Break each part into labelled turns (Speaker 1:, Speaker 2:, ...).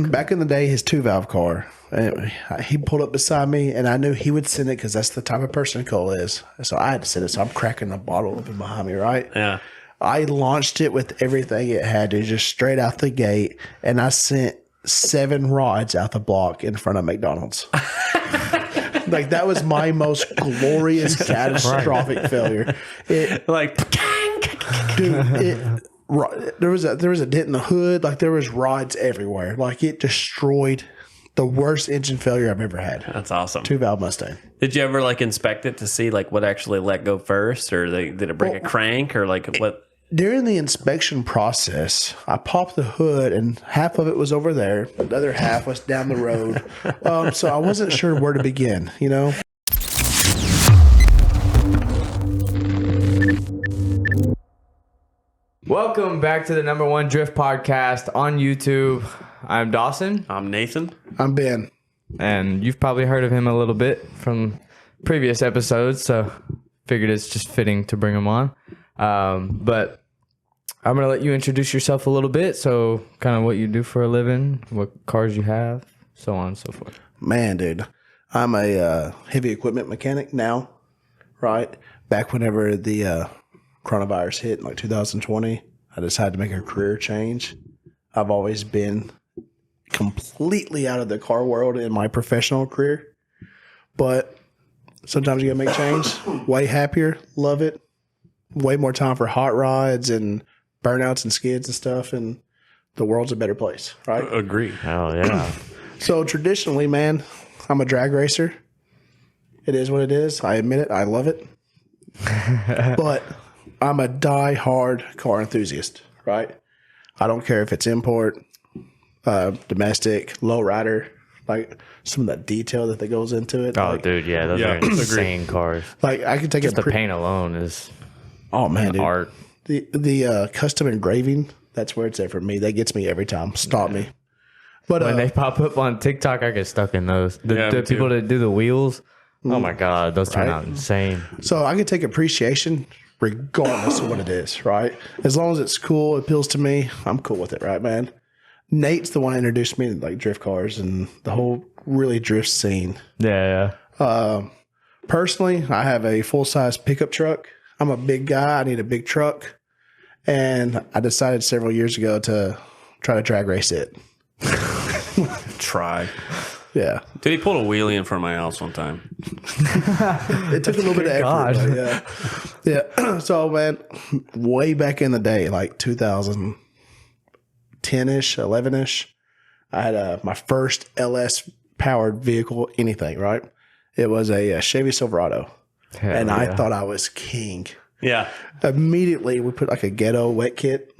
Speaker 1: back in the day, his 2-valve car, he pulled up beside me, and I knew he would send it because that's the type of person Cole is. So I had to send it. So I'm cracking the bottle open behind me, right?
Speaker 2: Yeah.
Speaker 1: I launched it with everything it had to, just straight out the gate, and I sent 7 rods out the block in front of McDonald's. Like, that was my most glorious catastrophic failure. Dude, there was a dent in the hood. Like, there was rods everywhere. Like, it destroyed the worst engine failure I've ever had.
Speaker 2: That's awesome.
Speaker 1: 2-valve Mustang.
Speaker 2: Did you ever inspect it to see what actually let go first, or did it break a crank, or what?
Speaker 1: During the inspection process, I popped the hood, and half of it was over there. The other half was down the road. So I wasn't sure where to begin,
Speaker 3: Welcome back to the #1 Drift Podcast on YouTube. I'm Dawson.
Speaker 2: I'm Nathan.
Speaker 1: I'm Ben.
Speaker 3: And you've probably heard of him a little bit from previous episodes, so figured it's just fitting to bring him on. But I'm going to let you introduce yourself a little bit. So kind of what you do for a living, what cars you have, so on and so forth.
Speaker 1: Man, dude, I'm a heavy equipment mechanic now, right? Back whenever the coronavirus hit in 2020, I decided to make a career change. I've always been completely out of the car world in my professional career, but sometimes you gotta make change. Way happier, love it. Way more time for hot rods and burnouts and skids and stuff, and the world's a better place, right?
Speaker 2: Agree.
Speaker 3: Hell yeah.
Speaker 1: So traditionally, man, I'm a drag racer. It is what it is. I admit it. I love it. But I'm a die-hard car enthusiast, right? I don't care if it's import, domestic, lowrider, some of the detail that goes into it.
Speaker 3: Oh, dude, yeah, those are insane cars.
Speaker 1: I could take
Speaker 3: just the paint alone is
Speaker 1: man, dude.
Speaker 3: art.
Speaker 1: The custom engraving, that's where it's at for me. That gets me every time. Stop me. But
Speaker 3: when they pop up on TikTok, I get stuck in those. The people that do the wheels, oh my God, those turn out insane.
Speaker 1: So I can take appreciation regardless of what it is, right? As long as it's cool, it appeals to me, I'm cool with it, right, man? Nate's the one that introduced me to drift cars and the whole really drift scene.
Speaker 3: Yeah.
Speaker 1: Personally, I have a full-size pickup truck. I'm a big guy. I need a big truck. And I decided several years ago to try to drag race it.
Speaker 2: Try.
Speaker 1: Yeah.
Speaker 2: Dude, he pulled a wheelie in front of my house one time.
Speaker 1: It took a little bit of effort. But yeah. So, man, way back in the day, 2010-ish, 11-ish, I had my first LS-powered vehicle, anything, right? It was a Chevy Silverado. And I thought I was king.
Speaker 2: Yeah.
Speaker 1: Immediately, we put a Ghetto wet kit.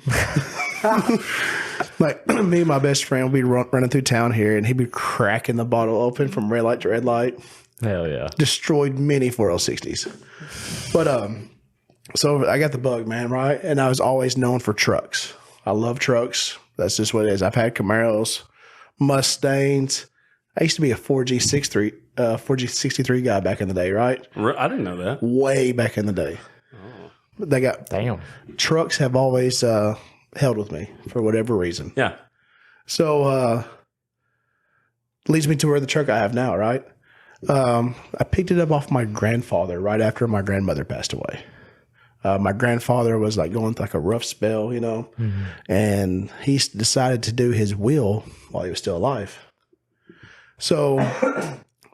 Speaker 1: Me and my best friend would be running through town here, and he'd be cracking the bottle open from red light to red light.
Speaker 3: Hell yeah.
Speaker 1: Destroyed many 4L60s. But, so I got the bug, man, right? And I was always known for trucks. I love trucks. That's just what it is. I've had Camaros, Mustangs. I used to be a 4G63 guy back in the day, right?
Speaker 2: I didn't know that.
Speaker 1: Way back in the day. But they got trucks have always held with me for whatever reason.
Speaker 2: Yeah.
Speaker 1: So leads me to where the truck I have now, right? I picked it up off my grandfather right after my grandmother passed away. My grandfather was going through a rough spell, and he decided to do his will while he was still alive. So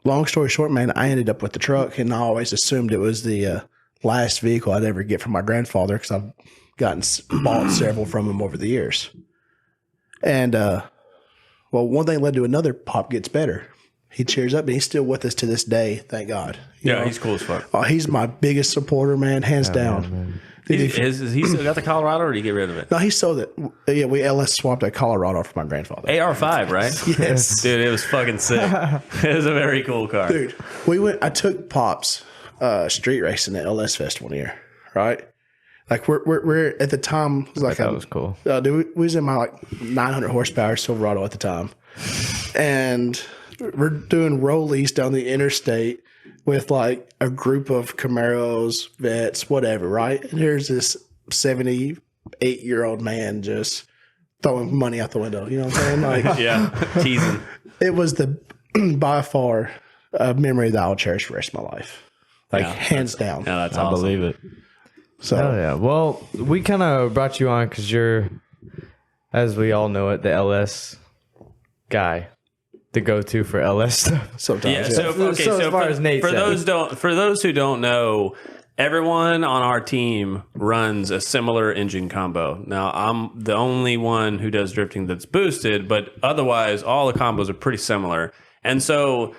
Speaker 1: long story short, man, I ended up with the truck, and I always assumed it was the last vehicle I'd ever get from my grandfather because I've bought several from him over the years. And, one thing led to another. Pop gets better. He cheers up, and he's still with us to this day, thank God. You know?
Speaker 2: He's cool as fuck.
Speaker 1: Oh, he's my biggest supporter, man, hands down.
Speaker 3: Man.
Speaker 2: Has he still got the Colorado, or did he get rid of it?
Speaker 1: No, he sold it. Yeah, we LS swapped a Colorado for my grandfather.
Speaker 2: AR5, right?
Speaker 1: Yes.
Speaker 2: Dude, it was fucking sick. It was a very cool car.
Speaker 1: Dude, I took Pop's street racing at LS Fest one year, right? We're at the time, it was
Speaker 3: that was cool.
Speaker 1: Dude, we was in my 900 horsepower Silverado at the time. And we're doing rollies down the interstate with a group of Camaros, vets, whatever, right? And here's this 78-year-old man just throwing money out the window. You know what I'm saying? Like,
Speaker 2: Yeah, teasing.
Speaker 1: it was the by far a memory that I'll cherish for the rest of my life. Like,
Speaker 2: Yeah,
Speaker 1: hands down.
Speaker 2: Yeah, that's
Speaker 3: I
Speaker 2: awesome.
Speaker 3: believe it.
Speaker 1: So,
Speaker 3: Oh yeah. Well, we kind of brought you on because you're, as we all know it, the LS guy, the go-to for LS stuff.
Speaker 1: sometimes.
Speaker 2: Yeah.
Speaker 1: Yeah.
Speaker 2: So okay.
Speaker 3: So
Speaker 2: So,
Speaker 3: as far
Speaker 2: for,
Speaker 3: as Nate
Speaker 2: for
Speaker 3: said.
Speaker 2: those who don't know, everyone on our team runs a similar engine combo. Now, I'm the only one who does drifting that's boosted, but otherwise, all the combos are pretty similar. And so,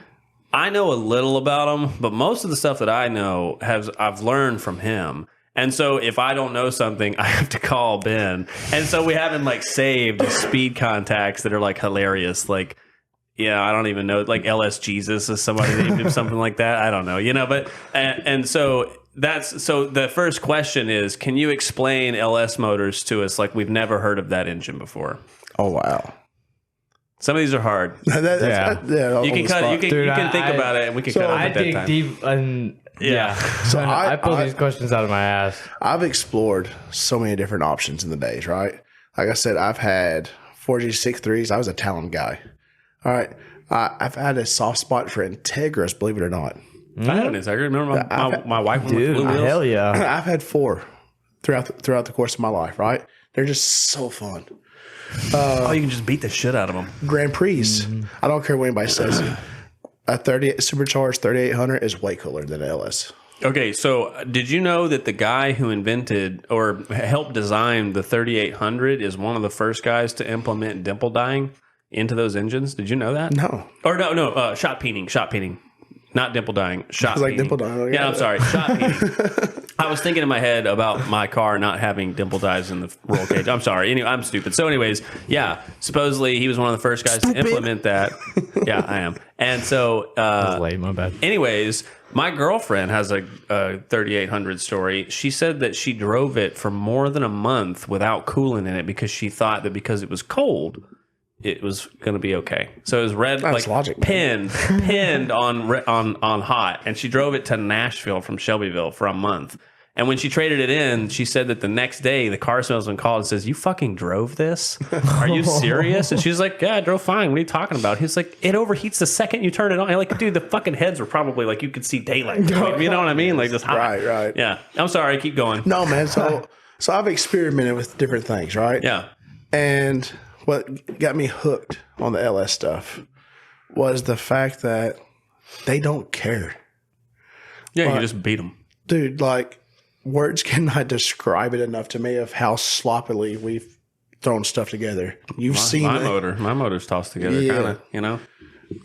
Speaker 2: I know a little about them, but most of the stuff that I know I've learned from him. And so if I don't know something, I have to call Ben. And so we have him like saved as speed contacts that are like hilarious. Like, yeah, I don't even know. Like LS Jesus is somebody named him something like that. I don't know, you know, but, and so so the first question is, can you explain LS motors to us? Like we've never heard of that engine before.
Speaker 1: Oh, wow.
Speaker 2: Some of these are hard.
Speaker 3: Yeah.
Speaker 2: You can cut. You can,
Speaker 3: Dude,
Speaker 2: you can think
Speaker 3: I-
Speaker 2: about it, and we can
Speaker 1: so
Speaker 2: cut it
Speaker 3: I
Speaker 2: at that
Speaker 3: dig
Speaker 2: time.
Speaker 3: deep and
Speaker 2: Yeah.
Speaker 1: So
Speaker 3: I pull
Speaker 1: I-
Speaker 3: these questions out of my ass.
Speaker 1: I've explored so many different options in the days, right? Like I said, I've had 4G63s. I was a Talon guy. All right. I've had a soft spot for Integras, believe it or not.
Speaker 2: I had an Integra. Remember my wife with
Speaker 3: Dude,
Speaker 2: blue wheels?
Speaker 3: hell yeah.
Speaker 1: I've had 4 throughout the course of my life, right? They're just so fun.
Speaker 2: Oh, you can just beat the shit out of them.
Speaker 1: Grand Prix. I don't care what anybody says. A 38 supercharged 3800 is way cooler than an LS.
Speaker 2: Okay, so did you know that the guy who invented or helped design the 3800 is one of the first guys to implement dimple dyeing into those engines? Did you know that?
Speaker 1: No.
Speaker 2: Or no, shot peening. Not dimple dyeing, shot
Speaker 1: It's like
Speaker 2: peening.
Speaker 1: dimple dyeing.
Speaker 2: Yeah, I'm sorry, shot peening. I was thinking in my head about my car not having dimple dyes in the roll cage. I'm sorry. Anyway, I'm stupid. So anyways, yeah, supposedly he was one of the first guys to implement that. Yeah, I am. And so
Speaker 3: Late, my bad.
Speaker 2: anyways, my girlfriend has a 3800 story. She said that she drove it for more than a month without coolant in it because she thought that because it was cold, it was going to be okay. So it was red,
Speaker 1: That's
Speaker 2: like
Speaker 1: logic, man.
Speaker 2: pinned on hot, and she drove it to Nashville from Shelbyville for a month. And when she traded it in, she said that the next day the car salesman called and says, "You fucking drove this? Are you serious?" And she's like, "Yeah, I drove fine. What are you talking about?" He's like, "It overheats the second you turn it on." I'm like, dude, the fucking heads were probably like you could see daylight. You know what I mean? Like just hot.
Speaker 1: Right.
Speaker 2: Yeah. I'm sorry. Keep going.
Speaker 1: No, man. So I've experimented with different things, right?
Speaker 2: Yeah.
Speaker 1: And what got me hooked on the LS stuff was the fact that they don't care.
Speaker 2: Yeah. You just beat them.
Speaker 1: Dude, like, words cannot describe it enough to me of how sloppily we've thrown stuff together. You've seen
Speaker 2: My
Speaker 1: it.
Speaker 2: motor's tossed together,
Speaker 1: Yeah.
Speaker 2: kind of. You know.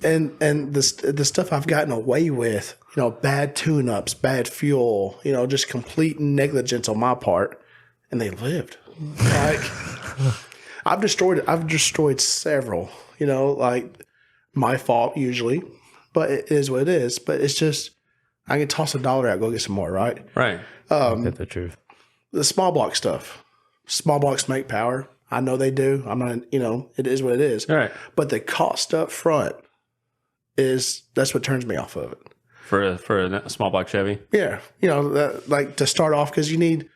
Speaker 1: And the stuff I've gotten away with, you know, bad tune-ups, bad fuel, you know, just complete negligence on my part, and they lived. Like, I've destroyed several, you know, like my fault usually, but it is what it is. But it's just, I can toss $1 out, go get some more, right?
Speaker 2: Right.
Speaker 3: Get the truth.
Speaker 1: The small block stuff. Small blocks make power. I know they do. I'm not, you know, it is what it is.
Speaker 2: All right.
Speaker 1: But the cost up front that's what turns me off of it.
Speaker 2: For a small block Chevy.
Speaker 1: Yeah. You know, like to start off, because you need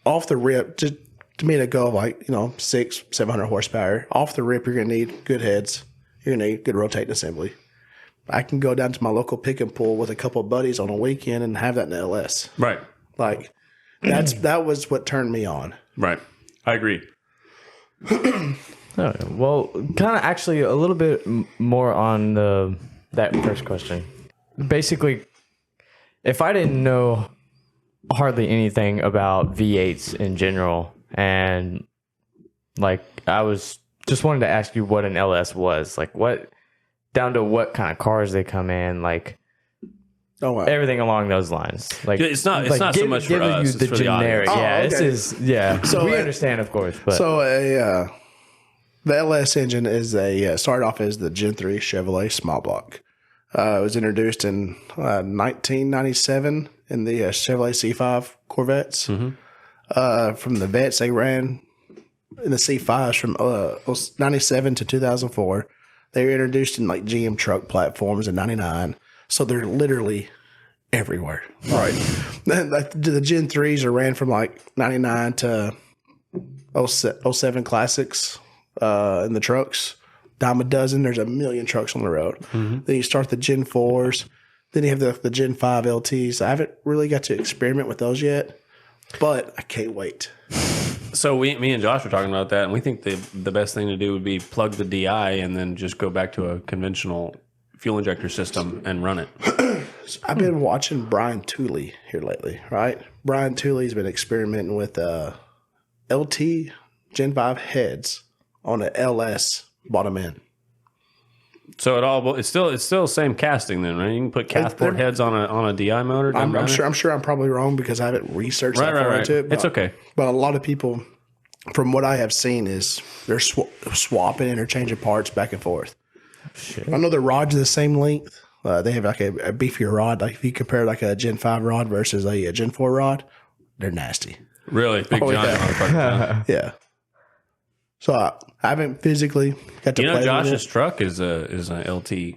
Speaker 1: off the rip, to me to go like, you know, 600-700 horsepower. Off the rip, you're going to need good heads. You're going to need good rotating assembly. I can go down to my local pick and pull with a couple of buddies on a weekend and have that in the LS.
Speaker 2: Right.
Speaker 1: Like, that was what turned me on.
Speaker 2: Right. I agree.
Speaker 3: Oh, well, kind of actually a little bit more on that first question. Basically, if I didn't know hardly anything about V8s in general, and like I was just wanted to ask you what an LS was, like down to what kind of cars they come in, like
Speaker 1: Oh, wow.
Speaker 3: everything along those lines. Like
Speaker 2: It's not so much for us, it's for the audience.
Speaker 1: Oh,
Speaker 3: yeah, this
Speaker 1: okay.
Speaker 3: is so
Speaker 1: So
Speaker 3: we
Speaker 1: it-
Speaker 3: understand, of course, but
Speaker 1: So the LS engine is started off as the Gen 3 Chevrolet small block. It was introduced in 1997 in the Chevrolet C5 Corvettes. From the vets, they ran in the C5s from 97 to 2004. They were introduced in like GM truck platforms in 99. So they're literally everywhere. Right. The Gen 3s are ran from like 99 to 07 classics in the trucks. Dime a dozen. There's a million trucks on the road. Then you start the Gen 4s. Then you have the Gen 5 LTs. I haven't really got to experiment with those yet, but I can't wait.
Speaker 2: So me and Josh were talking about that, and we think the best thing to do would be plug the DI and then just go back to a conventional fuel injector system and run it.
Speaker 1: I've been watching Brian Tooley here lately, right? Brian Tooley's been experimenting with LT Gen 5 heads on an LS bottom end.
Speaker 2: So it's still the same casting then, right? You can put cathport heads on a DI motor.
Speaker 1: I'm sure I'm probably wrong because I haven't researched that far into it.
Speaker 2: It's okay.
Speaker 1: But a lot of people, from what I have seen, is they're swapping, interchanging parts back and forth. Shit. I know the rods are the same length. They have like a beefier rod. Like if you compare like a Gen 5 rod versus a Gen 4 rod, they're nasty.
Speaker 2: Really? Big giant motherfucker.
Speaker 1: Yeah. So I haven't physically got to play
Speaker 2: Josh's
Speaker 1: with it.
Speaker 2: truck is a LT,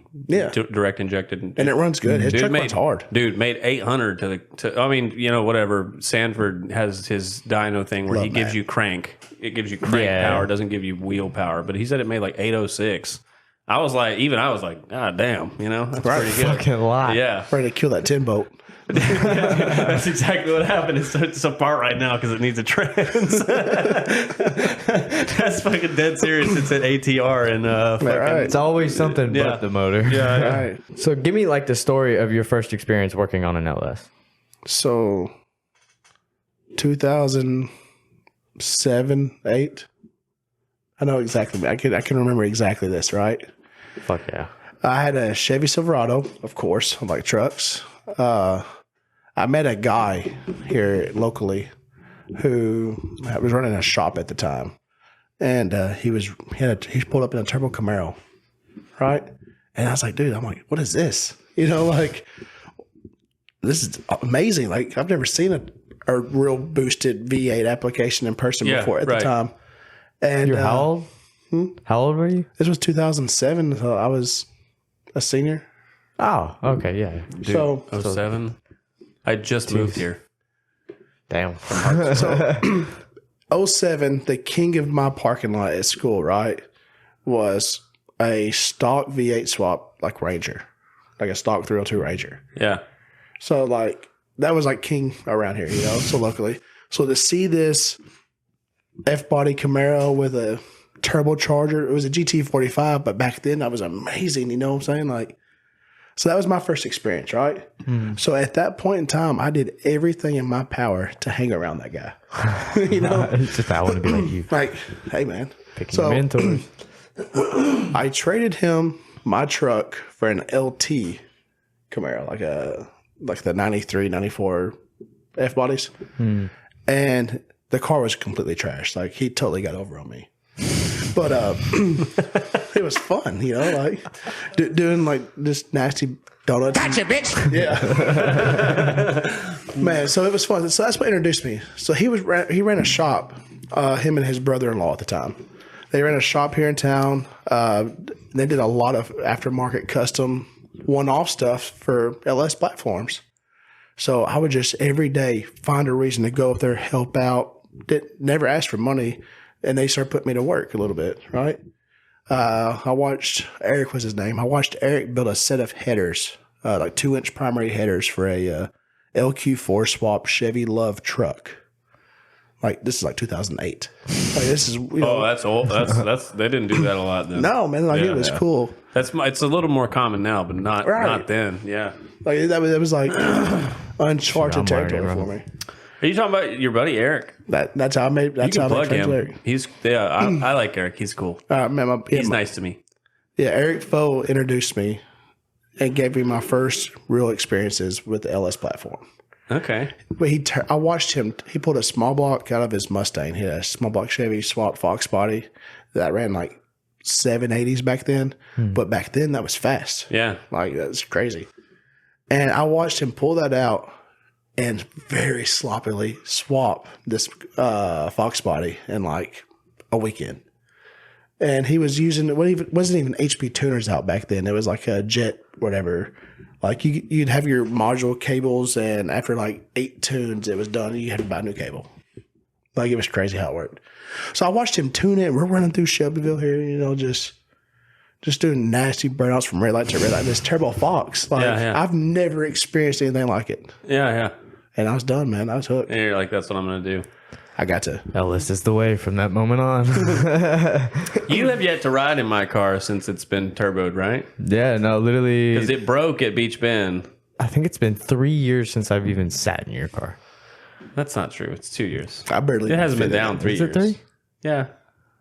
Speaker 2: direct injected,
Speaker 1: and it runs good. His truck runs hard.
Speaker 2: Dude made 800 to. I mean, whatever. Sanford has his dyno thing where he gives you crank. It gives you crank power, doesn't give you wheel power. But he said it made like 806. I was like, God damn, that's pretty good.
Speaker 3: Fucking lot.
Speaker 2: Yeah,
Speaker 1: ready to kill that 10 boat.
Speaker 2: That's exactly what happened. It's apart right now because it needs a trans. That's fucking dead serious. It's an ATR and
Speaker 3: It's always something but the motor.
Speaker 2: Yeah.
Speaker 1: Right.
Speaker 3: So give me like the story of your first experience working on an LS.
Speaker 1: So 2007, 8. I know exactly. I can remember exactly this, right?
Speaker 3: Fuck yeah.
Speaker 1: I had a Chevy Silverado, of course, I like trucks. I met a guy here locally who was running a shop at the time, and he pulled up in a turbo Camaro, right? And I was like, dude, what is this? This is amazing. Like I've never seen a real boosted V8 application in person before at the time. And
Speaker 3: you're how old? How old were you?
Speaker 1: This was 2007, so I was a senior.
Speaker 3: Oh, okay, yeah.
Speaker 2: Dude, so 07. I just moved here.
Speaker 3: Damn.
Speaker 1: So 07, the king of my parking lot at school, right, was a stock V8 swap like Ranger, like a stock 302 Ranger.
Speaker 2: Yeah.
Speaker 1: So like that was like king around here, so locally. So to see this F-body Camaro with a turbocharger, it was a GT45, but back then that was amazing. You know what I'm saying? Like, so that was my first experience, right? So at that point in time, I did everything in my power to hang around that guy.
Speaker 3: It's just I want to be like you.
Speaker 1: Like, hey man.
Speaker 3: Picking mentors.
Speaker 1: I traded him my truck for an LT Camaro, like the 93, 94 F bodies. And the car was completely trashed. Like he totally got over on me. But it was fun, like doing like this nasty donuts.
Speaker 4: Gotcha, bitch.
Speaker 1: Yeah, man. So it was fun. So that's what introduced me. So he ran a shop. Him and his brother-in-law at the time. They ran a shop here in town. They did a lot of aftermarket custom one-off stuff for LS platforms. So I would just every day find a reason to go up there, help out. Never ask for money. And they started putting me to work a little bit, right? I watched, Eric was his name. I watched Eric build a set of headers, like 2-inch primary headers for a LQ4 swap Chevy Love truck. Like this is like 2008. Like this is
Speaker 2: that's old. That's they didn't do that a lot then.
Speaker 1: No, man, like it was cool.
Speaker 2: It's a little more common now, but not then. Yeah,
Speaker 1: like that was like uncharted territory for me.
Speaker 2: Are you talking about your buddy Eric?
Speaker 1: That's how I made. That's how I made friends with Eric.
Speaker 2: He's I like Eric. He's cool.
Speaker 1: Man,
Speaker 2: he's nice to me.
Speaker 1: Yeah, Eric Foe introduced me and gave me my first real experiences with the LS platform.
Speaker 2: Okay.
Speaker 1: But I watched him. He pulled a small block out of his Mustang. He had a small block Chevy swap Fox body that ran like 780s back then. But back then that was fast.
Speaker 2: Yeah.
Speaker 1: Like that's crazy. And I watched him pull that out and very sloppily swap this Fox body in like a weekend. And he was using it wasn't even HP tuners out back then. It was like a Jet whatever. Like you'd have your module cables, and after like 8 tunes, it was done. And you had to buy a new cable. Like, it was crazy how it worked. So I watched him tune it. We're running through Shelbyville here, you know, just doing nasty burnouts from red light to red light. This Turbo Fox. Like, I've never experienced anything like it.
Speaker 2: Yeah.
Speaker 1: And I was done, man. I was hooked.
Speaker 2: And you're like, that's what I'm going to do.
Speaker 1: I got to.
Speaker 3: LS is the way from that moment on.
Speaker 2: You have yet to ride in my car since it's been turboed, right?
Speaker 3: Yeah, no, literally.
Speaker 2: Because it broke at Beach Bend.
Speaker 3: I think it's been 3 years since I've even sat in your car.
Speaker 2: That's not true. It's 2 years.
Speaker 1: I barely.
Speaker 2: It hasn't been down 3
Speaker 3: Is
Speaker 2: years.
Speaker 3: it 3?
Speaker 2: Yeah.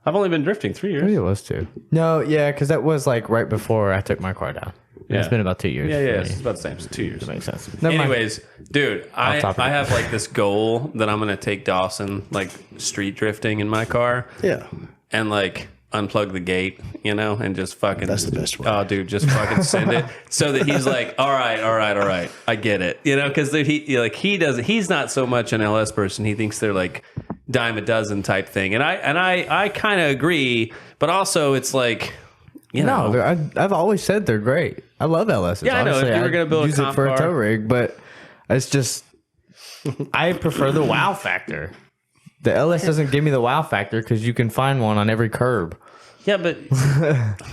Speaker 2: I've only been drifting 3 years.
Speaker 3: Maybe it was 2. No, yeah, because that was like right before I took my car down.
Speaker 2: Yeah.
Speaker 3: It's been about 2 years.
Speaker 2: Yeah,
Speaker 3: for
Speaker 2: it's
Speaker 3: me.
Speaker 2: about the same. It's 2 years.
Speaker 3: That makes sense. Never mind.
Speaker 2: Anyways, dude, I have like this goal that I'm going to take Dawson like street drifting in my car.
Speaker 1: Yeah.
Speaker 2: And like unplug the gate, you know, and just fucking.
Speaker 1: That's the best way.
Speaker 2: Oh, dude, just fucking send it so that he's like, all right, I get it, you know, because he does. He's not so much an LS person. He thinks they're like dime a dozen type thing, and I kind of agree, but also it's like. You know,
Speaker 3: No, I've always said they're great. I love LSs.
Speaker 2: Yeah, I know. If you were going to build
Speaker 3: use
Speaker 2: a
Speaker 3: it for
Speaker 2: comp
Speaker 3: a tow
Speaker 2: car.
Speaker 3: rig, but it's just I prefer the wow factor. The LS doesn't give me the wow factor because you can find one on every curb.
Speaker 2: Yeah, but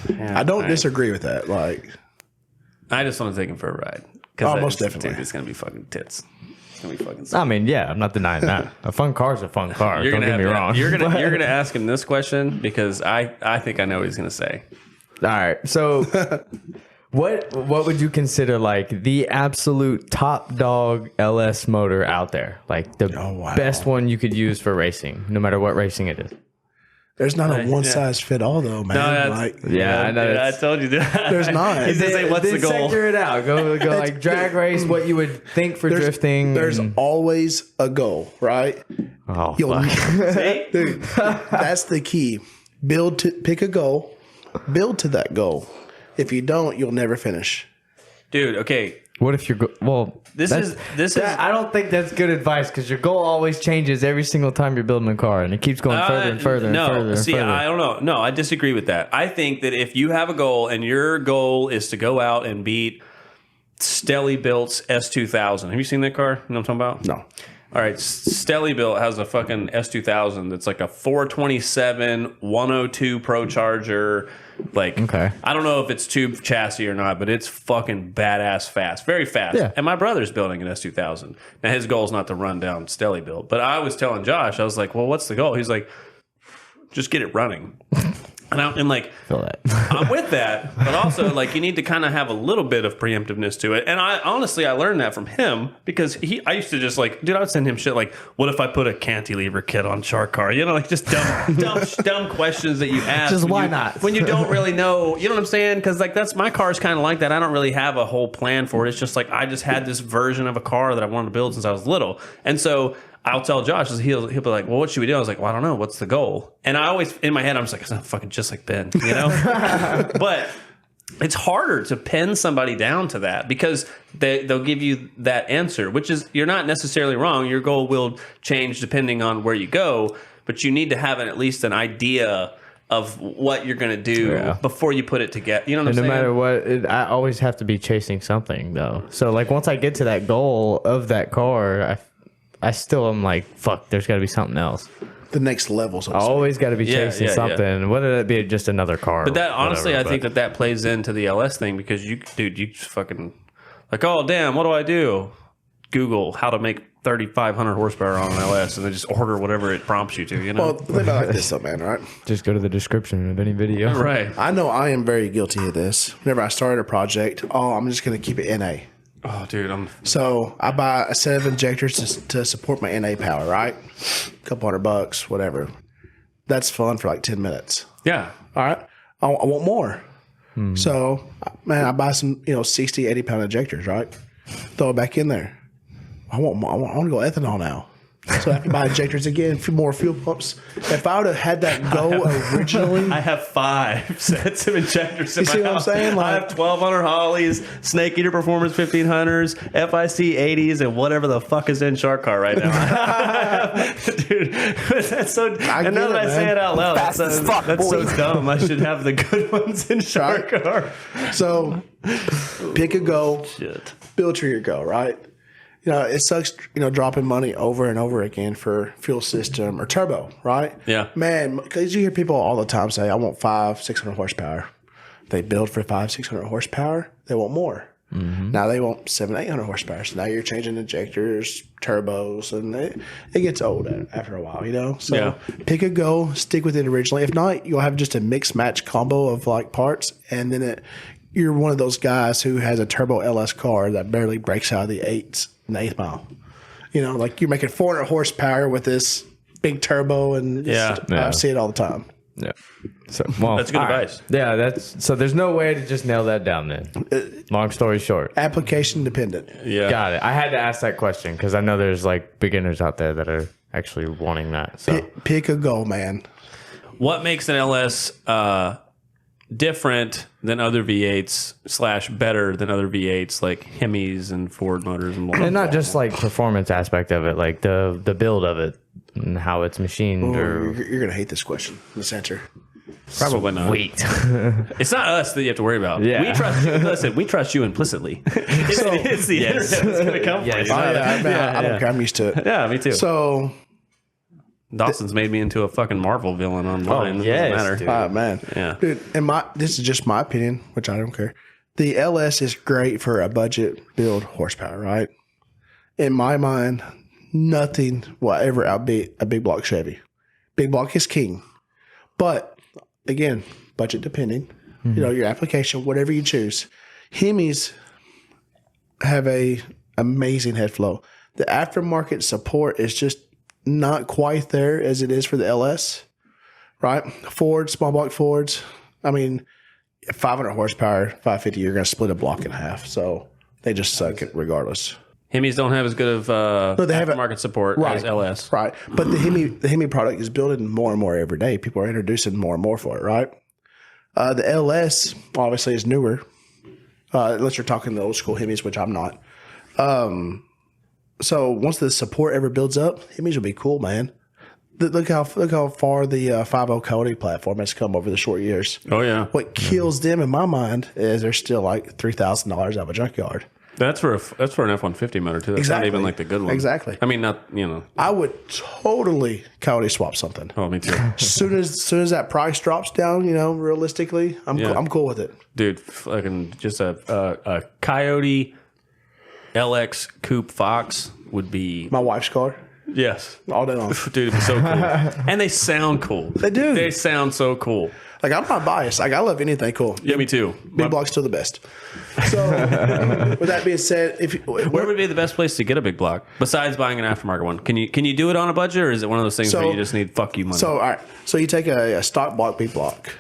Speaker 1: I don't disagree with that. Like,
Speaker 2: I just want to take him for a ride.
Speaker 1: Oh, most definitely.
Speaker 2: Dude, it's going to be fucking tits. It's going to be fucking sick.
Speaker 3: I mean, yeah, I'm not denying that. A fun car is a fun car.
Speaker 2: You're
Speaker 3: Don't
Speaker 2: gonna
Speaker 3: get me
Speaker 2: have
Speaker 3: wrong.
Speaker 2: You're gonna ask him this question because I think I know what he's gonna say.
Speaker 3: All right. So what would you consider like the absolute top dog LS motor out there? Like the best one you could use for racing, no matter what racing it is.
Speaker 1: there's not a one size fit all though, man.
Speaker 2: No,
Speaker 3: Yeah, I know.
Speaker 2: Dude, I told you that.
Speaker 1: There's not.
Speaker 2: He's gonna say, "What's the goal?"
Speaker 3: Sector it out. Go like drag race. What you would think for drifting.
Speaker 1: There's
Speaker 3: and-
Speaker 1: always a goal, right?
Speaker 3: oh
Speaker 1: You'll,
Speaker 3: fuck.
Speaker 1: dude, that's the key. Pick a goal, build to that goal. If you don't, you'll never finish.
Speaker 2: Dude, okay.
Speaker 3: What if you're
Speaker 2: This is
Speaker 3: I don't think that's good advice because your goal always changes every single time you're building a car, and it keeps going further and further and further.
Speaker 2: See,
Speaker 3: and further.
Speaker 2: I don't know. No, I disagree with that. I think that if you have a goal and your goal is to go out and beat Stelly Built's S2000, have you seen that car? You know what I'm talking about?
Speaker 1: No.
Speaker 2: All right, Stelly Built has a fucking S2000 that's like a 427 102 Pro Charger. Like,
Speaker 3: Okay.
Speaker 2: I don't know if it's tube chassis or not, but it's fucking badass fast, very fast.
Speaker 3: Yeah.
Speaker 2: And my brother's building an S2000. Now his goal is not to run down Stelly Built, but I was telling Josh, I was like, "Well, what's the goal?" He's like, "Just get it running." And like,
Speaker 3: feel that.
Speaker 2: I'm with that, but also like you need to kind of have a little bit of preemptiveness to it. And I honestly learned that from him because I used to just like, dude, I would send him shit like, what if I put a cantilever kit on Shark Car? You know, like just dumb questions that you ask.
Speaker 3: Just why
Speaker 2: you,
Speaker 3: not?
Speaker 2: When you don't really know, you know what I'm saying? Because like that's my car's kind of like that. I don't really have a whole plan for it. It's just like I just had this version of a car that I wanted to build since I was little, and so. I'll tell Josh, he'll be like, well, what should we do? I was like, well, I don't know. What's the goal? And I always, in my head, I'm just like, it's not fucking just like Ben, you know? But it's harder to pin somebody down to that because they'll give you that answer, which is, you're not necessarily wrong. Your goal will change depending on where you go, but you need to have at least an idea of what you're going to do before you put it together. You know what I'm
Speaker 3: No
Speaker 2: saying?
Speaker 3: matter what, I always have to be chasing something though. So like once I get to that goal of that car, I still am like, fuck, there's got to be something else.
Speaker 1: The next level. So
Speaker 3: I always got to be chasing
Speaker 2: yeah.
Speaker 3: something, whether that be just another car.
Speaker 2: But that honestly, I think that plays into the LS thing because you just fucking like, oh damn, what do I do? Google how to make 3,500 horsepower on an LS, and then just order whatever it prompts you to. You know,
Speaker 1: Well, think about it like this, though, man. Right?
Speaker 3: just go to the description of any video.
Speaker 2: right?
Speaker 1: I know I am very guilty of this. Whenever I started a project, I'm just going to keep it NA.
Speaker 2: Oh, dude,
Speaker 1: So I buy a set of injectors to support my NA power, right? A couple $100, whatever. That's fun for like 10 minutes.
Speaker 2: yeah.
Speaker 1: All right. I want more. So, man, I buy some, 60, 80 pound injectors, right? Throw it back in there. I want more. I want to go ethanol now. So I have to buy injectors again, a few more fuel pumps. If I would have had that go originally,
Speaker 2: I have 5 sets of injectors in
Speaker 1: You see
Speaker 2: my
Speaker 1: what I'm
Speaker 2: house.
Speaker 1: saying?
Speaker 2: I have 1,200 Hollies, Snake Eater Performance 1500s, FIC 80s, and whatever the fuck is in Shark Car right now. Dude, that's so. And now that I say it out loud, that's so dumb. I should have the good ones in Shark Car.
Speaker 1: so pick a goal,
Speaker 2: Shit.
Speaker 1: build to your goal, right? it sucks, dropping money over and over again for fuel system or turbo, right?
Speaker 2: Yeah.
Speaker 1: Man, because you hear people all the time say, I want 500-600 horsepower. They build for 500-600 horsepower. They want more. Mm-hmm. Now they want 700-800 horsepower. So now you're changing injectors, turbos, and it gets old after a while, So pick a goal, stick with it originally. If not, you'll have just a mix match combo of like parts, and then you're one of those guys who has a turbo LS car that barely breaks out of the eighth mile. Like you're making 400 horsepower with this big turbo, and I see it all the time.
Speaker 3: Yeah. So, well,
Speaker 2: that's good advice.
Speaker 3: Yeah, so there's no way to just nail that down then. Long story short.
Speaker 1: Application dependent.
Speaker 2: Yeah.
Speaker 3: Got it. I had to ask that question because I know there's like beginners out there that are actually wanting that. So
Speaker 1: pick a goal, man.
Speaker 2: What makes an LS different than other V8s / better than other V8s like Hemis and Ford motors and blah,
Speaker 3: and not just like performance aspect of it, like the build of it and how it's machined.
Speaker 1: You're gonna hate this question, this answer.
Speaker 2: Probably not.
Speaker 3: Wait.
Speaker 2: It's not us that you have to worry about.
Speaker 3: Yeah.
Speaker 2: We trust you. Listen, we trust you implicitly. It's the internet that's going to come for you.
Speaker 1: I don't care. I'm used to it.
Speaker 2: Yeah, me too.
Speaker 1: So
Speaker 2: Dawson's made me into a fucking Marvel villain online.
Speaker 3: yes,
Speaker 2: It doesn't matter.
Speaker 3: dude.
Speaker 1: man.
Speaker 2: Yeah.
Speaker 1: Dude, and this is just my opinion, which I don't care. The LS is great for a budget build horsepower, right? In my mind, nothing will ever outbeat a big block Chevy. Big block is king. But again, budget depending, your application, whatever you choose. Hemis have a amazing head flow. The aftermarket support is just not quite there as it is for the LS, right? Ford, small block Fords. I mean, 500 horsepower, 550, you're going to split a block in half. So they just suck it regardless.
Speaker 2: Hemis don't have as good of
Speaker 1: they have
Speaker 2: aftermarket support as LS.
Speaker 1: Right. But the Hemi product is building more and more every day. People are introducing more and more for it, right? The LS obviously is newer, unless you're talking the old school Hemis, which I'm not. So once the support ever builds up, Hemis will be cool, man. Look how far the 5.0 Coyote platform has come over the short years.
Speaker 2: Oh, yeah.
Speaker 1: What kills them in my mind is they're still like $3,000 out of a junkyard.
Speaker 2: That's for an F-150 motor, too. That's not even like the good one.
Speaker 1: Exactly.
Speaker 2: I mean, not,
Speaker 1: I would totally Coyote swap something.
Speaker 2: Oh, me too.
Speaker 1: Soon as that price drops down, realistically, I'm cool with it.
Speaker 2: Dude, fucking just a Coyote LX Coupe Fox would be...
Speaker 1: My wife's car.
Speaker 2: Yes.
Speaker 1: All day long.
Speaker 2: Dude, it'd be so cool. And they sound cool.
Speaker 1: They do.
Speaker 2: They sound so cool.
Speaker 1: Like, I'm not biased. Like, I love anything cool.
Speaker 2: Yeah, me too.
Speaker 1: Big block's still the best. So, with that being said,
Speaker 2: where would be the best place to get a big block besides buying an aftermarket one? Can you do it on a budget, or is it one of those things where you just need fuck you money?
Speaker 1: So, all right. So you take a stock block big block.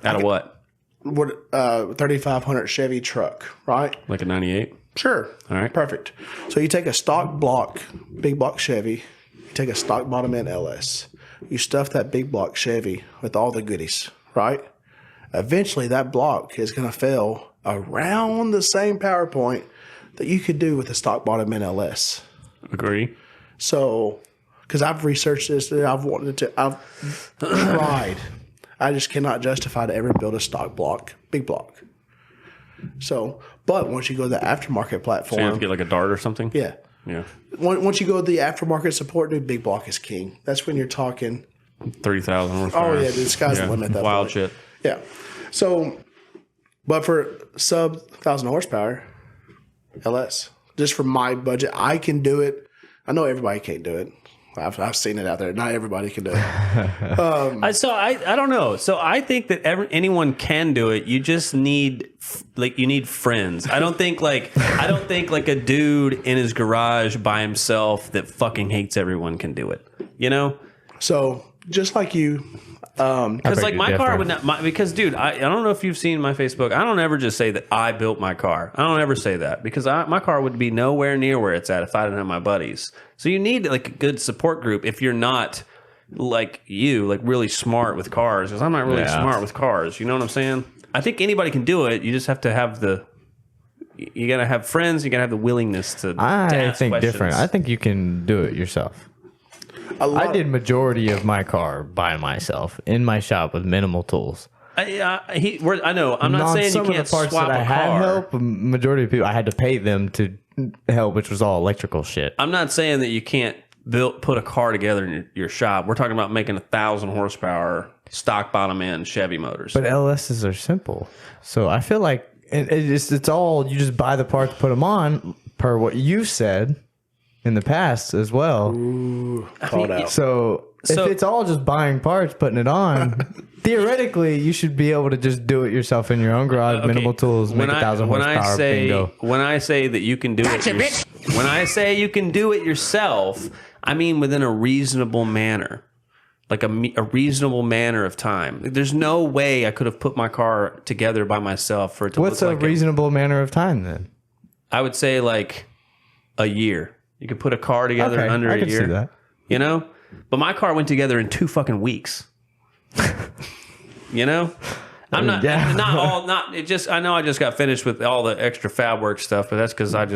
Speaker 2: Out of what?
Speaker 1: 3,500 Chevy truck, right?
Speaker 2: Like a 98?
Speaker 1: Sure.
Speaker 2: All right.
Speaker 1: Perfect. So you take a stock block, big block Chevy. You take a stock bottom end LS. You stuff that big block Chevy with all the goodies, right? Eventually, that block is going to fail around the same power point that you could do with a stock bottom end LS.
Speaker 2: Agree.
Speaker 1: So, because I've researched this and I've tried. I just cannot justify to ever build a stock block, big block. So, but once you go to the aftermarket platform,
Speaker 2: So you have to get like a Dart or something?
Speaker 1: yeah.
Speaker 2: Yeah.
Speaker 1: Once you go to the aftermarket support, dude, big block is king. That's when you're talking.
Speaker 2: 30,000 horsepower.
Speaker 1: Oh yeah, dude, the sky's the limit. At that
Speaker 2: Wild
Speaker 1: point.
Speaker 2: shit.
Speaker 1: Yeah. So, but for sub 1,000 horsepower, LS, just for my budget, I can do it. I know everybody can't do it. I've seen it out there. Not everybody can do it.
Speaker 2: So I don't know. So I think that anyone can do it. You just need friends. I don't think like a dude in his garage by himself that fucking hates everyone can do it.
Speaker 1: So just like you,
Speaker 2: because like my car would not. Because dude, I don't know if you've seen my Facebook. I don't ever just say that I built my car. I don't ever say that because my car would be nowhere near where it's at if I didn't have my buddies. So you need like a good support group if you're not like really smart with cars. Because I'm not really smart with cars. You know what I'm saying? I think anybody can do it. You just have to have you gotta have friends. You gotta have the willingness to.
Speaker 3: I think
Speaker 2: questions.
Speaker 3: different. I think you can do it yourself. I did majority of my car by myself in my shop with minimal tools.
Speaker 2: I know. I'm not saying you can't
Speaker 3: of the parts
Speaker 2: swap
Speaker 3: that I
Speaker 2: a
Speaker 3: had
Speaker 2: car.
Speaker 3: help. Majority of people, I had to pay them to hell, which was all electrical shit.
Speaker 2: I'm not saying that you can't put a car together in your shop. We're talking about making 1,000 horsepower stock bottom end Chevy motors.
Speaker 3: But LSs are simple, so I feel like it's all you just buy the parts, put them on, per what you said in the past as well.
Speaker 1: Ooh, called out.
Speaker 3: So if it's all just buying parts, putting it on, theoretically you should be able to just do it yourself in your own garage, minimal tools, make 1,000 horsepower. Bingo.
Speaker 2: When I say that you can do it, when I say you can do it yourself, I mean within a reasonable manner. Like a reasonable manner of time. There's no way I could have put my car together by myself for it to
Speaker 3: What's
Speaker 2: look
Speaker 3: a
Speaker 2: like
Speaker 3: reasonable manner of time then?
Speaker 2: I would say like a year. You could put a car together in under
Speaker 3: I
Speaker 2: a
Speaker 3: can
Speaker 2: year.
Speaker 3: see that.
Speaker 2: You know? But my car went together in 2 fucking weeks. You know? I'm not
Speaker 3: Yeah.
Speaker 2: I know I just got finished with all the extra fab work stuff, but that's because I've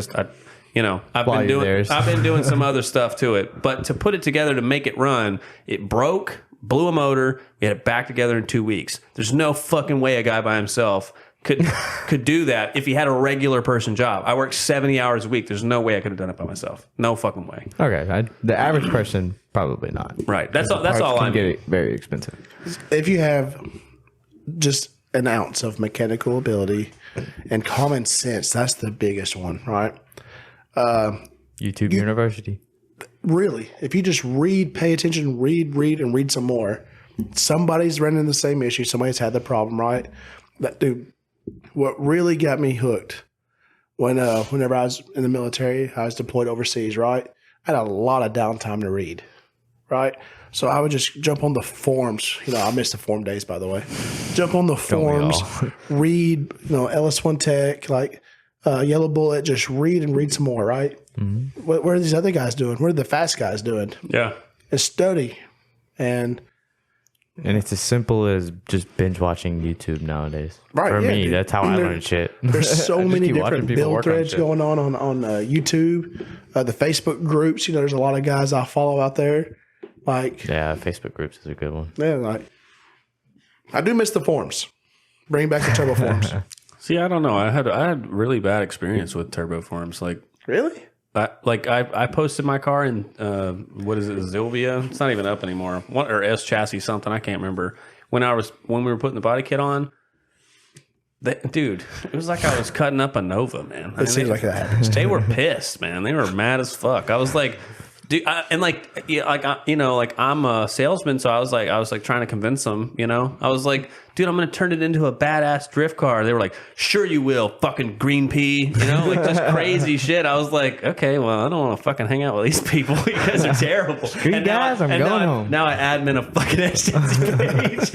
Speaker 3: While
Speaker 2: been doing some other stuff to it. But to put it together to make it run, it broke, blew a motor, we had it back together in 2 weeks. There's no fucking way a guy by himself could do that if he had a regular person job. I work 70 hours a week. There's no way I could have done it by myself. No fucking way.
Speaker 3: Okay, the average person probably not.
Speaker 2: Right. That's all I
Speaker 3: Get
Speaker 2: mean.
Speaker 3: it very expensive.
Speaker 1: If you have just an ounce of mechanical ability and common sense, that's the biggest one, right?
Speaker 3: YouTube University.
Speaker 1: Really, if you just pay attention, read some more, somebody's running the same issue. Somebody's had the problem, right? That dude, what really got me hooked whenever I was in the military, I was deployed overseas, right? I had a lot of downtime to read, right? So I would just jump on the forums. I missed the forum days, by the way. Jump on the forums, read, LS1 Tech, like Yellow Bullet, just read some more, right? Mm-hmm. What are these other guys doing? What are the fast guys doing?
Speaker 2: Yeah.
Speaker 1: And study. And
Speaker 3: it's as simple as just binge watching YouTube nowadays.
Speaker 1: Right,
Speaker 3: For
Speaker 1: yeah,
Speaker 3: me,
Speaker 1: dude.
Speaker 3: that's how I learn shit.
Speaker 1: There's so many
Speaker 3: keep watching
Speaker 1: different
Speaker 3: people
Speaker 1: build
Speaker 3: work on
Speaker 1: threads
Speaker 3: shit.
Speaker 1: going on YouTube. The Facebook groups, there's a lot of guys I follow out there. Like,
Speaker 3: Yeah, Facebook groups is a good one.
Speaker 1: yeah, like I do miss the forums. Bring back the turbo forums.
Speaker 2: See, I don't know. I had really bad experience with turbo forms. Like,
Speaker 1: Really?
Speaker 2: I posted my car in what is it, Zilvia? It's not even up anymore. Or S chassis something. I can't remember. When we were putting the body kit on, dude, it was like I was cutting up a Nova, man.
Speaker 1: It seems like that happens.
Speaker 2: They were pissed, man. They were mad as fuck. I was like, dude, I'm a salesman, so I was like trying to convince them. I was like, dude, I'm gonna turn it into a badass drift car. They were like, sure you will, fucking green pea, like just crazy shit. I was like, okay, well, I don't want to fucking hang out with these people. You guys are terrible.
Speaker 3: Screw guys, I'm going home.
Speaker 2: Now I admin a fucking SJC page.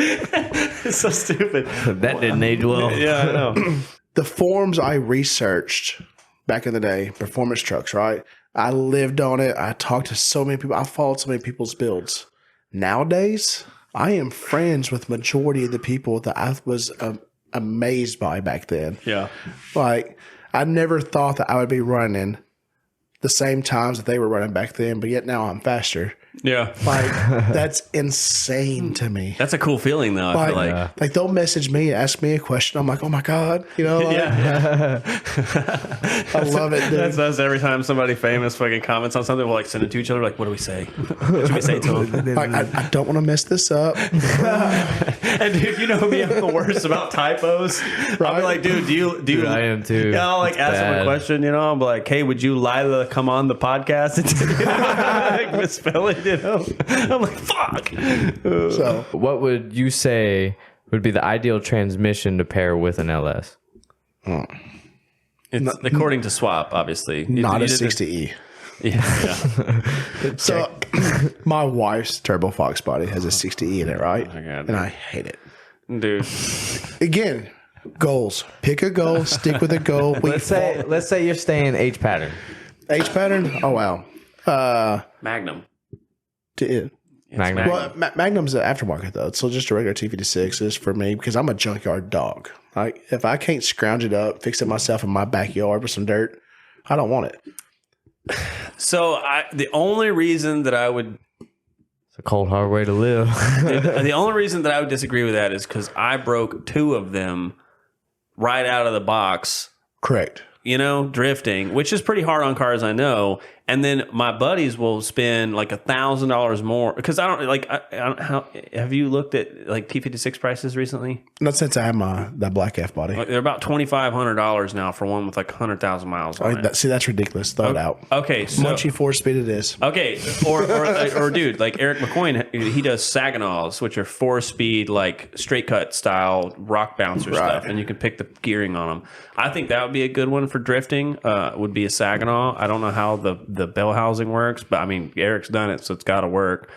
Speaker 2: It's so stupid.
Speaker 3: That didn't age well.
Speaker 2: Yeah, I know.
Speaker 1: The forums I researched back in the day, performance trucks, right? I lived on it. I talked to so many people. I followed so many people's builds. Nowadays, I am friends with majority of the people that I was amazed by back then.
Speaker 2: Yeah.
Speaker 1: Like, I never thought that I would be running the same times that they were running back then, but yet now I'm faster.
Speaker 2: Yeah.
Speaker 1: Like, that's insane to me.
Speaker 2: That's a cool feeling, though. I feel
Speaker 1: Like they'll message me and ask me a question. I'm like, oh my God.
Speaker 2: Yeah.
Speaker 1: I love it, dude.
Speaker 2: That's us every time somebody famous fucking comments on something. We'll like send it to each other. Like, what do we say? What should we say to them?
Speaker 1: Like, I don't want to mess this up.
Speaker 2: And dude, me, I'm the worst about typos. I'll be like, dude, do you?
Speaker 3: Dude, I am too.
Speaker 2: Yeah, I'll like
Speaker 3: It's
Speaker 2: ask them a
Speaker 3: bad.
Speaker 2: question. I'm like, hey, would you Lila come on the podcast? Like misspell it. I'm like, fuck.
Speaker 1: So
Speaker 3: What would you say would be the ideal transmission to pair with an LS?
Speaker 2: It's according to Swap, obviously.
Speaker 1: not
Speaker 2: You
Speaker 1: a
Speaker 2: did
Speaker 1: 60E.
Speaker 2: Yeah.
Speaker 1: So my wife's Turbo Fox body has a 60E in it, right?
Speaker 2: Oh my God.
Speaker 1: And I hate it.
Speaker 2: Dude.
Speaker 1: Again, goals. Pick a goal. Stick with a goal.
Speaker 3: Let's say you're staying H pattern.
Speaker 1: H pattern. Oh wow.
Speaker 2: Magnum.
Speaker 3: Magnum.
Speaker 1: Well, Magnum's an aftermarket though. So just a regular T56 is for me because I'm a junkyard dog. Like if I can't scrounge it up, fix it myself in my backyard with some dirt, I don't want it.
Speaker 2: So the only reason that I would
Speaker 3: It's a cold, hard way to live.
Speaker 2: the only reason that I would disagree with that is because I broke 2 of them right out of the box
Speaker 1: Correct.
Speaker 2: drifting, which is pretty hard on cars, I know. And then my buddies will spend like $1,000 more because I don't have you looked at like T56 prices recently?
Speaker 1: Not since I have that black F body.
Speaker 2: Like, they're about $2,500 now for one with like 100,000 miles on it.
Speaker 1: See, that's ridiculous. Throw it out.
Speaker 2: Okay, so
Speaker 1: Munchy 4-speed it is.
Speaker 2: okay, or dude, like Eric McCoy, he does Saginaws, which are 4-speed like straight cut style rock bouncer stuff, and you can pick the gearing on them. I think that would be a good one for drifting. Would be a Saginaw. I don't know how the bell housing works, but I mean Eric's done it, so it's got to work.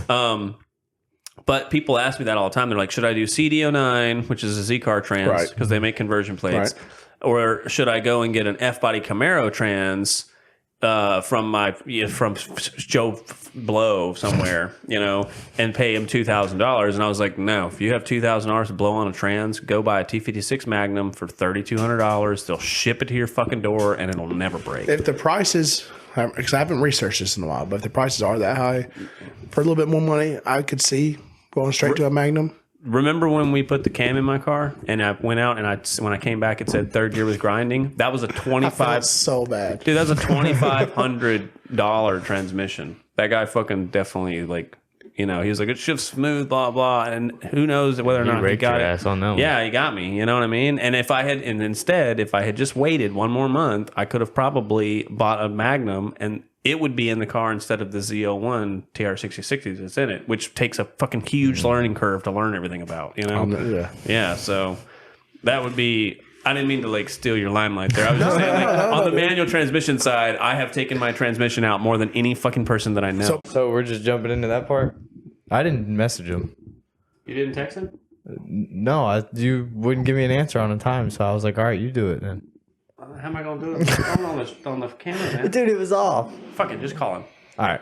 Speaker 2: But people ask me that all the time. They're like, should I do CD09, which is a Z-Car trans, because they make conversion plates, or should I go and get an F-body Camaro trans from Joe Blow somewhere, and pay him $2,000? And I was like, no, if you have $2,000 to blow on a trans, go buy a T56 Magnum for $3,200. They'll ship it to your fucking door, and it'll never break.
Speaker 1: If the prices, because I haven't researched this in a while, but if the prices are that high, for a little bit more money, I could see going straight to a Magnum.
Speaker 2: Remember when we put the cam in my car and I went out and when I came back it said third gear was grinding? That was a
Speaker 1: so bad.
Speaker 2: Dude, that was a $2,500 transmission. That guy fucking definitely he was like, it shifts smooth, blah blah, and who knows whether or not he got
Speaker 3: your ass on that one.
Speaker 2: Yeah, he got me. You know what I mean? And if I had just waited one more month, I could have probably bought a Magnum and it would be in the car instead of the Z01 TR6060 that's in it, which takes a fucking huge learning curve to learn everything about, Yeah, so that would be... I didn't mean to steal your limelight there. I was just saying, on the manual transmission side, I have taken my transmission out more than any fucking person that I know.
Speaker 3: So we're just jumping into that part? I didn't message him.
Speaker 2: You didn't text him?
Speaker 3: No, you wouldn't give me an answer on a time, so I was like, all right, you do it then.
Speaker 2: How am I going to do it? on the camera, man.
Speaker 3: Dude, it was off.
Speaker 2: Fuck it, just call him.
Speaker 3: All right.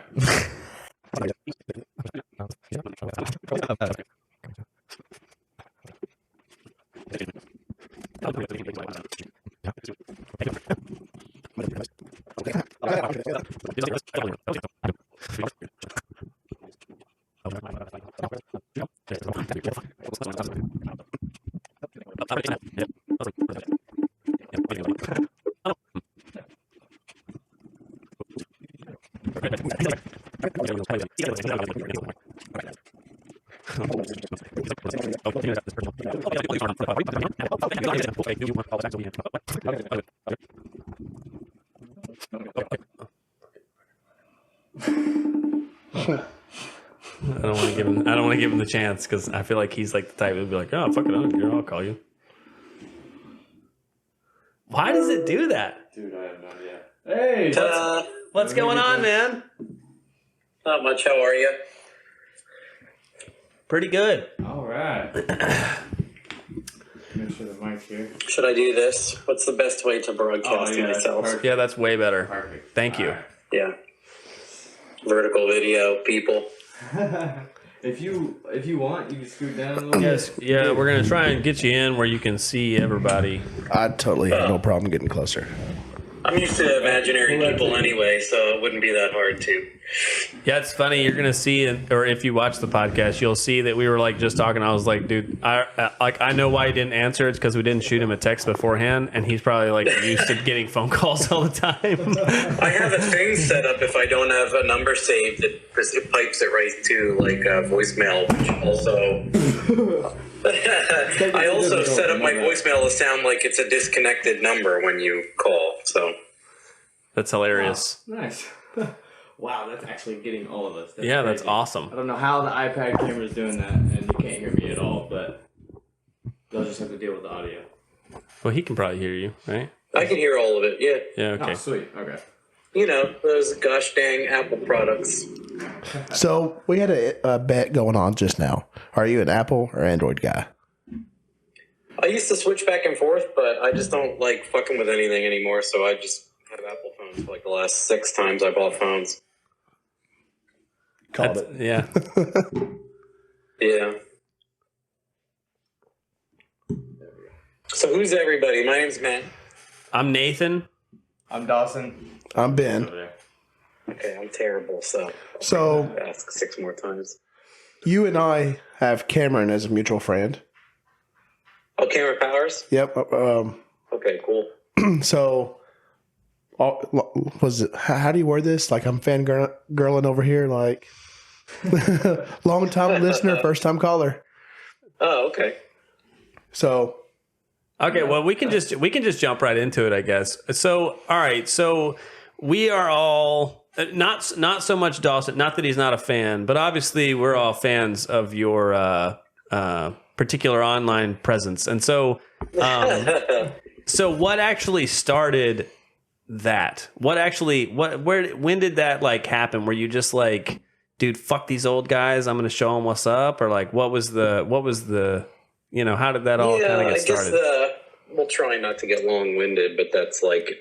Speaker 2: I don't want to give him the chance because I feel like he's like the type who'd be like, oh, fuck it, I'll call you. Why does it do that?
Speaker 3: Dude, I have no idea. Hey,
Speaker 2: what's going on, man?
Speaker 4: Not much. How are you?
Speaker 2: Pretty good.
Speaker 3: All right. Make sure the mic's here.
Speaker 4: Should I do this? What's the best way to broadcast myself?
Speaker 2: Yeah, that's way better.
Speaker 3: Perfect.
Speaker 2: Thank you.
Speaker 3: Right.
Speaker 4: Yeah. Vertical video, people.
Speaker 3: If you want, you can scoot down a little bit.
Speaker 2: Yeah, we're gonna try and get you in where you can see everybody.
Speaker 1: I totally have no problem getting closer.
Speaker 4: I'm used to imaginary people anyway, so it wouldn't be that hard to.
Speaker 2: Yeah, it's funny. You're gonna see, or if you watch the podcast, you'll see that we were just talking. I was like, dude, I know why he didn't answer. It's because we didn't shoot him a text beforehand, and he's probably used to getting phone calls all the time.
Speaker 4: I have a thing set up if I don't have a number saved, it pipes it right to voicemail, which also. I also set up my voicemail to sound like it's a disconnected number when you call. So
Speaker 2: that's hilarious.
Speaker 3: Wow. Nice. Wow, that's actually getting all of us. That's
Speaker 2: crazy.
Speaker 3: That's
Speaker 2: awesome.
Speaker 3: I don't know how the iPad camera is doing that, and you can't hear me at all, but they'll just have to deal with the audio.
Speaker 2: Well, he can probably hear you, right?
Speaker 4: I can hear all of it. Yeah.
Speaker 2: Yeah. Okay.
Speaker 3: Oh, sweet. Okay.
Speaker 4: Those gosh dang Apple products.
Speaker 1: So we had a bet going on just now. Are you an Apple or Android guy?
Speaker 4: I used to switch back and forth, but I just don't like fucking with anything anymore. So I just have Apple phones for the last 6 times I bought phones.
Speaker 1: Called it.
Speaker 2: Yeah.
Speaker 4: Yeah. So who's everybody? My name's Matt.
Speaker 2: I'm Nathan.
Speaker 3: I'm Dawson.
Speaker 1: I'm Ben.
Speaker 4: Okay, I'm terrible, so ask 6 more times.
Speaker 1: You and I have Cameron as a mutual friend.
Speaker 4: Oh, Cameron Powers?
Speaker 1: Yep.
Speaker 4: Okay, cool.
Speaker 1: So, was it? How do you word this? Like I'm fangirling over here. Like long time listener, first time caller.
Speaker 4: Oh, okay.
Speaker 1: So,
Speaker 2: Okay, well we can just jump right into it, I guess. So, all right, so we are all not so much Dawson. Not that he's not a fan, but obviously we're all fans of your particular online presence. And so, so what actually started that? When did that like happen? Were you just like, dude, fuck these old guys, I'm going to show them what's up, or like what was the how did that all kind of get started?
Speaker 4: We'll try not to get long-winded, but that's like,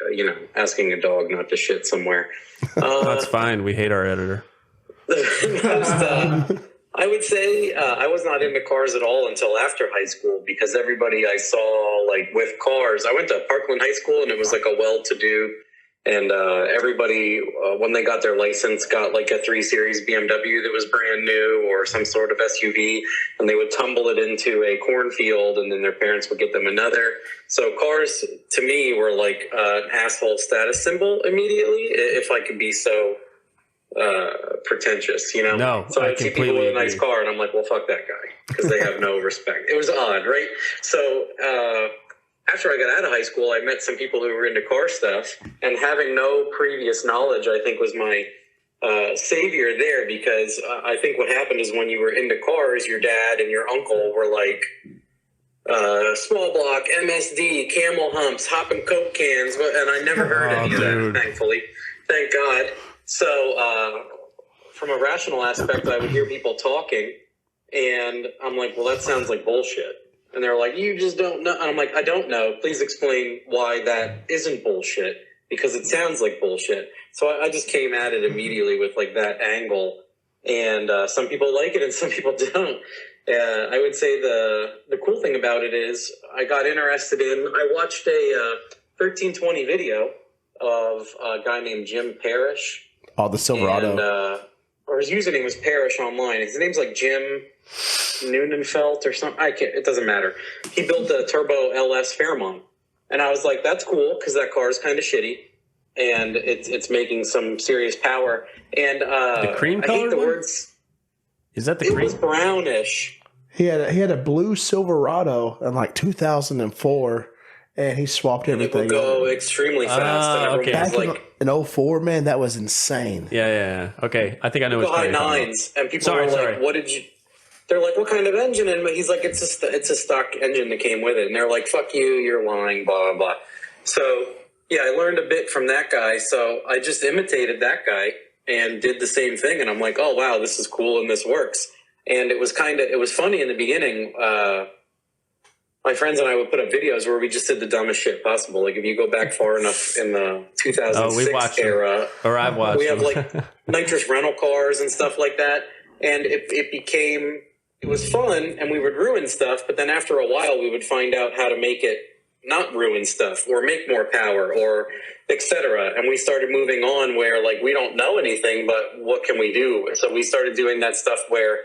Speaker 4: asking a dog not to shit somewhere.
Speaker 2: That's fine. We hate our editor.
Speaker 4: I would say I was not into cars at all until after high school, because everybody I saw like with cars, I went to Parkland High School, and it was like a well-to-do, and everybody, when they got their license, got like a 3 Series BMW that was brand new or some sort of SUV, and they would tumble it into a cornfield, and then their parents would get them another. So cars, to me, were like an asshole status symbol immediately, if I could be so pretentious,
Speaker 2: No,
Speaker 4: so I'd see people with a nice car, and I'm like, well, fuck that guy, because they have no respect. It was odd, right? So after I got out of high school, I met some people who were into car stuff, and having no previous knowledge, I think, was my savior there, because I think what happened is when you were into cars, your dad and your uncle were like small block, MSD, camel humps, hopping Coke cans, and I never heard any of that, thankfully. Thank God. So from a rational aspect, I would hear people talking, and I'm like, well, that sounds like bullshit. And they're like, you just don't know. And I'm like, I don't know. Please explain why that isn't bullshit, because it sounds like bullshit. So I just came at it immediately with like that angle. And some people like it and some people don't. I would say the cool thing about it is I got interested I watched a 1320 video of a guy named Jim Parrish.
Speaker 1: Oh, the Silverado.
Speaker 4: And, or his username was Parrish online. His name's like Jim Nunenfelt or something. It doesn't matter. He built a turbo LS Fairmont. And I was like, that's cool, because that car is kind of shitty. And it's making some serious power. And
Speaker 2: the cream color?
Speaker 4: I hate the words.
Speaker 2: Is that the
Speaker 4: cream?
Speaker 2: cream?
Speaker 4: It was brownish.
Speaker 1: He had a blue Silverado in like 2004, and he swapped everything.
Speaker 4: It would go extremely fast. And
Speaker 1: okay. Back in 04, man, that was insane.
Speaker 2: Yeah. Okay, I think I know what's
Speaker 4: high nines, and people were like, "What did you?" They're like, "What kind of engine?" And he's like, "It's a stock engine that came with it." And they're like, "Fuck you, you're lying." Blah blah blah. So yeah, I learned a bit from that guy. So I just imitated that guy and did the same thing. And I'm like, "Oh wow, this is cool and this works." And it was funny in the beginning. My friends and I would put up videos where we just did the dumbest shit possible. Like if you go back far enough in the 2006 era,
Speaker 2: or I've watched.
Speaker 4: We have like nitrous rental cars and stuff like that, and it was fun, and we would ruin stuff. But then after a while, we would find out how to make it not ruin stuff or make more power or etc. And we started moving on where like we don't know anything, but what can we do? So we started doing that stuff where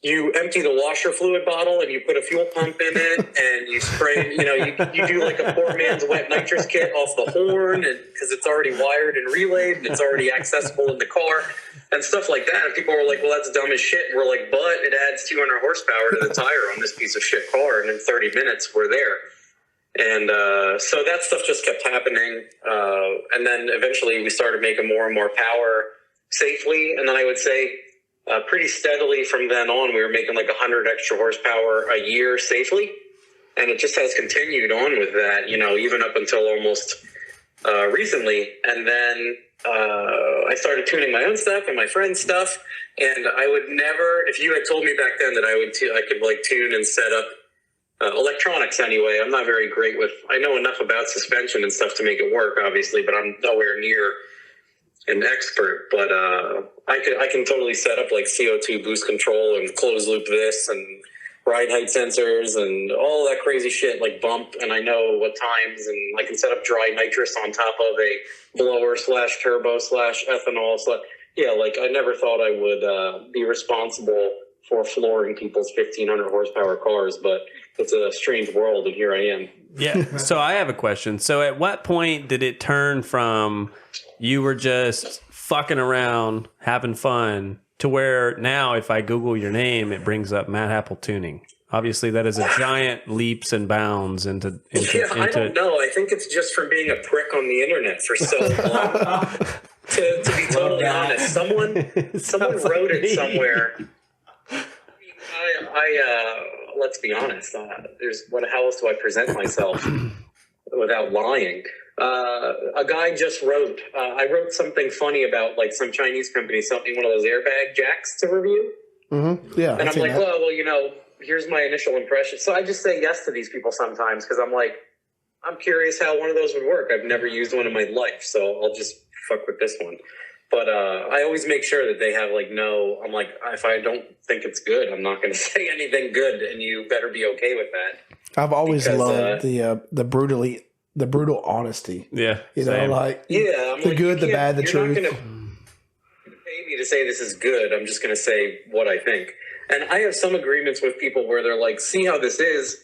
Speaker 4: you empty the washer fluid bottle and you put a fuel pump in it and you spray, you do like a poor man's wet nitrous kit off the horn, and because it's already wired and relayed and it's already accessible in the car and stuff like that. And people were like, well, that's dumb as shit. And we're like, but it adds 200 horsepower to the tire on this piece of shit car. And in 30 minutes, we're there. And so that stuff just kept happening. And then eventually we started making more and more power safely. And then I would say, pretty steadily from then on, we were making like 100 extra horsepower a year safely. And it just has continued on with that, even up until almost recently. And then I started tuning my own stuff and my friend's stuff. And I would never, if you had told me back then that I could like tune and set up electronics anyway, I'm not very great with, I know enough about suspension and stuff to make it work, obviously, but I'm nowhere near an expert. But I can totally set up like CO2 boost control and closed loop this and ride height sensors and all that crazy shit like bump, and I know what times, and I can set up dry nitrous on top of a blower / turbo / ethanol / like I never thought I would be responsible for flooring people's 1,500 horsepower cars, but it's a strange world, and here I am.
Speaker 2: Yeah. So I have a question. So at what point did it turn from you were just fucking around, having fun, to where now if I Google your name, it brings up Matt Hapel Tuning? Obviously, that is a giant leaps and bounds into.
Speaker 4: I don't know. I think it's just from being a prick on the internet for so long. to be totally honest, someone wrote it somewhere. Let's be honest. How else do I present myself without lying? A guy just wrote. I wrote something funny about like some Chinese company selling one of those airbag jacks to review.
Speaker 1: Mm-hmm. Yeah,
Speaker 4: and I'm like, well, here's my initial impression. So I just say yes to these people sometimes because I'm like, I'm curious how one of those would work. I've never used one in my life, so I'll just fuck with this one. But I always make sure that they have I'm like, if I don't think it's good, I'm not going to say anything good, and you better be okay with that.
Speaker 1: I've always loved the brutal honesty.
Speaker 2: Yeah.
Speaker 1: I'm like, the good, the bad, the truth.
Speaker 4: You're not going to pay me to say this is good. I'm just going to say what I think. And I have some agreements with people where they're like, see how this is,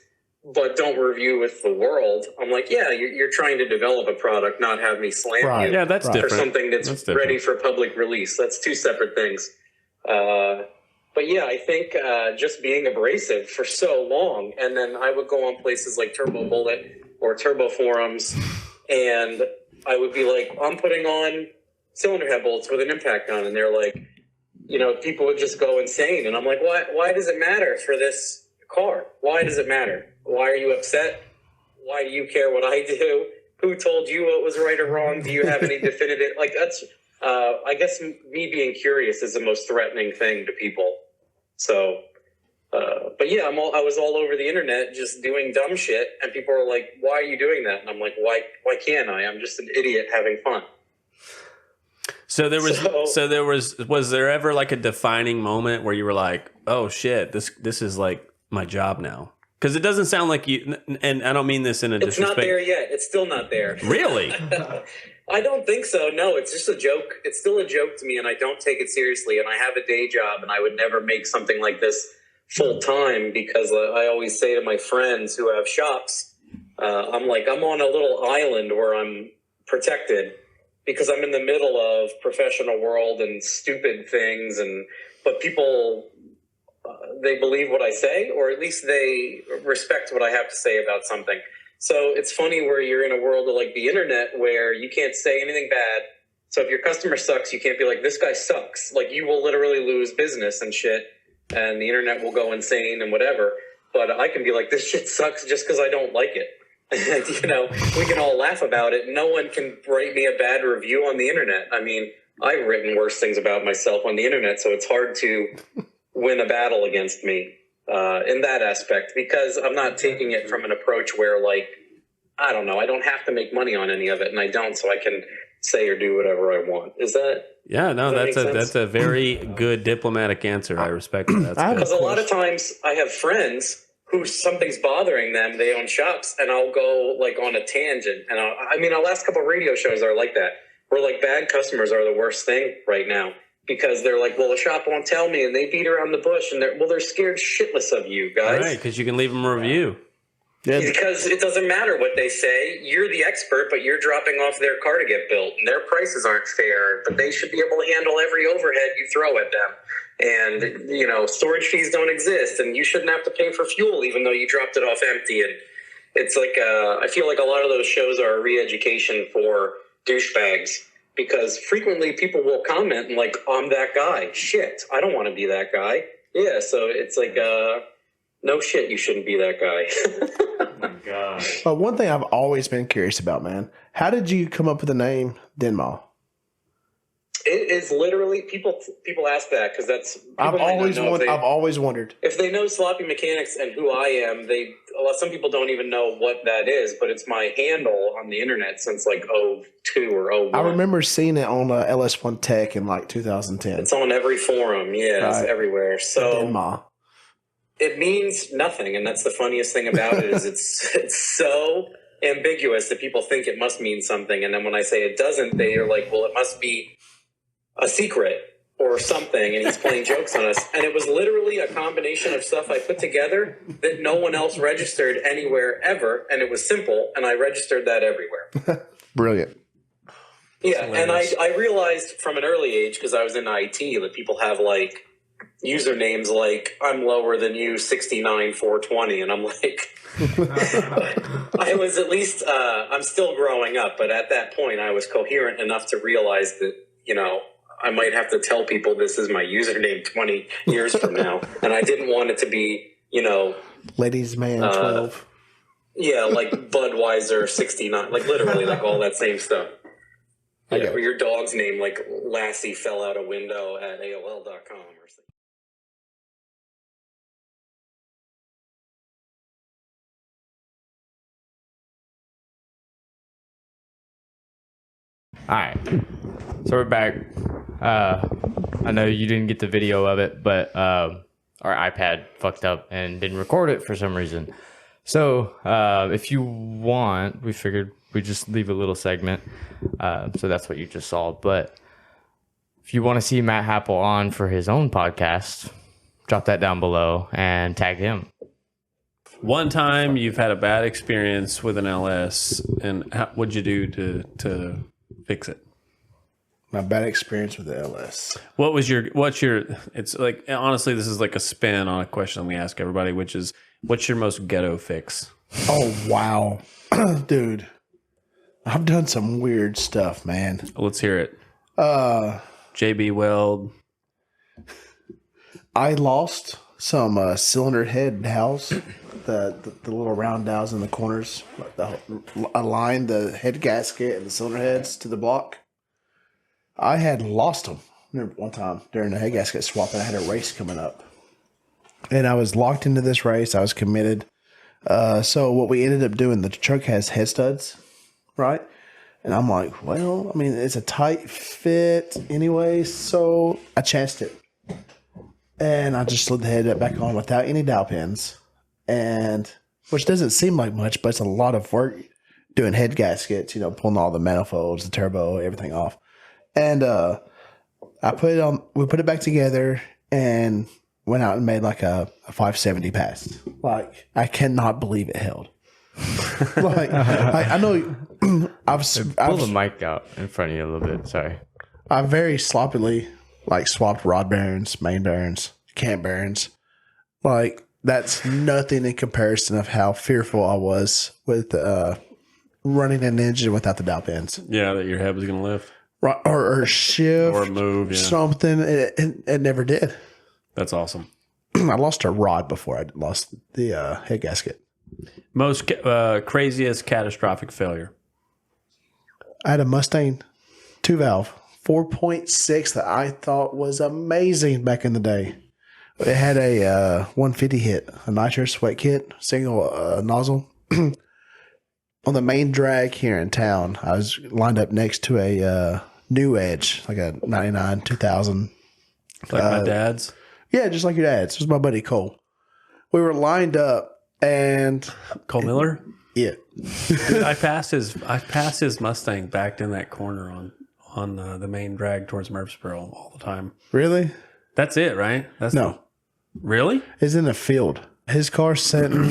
Speaker 4: but don't review with the world. I'm like, yeah, you're trying to develop a product, not have me slam you for something that's ready for public release. That's two separate things. But yeah, I think just being abrasive for so long, and then I would go on places like Turbo Bullet or Turbo Forums, and I would be like, I'm putting on cylinder head bolts with an impact gun, and they're like, people would just go insane. And I'm like, why does it matter for this car? Why does it matter? Why are you upset? Why do you care what I do? Who told you what was right or wrong? Do you have any definitive, that's, I guess me being curious is the most threatening thing to people. So, but yeah, I was all over the internet just doing dumb shit. And people are like, why are you doing that? And I'm like, why can't I? I'm just an idiot having fun.
Speaker 2: So was there ever like a defining moment where you were like, oh shit, this is like my job now? Because it doesn't sound like you, and I don't mean this in a disrespect.
Speaker 4: It's not there yet. It's still not there.
Speaker 2: Really?
Speaker 4: I don't think so. No, it's just a joke. It's still a joke to me, and I don't take it seriously. And I have a day job, and I would never make something like this full time because I always say to my friends who have shops, I'm on a little island where I'm protected because I'm in the middle of professional world and stupid things, but people. They believe what I say, or at least they respect what I have to say about something. So it's funny where you're in a world of like the internet where you can't say anything bad. So if your customer sucks, you can't be like, this guy sucks. Like you will literally lose business and shit, and the internet will go insane and whatever. But I can be like, this shit sucks just because I don't like it. We can all laugh about it. No one can write me a bad review on the internet. I mean, I've written worse things about myself on the internet, so it's hard to win a battle against me in that aspect because I'm not taking it from an approach where like, I don't know, I don't have to make money on any of it, and I don't, so I can say or do whatever I want. Is that?
Speaker 2: Yeah, no, that's a very good diplomatic answer. I respect that.
Speaker 4: Because a lot of times I have friends who something's bothering them, they own shops, and I'll go like on a tangent, and our last couple of radio shows are like that. Where like bad customers are the worst thing right now. Because they're like, well, the shop won't tell me, and they beat around the bush, and they're scared shitless of you guys.
Speaker 2: Right, because you can leave them a review.
Speaker 1: Yeah.
Speaker 4: Because it doesnand matter what they say. You're the expert, but you're dropping off their car to get built, and their prices aren't fair. But they should be able to handle every overhead you throw at them. And storage fees don't exist, and you shouldn't have to pay for fuel, even though you dropped it off empty. And it's like I feel like a lot of those shows are a re-education for douchebags. Because frequently people will comment and like, I'm that guy. Shit, I don't want to be that guy. Yeah, so it's like, no shit, you shouldn't be that guy.
Speaker 2: Oh my God.
Speaker 1: But one thing I've always been curious about, man, how did you come up with the name Denma?
Speaker 4: It is literally people ask that because that's
Speaker 1: I've always wondered
Speaker 4: if they know Sloppy Mechanics and who I am. Some people don't even know what that is, but it's my handle on the internet since like 02 or 01.
Speaker 1: I remember seeing it on LS1 Tech in like 2010.
Speaker 4: It's on every forum, It's everywhere. So
Speaker 1: Denma.
Speaker 4: It means nothing, and that's the funniest thing about it is it's so ambiguous that people think it must mean something, and then when I say it doesn't, they are like, well, it must be a secret. or something, and he's playing jokes on us. And it was literally a combination of stuff I put together that no one else registered anywhere ever, and it was simple, and I registered that everywhere.
Speaker 1: Brilliant.
Speaker 4: Yeah, and I realized from an early age, because I was in IT, that people have like usernames like I'm lower than you 69 420, and I'm like I was at least I'm still growing up, but at that point I was coherent enough to realize that, you know, I might have to tell people this is my username 20 years from now, and I didn't want it to be, you know,
Speaker 1: Ladies Man 12.
Speaker 4: Yeah, like Budweiser 69, like literally like all that same stuff. Yeah, or your dog's name, like Lassie fell out a window at AOL.com or something.
Speaker 3: All right, so we're back. I know you didn't get the video of it, but our iPad fucked up and didn't record it for some reason. So if you want, we figured we'd just leave a little segment. So that's what you just saw. But if you want to see Matt Hapel on for his own podcast, drop that down below and tag him.
Speaker 2: One time you've had a bad experience with an LS, and what'd you do to fix it?
Speaker 1: My bad experience with the LS.
Speaker 2: What's your, it's like, honestly, this is like a spin on a question we ask everybody, which is, what's your most ghetto fix?
Speaker 1: Oh, wow. Dude, I've done some weird stuff, man.
Speaker 2: Let's hear it. JB Weld.
Speaker 1: I lost some cylinder head dowels, the little round dowels in the corners, align the head gasket and the cylinder heads to the block. I had lost them. Remember one time during the head gasket swap, I had a race coming up, and I was locked into this race. I was committed. So what we ended up doing, the truck has head studs, right? And I'm like, well, I mean, it's a tight fit anyway, so I chanced it. And I just slid the head back on without any dowel pins, and which doesn't seem like much, but it's a lot of work doing head gaskets, you know, pulling all the manifolds, the turbo, everything off. And I put it on, we put it back together and went out and made like a 570 pass. Like, I cannot believe it held. Like, I know I've
Speaker 3: Pull the mic out in front of you a little bit. Sorry.
Speaker 1: I very sloppily like swapped rod bearings, main bearings, cam bearings. Like, that's nothing in comparison of how fearful I was with running an engine without the dowel pins.
Speaker 2: Yeah, that your head was going to lift.
Speaker 1: Right, or shift
Speaker 2: Or move, yeah.
Speaker 1: something. It never did.
Speaker 2: That's awesome.
Speaker 1: I lost a rod before I lost the head gasket.
Speaker 2: Most craziest catastrophic failure.
Speaker 1: I had a Mustang 2-valve 4.6 that I thought was amazing back in the day. It had a 150 hit, a nitrous wet kit, single nozzle. On the main drag here in town, I was lined up next to a new Edge, like a 99 2000.
Speaker 2: Like my dad's?
Speaker 1: Yeah, just like your dad's. It was my buddy Cole. We were lined up, and
Speaker 2: Cole Miller?
Speaker 1: yeah,
Speaker 2: Dude, I passed his Mustang backed in that corner on the main drag towards Murfreesboro all the time.
Speaker 1: really?
Speaker 2: That's it, right? That's
Speaker 1: No,
Speaker 2: really?
Speaker 1: it's in a field. His car's sitting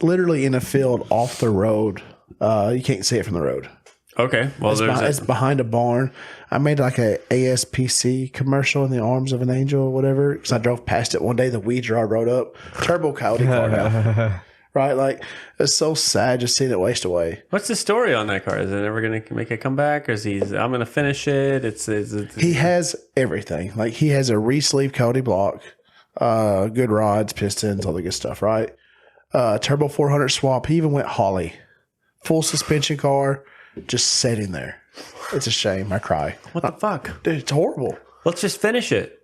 Speaker 1: literally in a field off the road. You can't see it from the road.
Speaker 2: Okay. Well,
Speaker 1: It's behind a barn. I made like a ASPC commercial in the arms of an angel or whatever, because I drove past it one day. The weed draw rode up. Turbo Coyote car now. Right? Like, it's so sad just seeing it waste away.
Speaker 2: What's the story on that car? Is it ever going to make a comeback, or I'm going to finish it?
Speaker 1: He has everything. Like, he has a re-sleeve Coyote block, good rods, pistons, all the good stuff, right? Turbo 400 swap. He even went Holly. Full suspension car, just sitting there. It's a shame. I cry.
Speaker 2: What the fuck?
Speaker 1: Dude, it's horrible.
Speaker 2: Let's just finish it.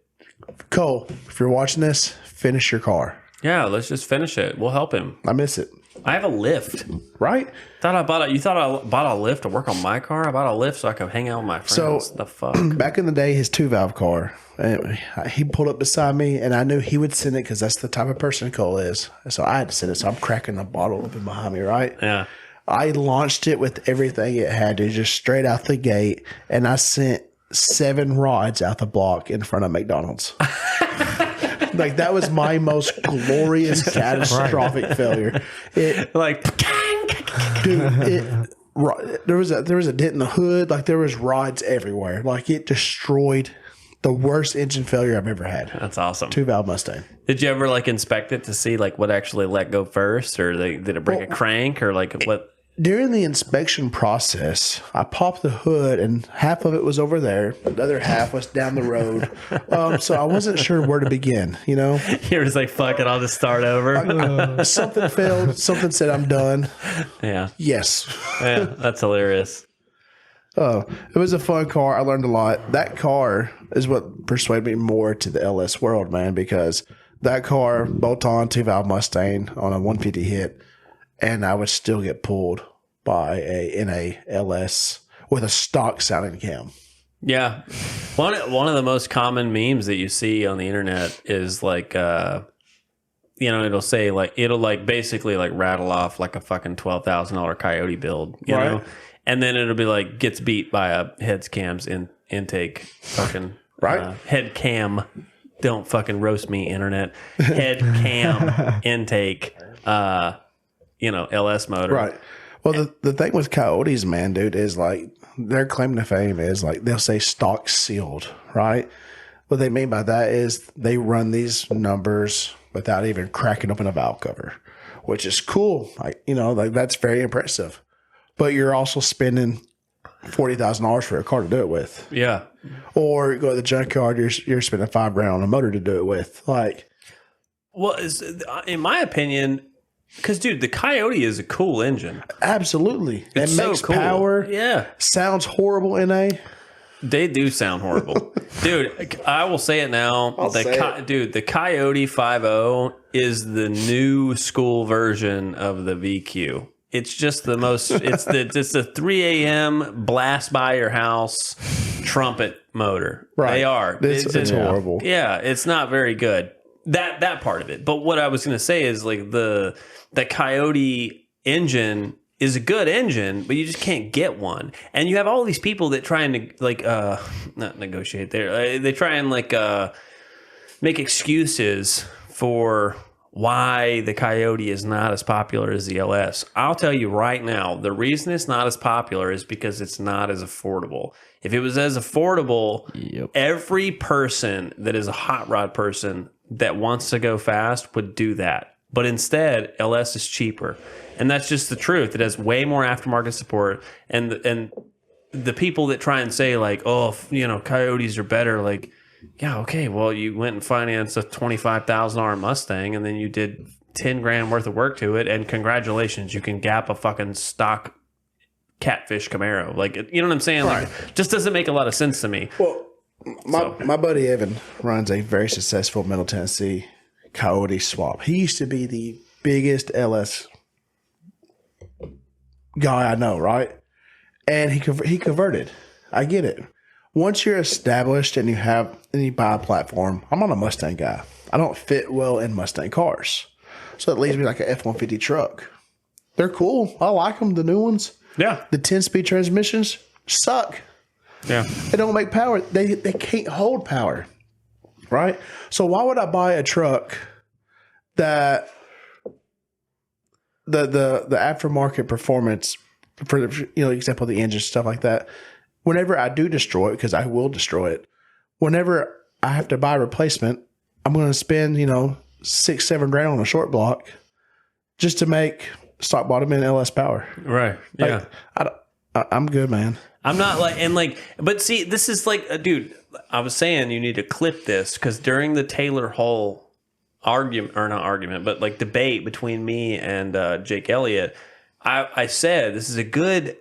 Speaker 1: Cole, if you're watching this, finish your car.
Speaker 2: Yeah, let's just finish it. We'll help him.
Speaker 1: I miss it.
Speaker 2: I have a lift.
Speaker 1: Right?
Speaker 2: You thought I bought a lift to work on my car? I bought a lift so I could hang out with my friends.
Speaker 1: So,
Speaker 2: the fuck?
Speaker 1: Back in the day, his 2-valve car, he pulled up beside me, and I knew he would send it because that's the type of person Cole is. So I had to send it. So I'm cracking the bottle open behind me, right?
Speaker 2: Yeah.
Speaker 1: I launched it with everything it had to, just straight out the gate, and I sent 7 rods out the block in front of McDonald's. Like, that was my most glorious catastrophic failure. It,
Speaker 2: Like,
Speaker 1: dude, there was a dent in the hood. Like, there was rods everywhere. Like, it destroyed the worst engine failure I've ever had.
Speaker 2: that's awesome.
Speaker 1: 2-valve Mustang.
Speaker 2: Did you ever like inspect it to see like what actually let go first, or did it break a crank, or like what?
Speaker 1: During the inspection process, I popped the hood and half of it was over there. The other half was down the road. So I wasn't sure where to begin, you know?
Speaker 2: You're just like, fuck it, I'll just start over.
Speaker 1: Something failed. Something said, I'm done.
Speaker 2: Yeah.
Speaker 1: Yes.
Speaker 2: Yeah. That's hilarious.
Speaker 1: Oh, it was a fun car. I learned a lot. That car is what persuaded me more to the LS world, man, because that car, bolt-on 2-valve Mustang on a 150 hit, and I would still get pulled by a NA LS with a stock sounding cam.
Speaker 2: Yeah. One of the most common memes that you see on the internet is like, it'll say like, it'll like basically like rattle off like a fucking $12,000 Coyote build, you know? And then it'll be like, gets beat by a heads cams intake fucking head cam. Don't fucking roast me, internet. Head cam intake, LS motor.
Speaker 1: Right. Well, the thing with Coyotes, man, dude, is like their claim to fame is like they'll say stock sealed, right? What they mean by that is they run these numbers without even cracking open a valve cover, which is cool. Like, like that's very impressive. But you're also spending $40,000 for a car to do it with.
Speaker 2: Yeah.
Speaker 1: Or you go to the junkyard, you're spending $5,000 on a motor to do it with. Like,
Speaker 2: well, in my opinion, because dude, the Coyote is a cool engine.
Speaker 1: Absolutely,
Speaker 2: It's
Speaker 1: it
Speaker 2: so
Speaker 1: makes
Speaker 2: cool.
Speaker 1: power.
Speaker 2: Yeah,
Speaker 1: sounds horrible in a.
Speaker 2: They do sound horrible, dude. I will say it now. Dude, the Coyote 5.0 is the new school version of the VQ. It's just the most. It's the 3 a.m. blast by your house trumpet motor.
Speaker 1: Right.
Speaker 2: They are.
Speaker 1: It's horrible.
Speaker 2: Yeah, it's not very good. That part of it. But what I was going to say is like the Coyote engine is a good engine, but you just can't get one. And you have all these people that try and like not negotiate there. They try and like make excuses for why the Coyote is not as popular as the LS. I'll tell you right now, the reason it's not as popular is because it's not as affordable. If it was as affordable, every person that is a hot rod person that wants to go fast would do that. But instead, LS is cheaper. And that's just the truth. It has way more aftermarket support. And the people that try and say like, oh, Coyotes are better, like, yeah, okay, well, you went and financed a $25,000 Mustang and then you did $10,000 worth of work to it, and congratulations, you can gap a fucking stock catfish Camaro. Like, you know what I'm saying?
Speaker 1: Right.
Speaker 2: Like, just doesn't make a lot of sense to me.
Speaker 1: Well, my buddy Evan runs a very successful Middle Tennessee Coyote swap. He used to be the biggest LS guy I know, right? And he converted. I get it. Once you're established and you buy a platform, I'm not a Mustang guy. I don't fit well in Mustang cars. So it leaves me like an F-150 truck. They're cool. I like them, the new ones.
Speaker 2: Yeah.
Speaker 1: The 10-speed transmissions suck.
Speaker 2: Yeah.
Speaker 1: They don't make power. They can't hold power. Right? So why would I buy a truck that the aftermarket performance, for example, the engine, stuff like that, whenever I do destroy it, because I will destroy it, whenever I have to buy a replacement, I'm going to spend, $6-7 on a short block just to make stock bottom and LS power.
Speaker 2: Right. Yeah.
Speaker 1: I'm good, man.
Speaker 2: I'm not but see, this is like, dude, I was saying you need to clip this because during the Taylor Hull debate between me and Jake Elliott, I said this is a good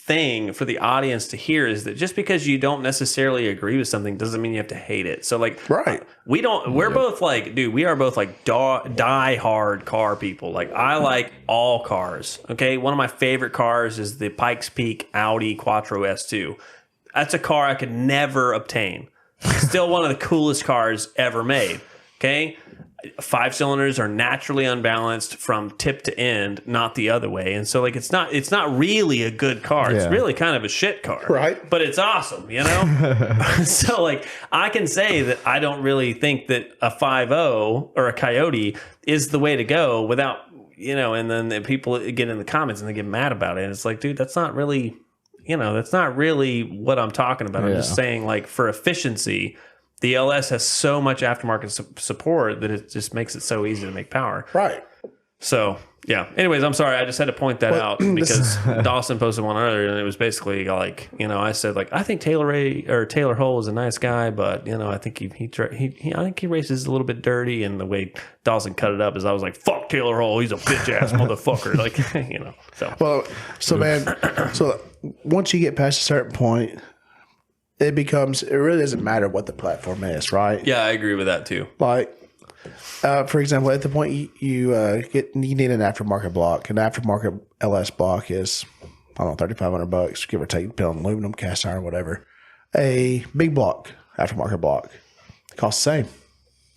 Speaker 2: thing for the audience to hear, is that just because you don't necessarily agree with something doesn't mean you have to hate it. So like,
Speaker 1: right.
Speaker 2: We're both like, dude, we are both like die hard car people. Like, I like all cars. Okay. One of my favorite cars is the Pikes Peak Audi Quattro S2. That's a car I could never obtain. Still one of the coolest cars ever made. Okay. 5 cylinders are naturally unbalanced from tip to end, not the other way. And so like it's not really a good car. It's really kind of a shit car.
Speaker 1: Right.
Speaker 2: But it's awesome, you know? So like I can say that I don't really think that a 5.0 or a Coyote is the way to go without, you know, and then the people get in the comments and they get mad about it. And it's like, dude, that's not really, you know, that's not really what I'm talking about. I'm just saying like for efficiency, the LS has so much aftermarket support that it just makes it so easy to make power.
Speaker 1: Right.
Speaker 2: So, yeah. Anyways, I'm sorry. I just had to point that out because Dawson posted one earlier, and it was basically like, you know, I said like, I think Taylor Hull is a nice guy, but you know, I think I think he races a little bit dirty. And the way Dawson cut it up is, I was like, fuck Taylor Hull, he's a bitch ass motherfucker, like you know. So
Speaker 1: well, so man, so once you get past a certain point, it really doesn't matter what the platform is, right?
Speaker 2: Yeah, I agree with that too.
Speaker 1: Like, for example, at the point you need an aftermarket block. An aftermarket LS block is, I don't know, $3,500, give or take, depending on aluminum, cast iron, whatever. A big block, aftermarket block, costs the same.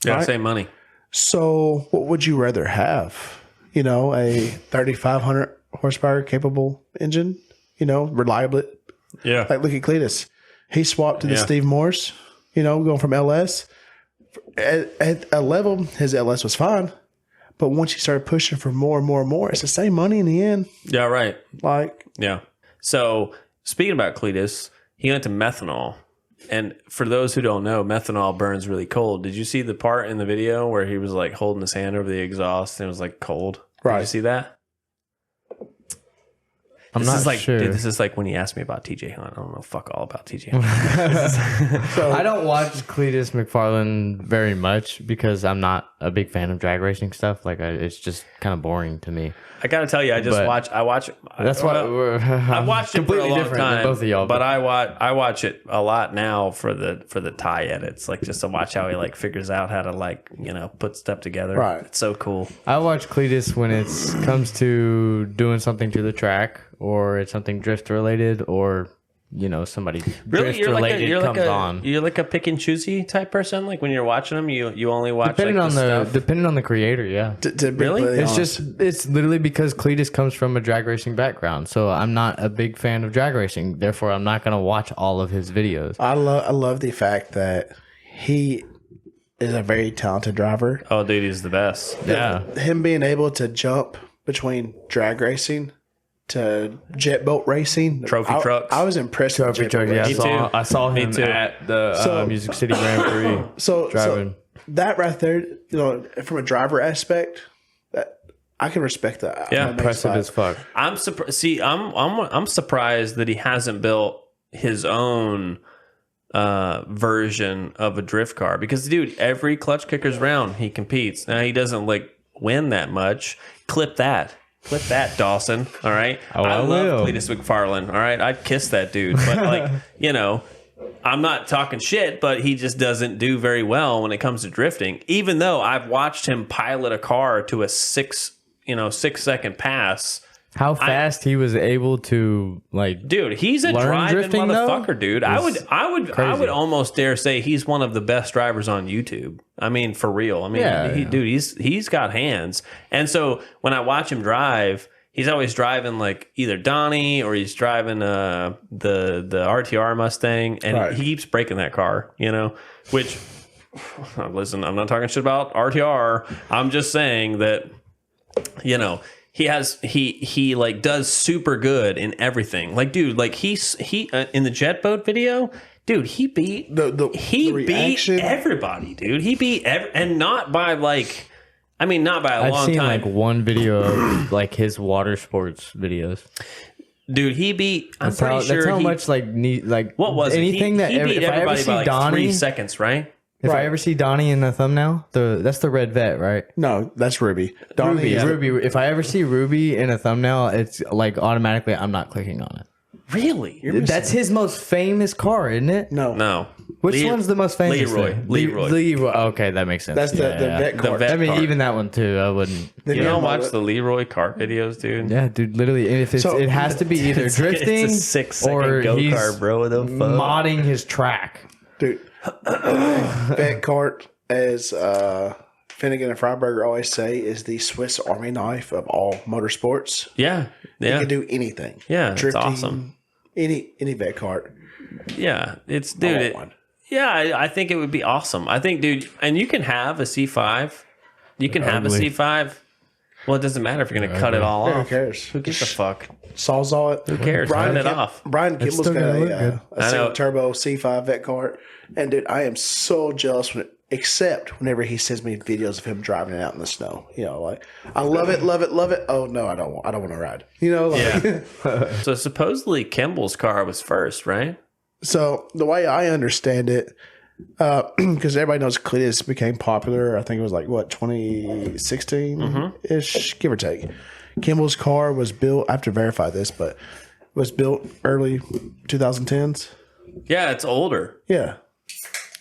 Speaker 2: Yeah,
Speaker 1: right?
Speaker 2: same money.
Speaker 1: So, what would you rather have? You know, a 3,500 horsepower capable engine. You know, reliably.
Speaker 2: Yeah.
Speaker 1: Like look at Cletus. He swapped to the Steve Morse. You know, going from LS. At a level, his LS was fine, but once you started pushing for more and more and more, it's the same money in the end.
Speaker 2: Yeah, right.
Speaker 1: Like,
Speaker 2: yeah. So speaking about Cletus, he went to methanol, and for those who don't know, methanol burns really cold. Did you see the part in the video where he was like holding his hand over the exhaust and it was like cold?
Speaker 1: Right.
Speaker 2: Did you see that?
Speaker 3: I'm not sure.
Speaker 2: Dude, this is like when he asked me about TJ Hunt. I don't know fuck all about TJ Hunt.
Speaker 3: So, I don't watch Cletus McFarlane very much because I'm not a big fan of drag racing stuff. Like, it's just kind of boring to me.
Speaker 2: I gotta tell you, I watched I've watched it for a long time,
Speaker 3: both of y'all,
Speaker 2: but I watch it a lot now for the tie edits, like just to watch how he like figures out how to like, you know, put stuff together.
Speaker 1: Right.
Speaker 2: It's so cool.
Speaker 3: I watch Cletus when it comes to doing something to the track, or it's something drift related, or you know, somebody drift related comes on.
Speaker 2: You're like a pick and choosy type person. Like when you're watching them, you only watch
Speaker 3: depending
Speaker 2: like,
Speaker 3: on
Speaker 2: stuff.
Speaker 3: depending on the creator. Yeah,
Speaker 2: Really?
Speaker 3: It's literally because Cletus comes from a drag racing background, so I'm not a big fan of drag racing. Therefore, I'm not going to watch all of his videos.
Speaker 1: I love the fact that he is a very talented driver.
Speaker 2: Oh, dude, he's the best.
Speaker 3: Yeah,
Speaker 1: Him being able to jump between drag racing to jet boat racing,
Speaker 2: Trophy trucks.
Speaker 1: I was impressed with jet boat
Speaker 3: yeah.
Speaker 1: racing.
Speaker 3: I saw him
Speaker 2: too.
Speaker 3: at the Music City Grand Prix.
Speaker 1: So
Speaker 3: driving.
Speaker 1: That right there, you know, from a driver aspect, that I can respect that.
Speaker 2: Yeah,
Speaker 3: Impressive as fuck.
Speaker 2: I'm surprised. See, I'm surprised that he hasn't built his own version of a drift car, because dude, every clutch kickers round he competes. Now he doesn't like win that much. Clip that, Dawson. All right.
Speaker 3: Oh,
Speaker 2: I love
Speaker 3: will.
Speaker 2: Cletus McFarlane. All right, I'd kiss that dude, but like you know, I'm not talking shit, but he just doesn't do very well when it comes to drifting. Even though I've watched him pilot a car to a 6 second pass.
Speaker 3: How fast he was able to like,
Speaker 2: dude, he's a
Speaker 3: learn
Speaker 2: driving
Speaker 3: drifting,
Speaker 2: motherfucker,
Speaker 3: though,
Speaker 2: dude. I would
Speaker 3: crazy.
Speaker 2: almost dare say he's one of the best drivers on YouTube. I mean, for real. I mean, dude, he's got hands. And so when I watch him drive, he's always driving like either Donnie or he's driving the RTR Mustang, and he keeps breaking that car, you know, which listen, I'm not talking shit about RTR. I'm just saying that, you know, he like does super good in everything. Like, dude, like he in the jet boat video, dude, he beat everybody, dude. He beat and not by like, I mean, not by a long time.
Speaker 3: I've seen like one video of like his water sports videos.
Speaker 2: Dude, he beat. I'm pretty sure
Speaker 3: that's how much like
Speaker 2: what was
Speaker 3: anything
Speaker 2: it? He beat
Speaker 3: if I ever
Speaker 2: everybody
Speaker 3: see
Speaker 2: by like
Speaker 3: Donnie,
Speaker 2: 3 seconds, right?
Speaker 3: If I ever see Donnie in the thumbnail, that's the red vet, right?
Speaker 1: No, that's Ruby.
Speaker 3: Ruby. If I ever see Ruby in a thumbnail, it's like automatically I'm not clicking on it.
Speaker 2: Really?
Speaker 3: That's his most famous car, isn't it?
Speaker 2: No.
Speaker 3: Which one's the most famous?
Speaker 2: Leroy.
Speaker 3: Okay, that makes sense.
Speaker 1: That's the vet car.
Speaker 2: vet
Speaker 3: I mean,
Speaker 2: car.
Speaker 3: even that one too. I wouldn't.
Speaker 2: You don't watch the Leroy kart videos, dude?
Speaker 3: Yeah, dude. Literally, if it has to be either drifting
Speaker 2: it's a 6 second
Speaker 3: or he's
Speaker 2: go-kart, bro. What the fuck?
Speaker 3: modding his track.
Speaker 1: Dude. Vet cart as Finnegan and Freiberger always say is the Swiss Army knife of all motorsports.
Speaker 2: Yeah.
Speaker 1: It
Speaker 2: Yeah.
Speaker 1: can do anything.
Speaker 2: Yeah. It's awesome.
Speaker 1: Any vet cart.
Speaker 2: Yeah. It's,
Speaker 1: I
Speaker 2: dude.
Speaker 1: want one.
Speaker 2: Yeah. I think it would be awesome. I think, dude, and you can have a C5. You can have a C5. Well, it doesn't matter if you're going to cut it all
Speaker 1: Yeah,
Speaker 2: off.
Speaker 1: who cares?
Speaker 2: Who gives a fuck?
Speaker 1: Sawzall it.
Speaker 2: Who cares? Cut it off.
Speaker 1: Brian Kimball's
Speaker 3: still
Speaker 1: got
Speaker 3: gonna look
Speaker 1: a
Speaker 3: good.
Speaker 2: I
Speaker 1: single
Speaker 2: know.
Speaker 1: turbo C5 vet cart. And dude, I am so jealous except whenever he sends me videos of him driving it out in the snow. You know, like I love it, love it, love it. Oh no, I don't want to ride. You know, like,
Speaker 2: Yeah. So supposedly Kimball's car was first, right?
Speaker 1: So the way I understand it, because everybody knows Cletus became popular. I think it was like what 2016 ish, give or take. Kimball's car was built. I have to verify this, but was built early 2010s.
Speaker 2: Yeah, it's older,
Speaker 1: Yeah,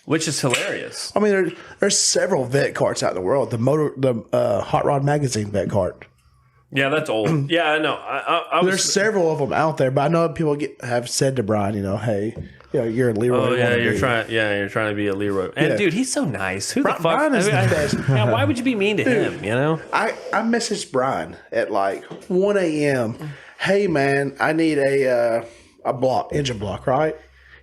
Speaker 2: which is hilarious.
Speaker 1: I mean there's several vet carts out in the world. The Hot Rod Magazine vet cart.
Speaker 2: Yeah, that's old. Yeah, I know. I was.
Speaker 1: There's several of them out there, but I know people have said to Brian, you know, hey, you know, you're a Leroy.
Speaker 2: Oh yeah,
Speaker 1: wannabe.
Speaker 2: you're trying. Yeah, you're trying to be a Leroy. And
Speaker 1: Yeah.
Speaker 2: dude, he's so nice. Who
Speaker 1: Brian-
Speaker 2: the fuck?
Speaker 1: Brian is the best.
Speaker 2: Yeah, why would you be mean to him? You know?
Speaker 1: I messaged Brian at like 1 a.m. Hey man, I need a engine block, right?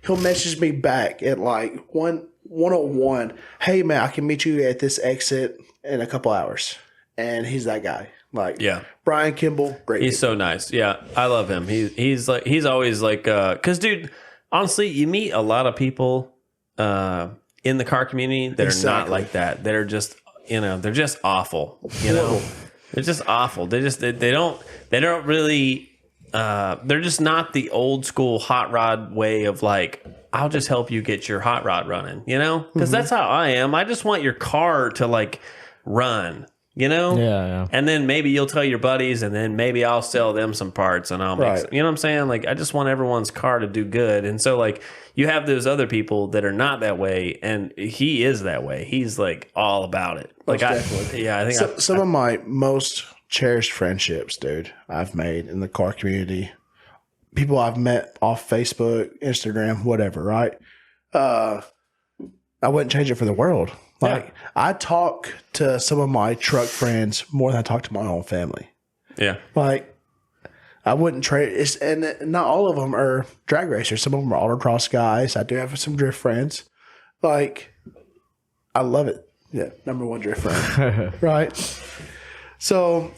Speaker 1: He'll message me back at like 1:01. Hey man, I can meet you at this exit in a couple hours. And he's that guy. Like,
Speaker 2: Yeah.
Speaker 1: Brian Kimball, great.
Speaker 2: He's so nice. Yeah, I love him. He's always like, because dude, honestly, you meet a lot of people in the car community that are not
Speaker 1: Exactly.
Speaker 2: like that. That are just, you know, they're just awful. You know, they're just awful. They don't really. They're just not the old school hot rod way of like, I'll just help you get your hot rod running. You know, because that's how I am. I just want your car to like run. You know?
Speaker 3: Yeah.
Speaker 2: And then maybe you'll tell your buddies, and then maybe I'll sell them some parts, and I'll make
Speaker 1: Right.
Speaker 2: some, you know what I'm saying? Like, I just want everyone's car to do good. And so, like, you have those other people that are not that way, and he is that way. He's like all about it. Like,
Speaker 1: definitely.
Speaker 2: I think
Speaker 1: Some of my most cherished friendships, dude, I've made in the car community. People I've met off Facebook, Instagram, whatever, right? I wouldn't change it for the world. Like, I talk to some of my truck friends more than I talk to my own family.
Speaker 2: yeah.
Speaker 1: Like, I wouldn't trade. And not all of them are drag racers. Some of them are autocross guys. I do have some drift friends. Like, I love it. Yeah, number one drift friend. Right. So,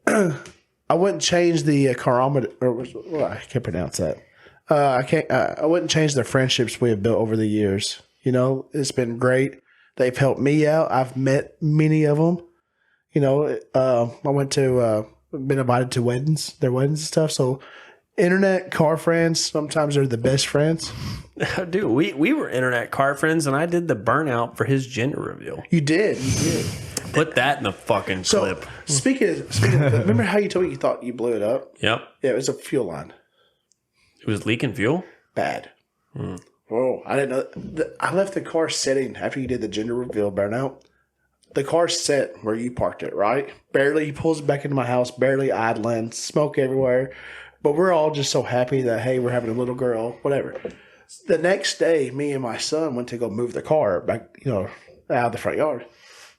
Speaker 1: I wouldn't change the chirometer. Well, I can't pronounce that. I wouldn't change the friendships we have built over the years. You know, it's been great. They've helped me out. I've met many of them. You know, I went to, been invited to weddings, their weddings and stuff. So, internet car friends, sometimes they're the best friends.
Speaker 2: Dude, we were internet car friends, and I did the burnout for his gender reveal.
Speaker 1: You did.
Speaker 2: Put that in the fucking
Speaker 1: So,
Speaker 2: clip.
Speaker 1: speaking of, remember how you told me you thought you blew it up?
Speaker 2: Yep.
Speaker 1: Yeah, it was a fuel line.
Speaker 2: It was leaking fuel?
Speaker 1: Bad. Oh, I didn't know. I left the car sitting after you did the gender reveal burnout. The car sat where you parked it, right? Barely. He pulls it back into my house, barely idling, smoke everywhere. But we're all just so happy that, hey, we're having a little girl, whatever. The next day, me and my son went to go move the car back, you know, out of the front yard.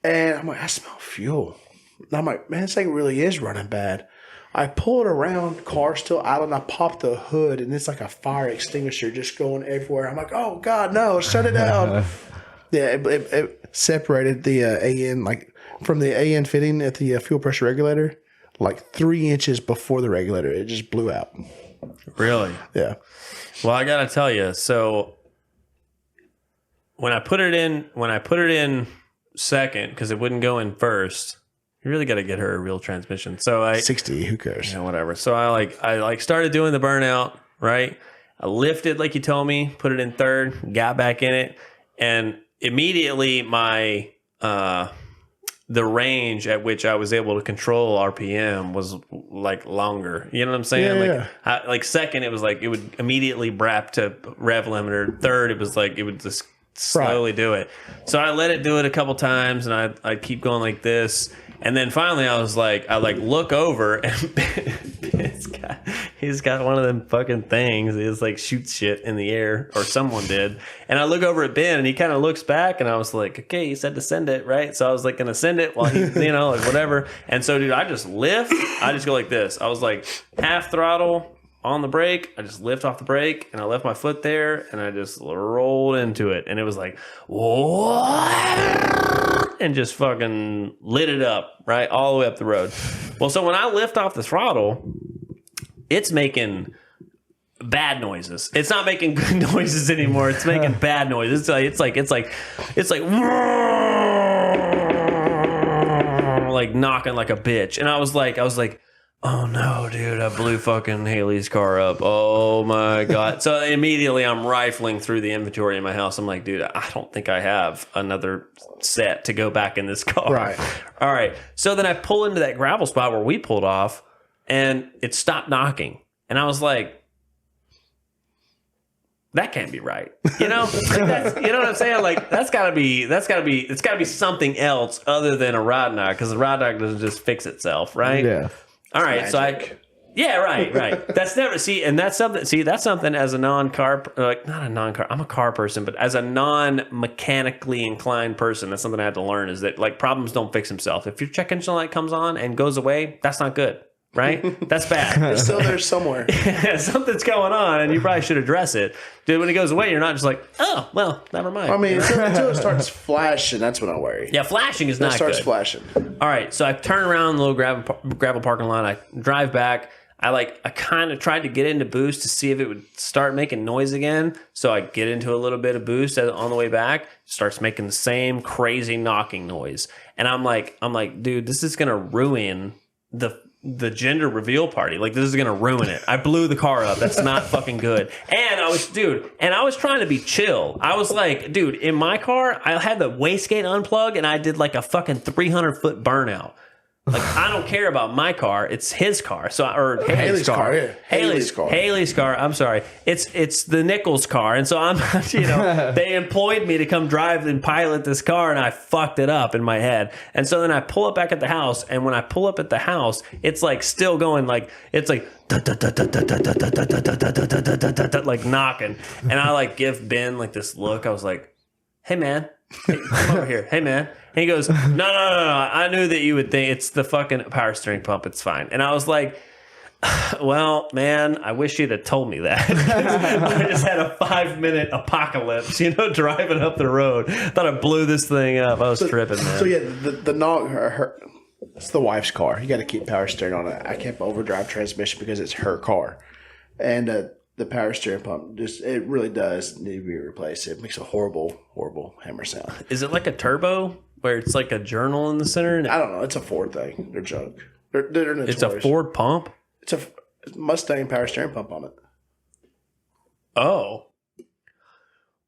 Speaker 1: And I'm like, I smell fuel. And I'm like, man, this thing really is running bad. I pull it around, car still idling. I pop the hood, and it's like a fire extinguisher just going everywhere. I'm like, oh, God, no, shut it down. Yeah, it separated the AN, like from the AN fitting at the fuel pressure regulator, like 3 inches before the regulator. It just blew out.
Speaker 2: Really?
Speaker 1: Yeah.
Speaker 2: Well, I gotta tell you. So when I put it in second because it wouldn't go in first, you really got to get her a real transmission. So
Speaker 1: 60, who cares?
Speaker 2: you know, whatever. So I started doing the burnout. Right. I lifted like you told me, put it in third, got back in it, and immediately my the range at which I was able to control RPM was like longer. You know what I'm saying?
Speaker 1: Yeah.
Speaker 2: Like second, it was like it would immediately brap to rev limiter. Third, it was like it would just slowly do it. So I let it do it a couple times, and I'd keep going like this. And then finally I look over and he's got one of them fucking things. He just like shoots shit in the air, or someone did. And I look over at Ben and he kind of looks back and I was like, okay, he said to send it, right? So I was like going to send it while he, like whatever. And so, dude, I just go like this. I was like half throttle on the brake. I just lift off the brake and I left my foot there and I just rolled into it. And it was like, whoa, and just fucking lit it up, right? All the way up the road. Well, so when I lift off the throttle, it's making bad noises. It's not making good noises anymore. It's making bad noises. It's like knocking like a bitch. And I was like, oh no, dude, I blew fucking Haley's car up. Oh my God. So immediately I'm rifling through the inventory in my house. I'm like, dude, I don't think I have another set to go back in this car.
Speaker 1: Right.
Speaker 2: All right. So then I pull into that gravel spot where we pulled off and it stopped knocking. And I was like, that can't be right. You know? You know what I'm saying? Like, it's gotta be something else other than a rod knock, because the rod knock doesn't just fix itself, right?
Speaker 3: Yeah.
Speaker 2: All right,
Speaker 1: Magic.
Speaker 2: right. That's something as a non-car, like not a non-car, I'm a car person, but as a non-mechanically inclined person, that's something I had to learn, is that like problems don't fix themselves. If your check engine light comes on and goes away, that's not good, right? That's bad.
Speaker 1: It's still there somewhere.
Speaker 2: Something's going on and you probably should address it. Dude, when it goes away, you're not just like, oh, well, never mind.
Speaker 1: I mean, until it starts flashing, that's when I worry.
Speaker 2: Yeah, flashing is
Speaker 1: It
Speaker 2: not
Speaker 1: starts
Speaker 2: good.
Speaker 1: flashing.
Speaker 2: All right, so I turn around the little gravel parking lot. I drive back. I kind of tried to get into boost to see if it would start making noise again. So I get into a little bit of boost on the way back. Starts making the same crazy knocking noise, and I'm like, dude, this is gonna ruin the gender reveal party. Like, this is gonna ruin it. I blew the car up. That's not fucking good. And I was trying to be chill. I was like, dude, in my car, I had the wastegate unplugged and I did like a fucking 300-foot burnout. Like, I don't care about my car. It's his car. Or Haley's car.
Speaker 1: Yeah.
Speaker 2: Haley's car. I'm sorry. It's the Nichols car. And so I'm, they employed me to come drive and pilot this car, and I fucked it up in my head. And so then I pull up back at the house, and when I pull up at the house, it's like still going like, it's like, like knocking. And I like give Ben like this look. I was like, hey man, come over here. Hey man. And he goes, no. I knew that you would think it's the fucking power steering pump. It's fine. And I was like, well, man, I wish you'd have told me that. I just had a 5-minute apocalypse, driving up the road. Thought I blew this thing up. I was tripping, man.
Speaker 1: So yeah, the knock, it's the wife's car. You got to keep power steering on it. I kept overdrive transmission because it's her car, and the power steering pump it really does need to be replaced. It makes a horrible hammer sound.
Speaker 2: Is it like a turbo where it's like a journal in the center?
Speaker 1: I don't know. It's a Ford thing. They're junk. They're notorious.
Speaker 2: It's a Ford pump?
Speaker 1: It's a Mustang power steering pump on it.
Speaker 2: Oh.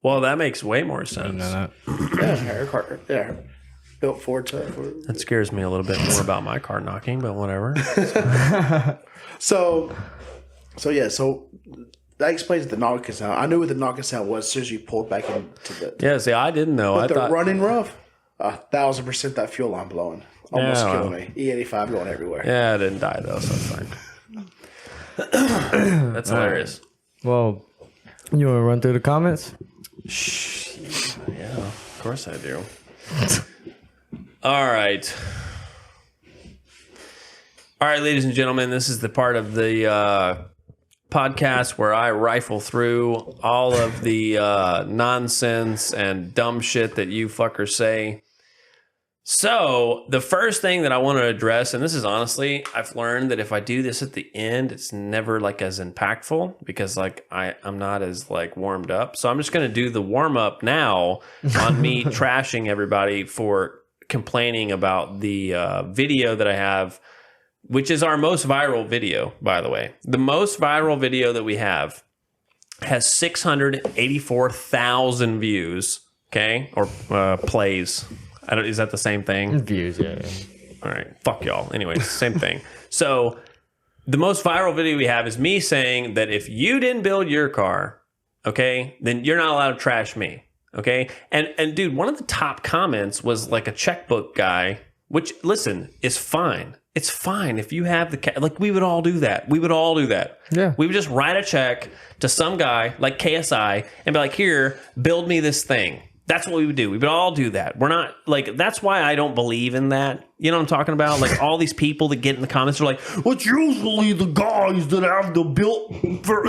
Speaker 2: Well, that makes way more sense.
Speaker 1: Yeah, her car. Yeah, built Ford to.
Speaker 2: That scares me a little bit more about my car knocking, but whatever.
Speaker 1: So that explains the knocking sound. I knew what the knocking sound was as soon as you pulled back into the.
Speaker 2: Yeah, see, I didn't know.
Speaker 1: But
Speaker 2: I thought
Speaker 1: running rough, 1,000% that fuel line blowing. Almost killing me. E85 going everywhere.
Speaker 2: Yeah, I didn't die though, so it's fine. That's hilarious.
Speaker 3: Well, you want to run through the comments?
Speaker 2: Yeah, of course I do. All right, ladies and gentlemen, this is the part of the podcast where I rifle through all of the nonsense and dumb shit that you fuckers say. So the first thing that I want to address, and this is honestly, I've learned that if I do this at the end, it's never like as impactful because like I'm not as like warmed up. So I'm just going to do the warm up now on me trashing everybody for complaining about the video that I have, which is our most viral video, by the way. The most viral video that we have has 684,000 views, okay? Or plays. Is that the same thing?
Speaker 3: Views, yeah.
Speaker 2: All right. Fuck y'all. Anyways, same thing. So the most viral video we have is me saying that if you didn't build your car, okay, then you're not allowed to trash me, okay? And dude, one of the top comments was like a checkbook guy which listen is fine. It's fine if you have the like. We would all do that. We would all do that.
Speaker 3: Yeah.
Speaker 2: We would just write a check to some guy like KSI and be like, "Here, build me this thing." That's what we would do. We would all do that. We're not like, that's why I don't believe in that. You know what I'm talking about? Like all these people that get in the comments are like, well, it's usually the guys that have the built my butt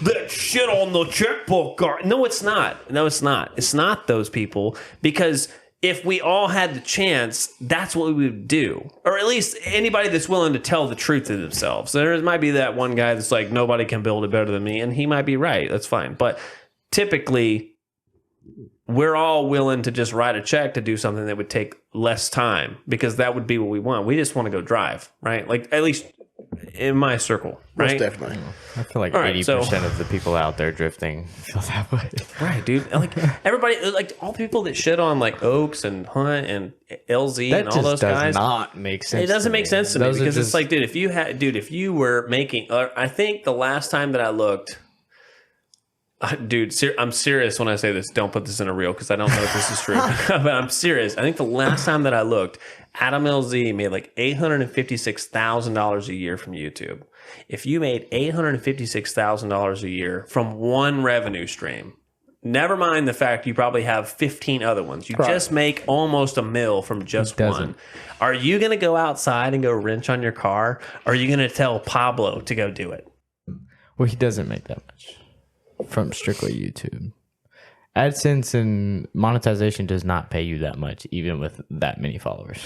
Speaker 2: that shit on the checkbook. No, it's not. No, it's not. It's not those people, because if we all had the chance, that's what we would do. Or at least anybody that's willing to tell the truth to themselves. There might be that one guy that's like, nobody can build it better than me. And he might be right. That's fine. But typically, we're all willing to just write a check to do something that would take less time, because that would be what we want. We just want to go drive, right? Like, at least in my circle, right?
Speaker 1: Most definitely.
Speaker 3: I feel like
Speaker 2: All right,
Speaker 3: 80% of the people out there drifting feel that way.
Speaker 2: Right, dude. And like everybody, like all the people that shit on like Oaks and Hunt and LZ
Speaker 3: That
Speaker 2: and all
Speaker 3: just
Speaker 2: those
Speaker 3: does
Speaker 2: guys.
Speaker 3: not make sense.
Speaker 2: It doesn't
Speaker 3: to
Speaker 2: make
Speaker 3: me.
Speaker 2: sense to me,
Speaker 3: Those are
Speaker 2: because
Speaker 3: just-
Speaker 2: it's like, dude, if you were making, I think the last time that I looked, dude, I'm serious when I say this. Don't put this in a reel, because I don't know if this is true, but I'm serious. I think the last time that I looked, Adam LZ made like $856,000 a year from YouTube. If you made $856,000 a year from one revenue stream, never mind the fact you probably have 15 other ones, you just make almost $1 million from just one. Are you going to go outside and go wrench on your car? Or are you going to tell Pablo to go do it?
Speaker 3: Well, he doesn't make that much from strictly YouTube. AdSense and monetization does not pay you that much, even with that many followers.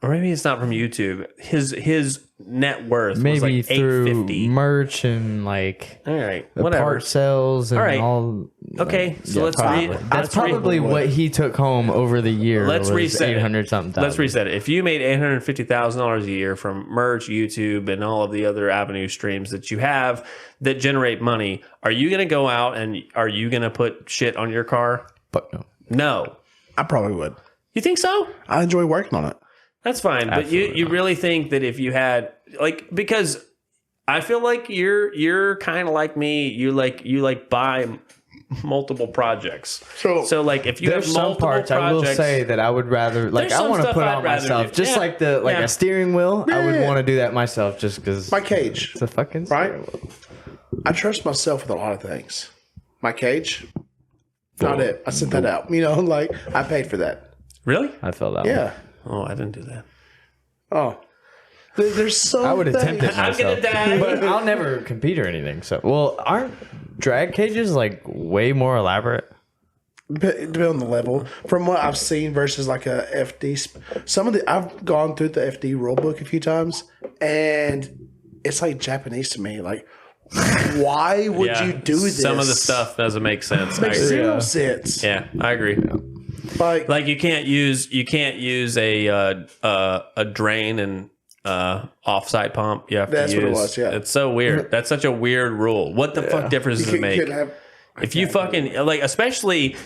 Speaker 2: Or maybe it's not from YouTube. His net worth was
Speaker 3: Maybe
Speaker 2: like
Speaker 3: through
Speaker 2: $850.
Speaker 3: merch and like
Speaker 2: All right,
Speaker 3: the
Speaker 2: whatever.
Speaker 3: part sales and
Speaker 2: All right.
Speaker 3: all.
Speaker 2: Okay, so let's
Speaker 3: probably.
Speaker 2: read.
Speaker 3: That's probably what he took home over the year.
Speaker 2: Let's
Speaker 3: was
Speaker 2: reset it.
Speaker 3: 800 something.
Speaker 2: Let's reset it. If you made $850,000 a year from merch, YouTube, and all of the other avenue streams that you have that generate money, are you going to go out and are you going to put shit on your car?
Speaker 3: But no.
Speaker 2: No.
Speaker 1: I probably would.
Speaker 2: You think so?
Speaker 1: I enjoy working on it.
Speaker 2: That's fine, but you really think that if you had like, because I feel like you're kind of like me. You like buy multiple projects. So like if you
Speaker 3: There's
Speaker 2: have
Speaker 3: some
Speaker 2: multiple
Speaker 3: parts
Speaker 2: projects,
Speaker 3: I will say that I would rather like
Speaker 2: There's
Speaker 3: I
Speaker 2: some
Speaker 3: want to
Speaker 2: stuff
Speaker 3: put
Speaker 2: I'd
Speaker 3: on
Speaker 2: rather
Speaker 3: myself
Speaker 2: do.
Speaker 3: just
Speaker 2: Yeah.
Speaker 3: like a
Speaker 2: Yeah.
Speaker 3: steering wheel. I would
Speaker 1: Yeah.
Speaker 3: want to do that myself just because
Speaker 1: My cage,
Speaker 3: it's a fucking
Speaker 1: right?
Speaker 3: steering wheel.
Speaker 1: I trust myself with a lot of things. My cage, not it. I sent that out. You know, like I paid for that.
Speaker 2: really?
Speaker 3: I felt that.
Speaker 1: Yeah.
Speaker 2: Oh, I didn't do that.
Speaker 1: Oh, there's so.
Speaker 3: I would attempt it
Speaker 2: I'm gonna
Speaker 3: myself,
Speaker 2: die.
Speaker 3: but I'll never compete or anything. So, well, aren't drag cages like way more elaborate?
Speaker 1: Depending on the level, from what I've seen versus like a FD. I've gone through the FD rule book a few times, and it's like Japanese to me. Like, why would
Speaker 2: Yeah,
Speaker 1: you do this?
Speaker 2: Some of the stuff doesn't make sense.
Speaker 1: makes
Speaker 2: I agree.
Speaker 1: zero sense.
Speaker 2: Yeah, I agree.
Speaker 1: Like
Speaker 2: Like you can't use a drain and offsite pump. You have
Speaker 1: That's
Speaker 2: to
Speaker 1: what it
Speaker 2: use.
Speaker 1: was, yeah.
Speaker 2: It's so weird. That's such a weird rule. What the fuck difference does it make?
Speaker 1: couldn't have-
Speaker 2: If you fucking like, especially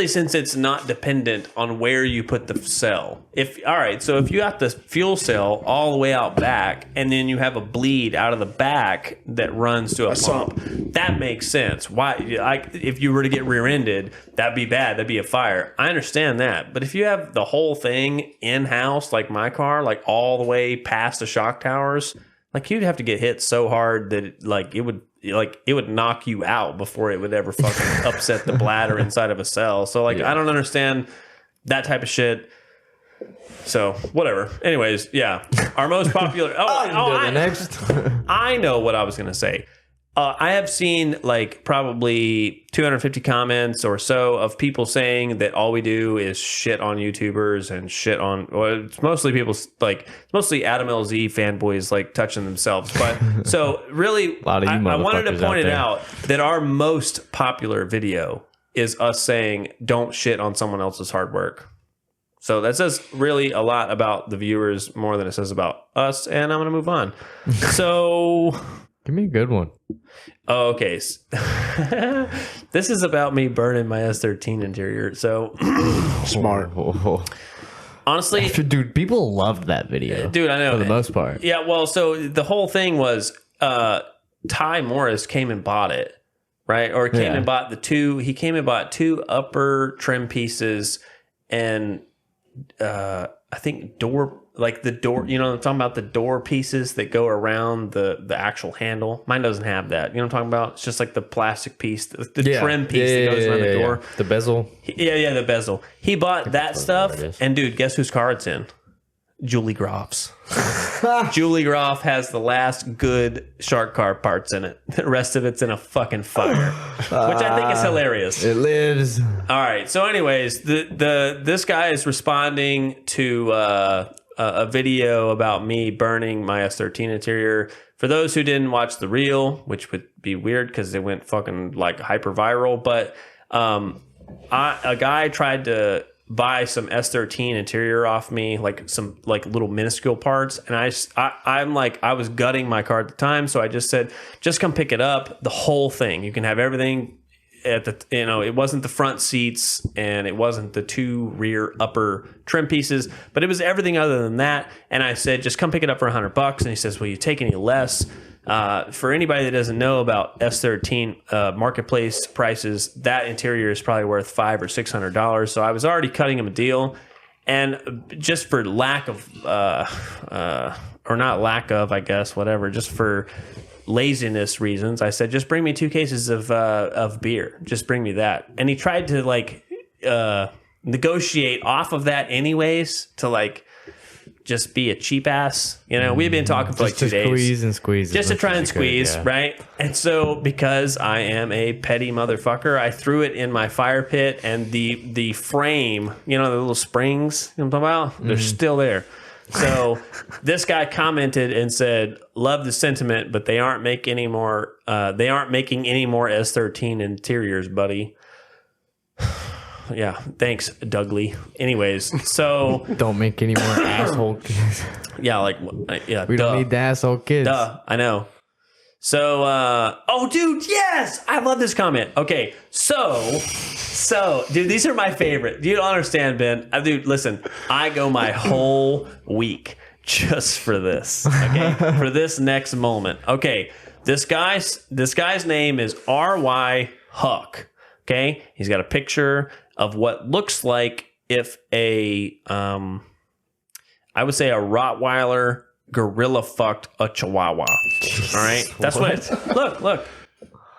Speaker 2: since it's not dependent on where you put the cell. So if you got the fuel cell all the way out back, and then you have a bleed out of the back that runs to a pump, that makes sense. Why? If you were to get rear-ended, that'd be bad. That'd be a fire. I understand that, but if you have the whole thing in house, like my car, like all the way past the shock towers, like you'd have to get hit so hard that it would knock you out before it would ever fucking upset the bladder inside of a cell. So I don't understand that type of shit. So whatever. Anyways, yeah, our most popular. I know what I was gonna say. I have seen like probably 250 comments or so of people saying that all we do is shit on YouTubers and shit on. Well, it's mostly it's mostly Adam LZ fanboys like touching themselves. But so really,
Speaker 3: lot of you
Speaker 2: I wanted to
Speaker 3: motherfuckers
Speaker 2: point
Speaker 3: out
Speaker 2: it
Speaker 3: there.
Speaker 2: out that our most popular video is us saying don't shit on someone else's hard work. So that says really a lot about the viewers more than it says about us. And I'm going to move on. So.
Speaker 3: Give me a good one.
Speaker 2: Oh, okay. This is about me burning my S13 interior. So
Speaker 1: smart.
Speaker 2: honestly,
Speaker 3: Dude, people loved that video.
Speaker 2: dude, I know
Speaker 3: For the most part.
Speaker 2: Yeah, well, so the whole thing was Ty Morris came and bought it, right? Or came and bought he came and bought two upper trim pieces and I think door, like the door, you know, I'm talking about the door pieces that go around the actual handle. Mine doesn't have that. You know what I'm talking about? It's just like the plastic piece, the trim piece that goes around the door.
Speaker 3: Yeah. The bezel.
Speaker 2: Yeah, the bezel. He bought that stuff,
Speaker 3: it is.
Speaker 2: and dude, guess whose car it's in? Julie Groff's. Julie Groff has the last good shark car parts in it. The rest of it's in a fucking fire, which I think is hilarious.
Speaker 3: It lives.
Speaker 2: All right. So, anyways, this guy is responding to a video about me burning my S13 interior. For those who didn't watch the reel, which would be weird because it went fucking like hyper viral, but a guy tried to buy some S13 interior off me, like some like little minuscule parts, and I'm like, I was gutting my car at the time, so I just said, just come pick it up, the whole thing. You can have everything at the, you know, it wasn't the front seats and it wasn't the two rear upper trim pieces, but it was everything other than that. And I said, just come pick it up for $100. And he says, will you take any less? For anybody that doesn't know about S13 marketplace prices, that interior is probably worth $500 or $600. So I was already cutting him a deal, and just for lack of, or not lack of, I guess, whatever, just for laziness reasons, I said, just bring me 2 cases of beer. Just bring me that. And he tried to like negotiate off of that anyways to like just be a cheap ass. You know, we've been talking for like 2 days.
Speaker 3: Squeeze.
Speaker 2: Just to try and squeeze, right? And so because I am a petty motherfucker, I threw it in my fire pit, and the frame, you know, the little springs, you know what I'm talking about? They're still there. So this guy commented and said, love the sentiment, but they aren't making any more S13 interiors, buddy. Yeah, thanks, Dougley. Anyways, so
Speaker 3: Don't make any more asshole kids.
Speaker 2: yeah, like yeah,
Speaker 3: We don't need the asshole kids.
Speaker 2: Duh, I know. So, oh, dude, yes, I love this comment. Okay, so, dude, these are my favorite. You don't understand, Ben. Dude, listen, I go my whole week just for this. Okay, for this next moment. Okay, this guy's name is R.Y. Huck. Okay, he's got a picture of what looks like if a, I would say a Rottweiler gorilla fucked a Chihuahua. All right, that's what. Look,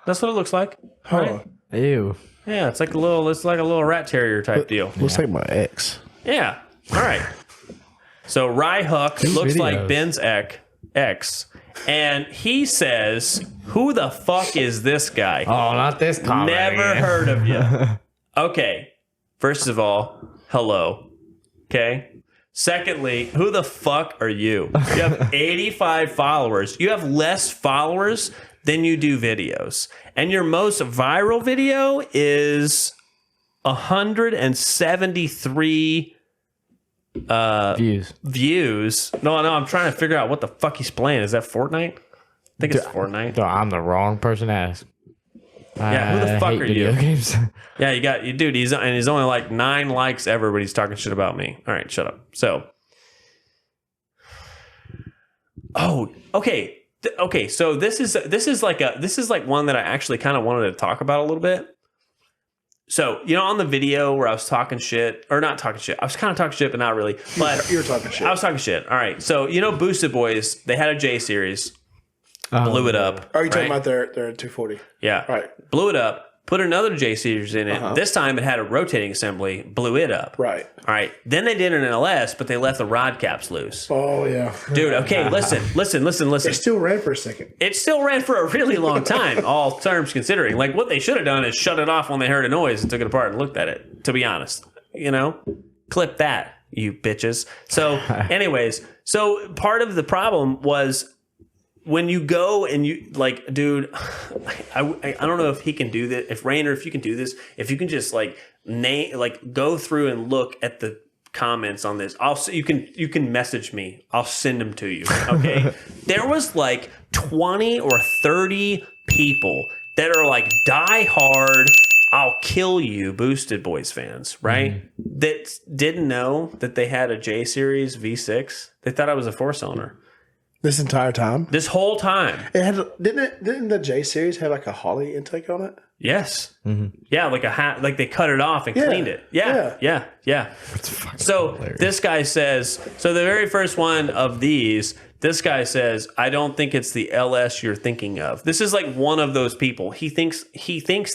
Speaker 2: that's what it looks like. All right?
Speaker 3: Ew.
Speaker 2: Yeah, it's like a little rat terrier type deal.
Speaker 1: Looks like my ex.
Speaker 2: Yeah. All right. So Rye Huck looks like
Speaker 3: videos.
Speaker 2: Ben's ex, and he says, "Who the fuck is this guy?
Speaker 3: Oh, not this comment.
Speaker 2: Never heard of you." Okay. First of all, hello. Okay. Secondly, who the fuck are you? You have 85 followers. You have less followers than you do videos. And your most viral video is 173 views. No, I'm trying to figure out what the fuck he's playing. Is that Fortnite? I think it's Fortnite.
Speaker 3: I'm the wrong person to ask.
Speaker 2: Yeah, who the fuck
Speaker 3: hate
Speaker 2: are
Speaker 3: video
Speaker 2: you?
Speaker 3: Games.
Speaker 2: Yeah, dude. He's only like 9 likes ever, but he's talking shit about me. All right, shut up. So, okay. So this is like one that I actually kind of wanted to talk about a little bit. So, you know, on the video where I was talking shit, or not talking shit, I was kind of talking shit, but not really. But
Speaker 1: You were talking shit.
Speaker 2: I was talking shit. All right. So, you know, Boosted Boys, they had a J series, blew it up.
Speaker 1: Are you talking
Speaker 2: right?
Speaker 1: about their 240?
Speaker 2: Yeah.
Speaker 1: Right.
Speaker 2: Blew it up. Put another J series in it. This time it had a rotating assembly. Blew it up.
Speaker 1: Right.
Speaker 2: All right. Then they did an LS, but they left the rod caps loose.
Speaker 1: Oh, yeah.
Speaker 2: Dude, okay, listen.
Speaker 1: It still ran for a second.
Speaker 2: It still ran for a really long time, all terms considering. Like, what they should have done is shut it off when they heard a noise and took it apart and looked at it, to be honest. You know? Clip that, you bitches. So, anyways, so part of the problem was when you go and you, like, dude, I don't know if he can do this, if Rainer, if you can do this, if you can just, like, go through and look at the comments on this. You can message me. I'll send them to you. Okay. There was like 20 or 30 people that are like die hard, I'll kill you Boosted Boys fans, right? That didn't know that they had a J series V6. They thought I was a 4-cylinder.
Speaker 1: This entire time?
Speaker 2: This whole time.
Speaker 1: It had didn't the J series have like a Holly intake on it?
Speaker 2: Yes. Yeah, like a hat, like they cut it off and cleaned it. Yeah. So
Speaker 3: hilarious.
Speaker 2: this guy says, so the very first one of these, this guy says, I don't think it's the LS you're thinking of. This is like one of those people. He thinks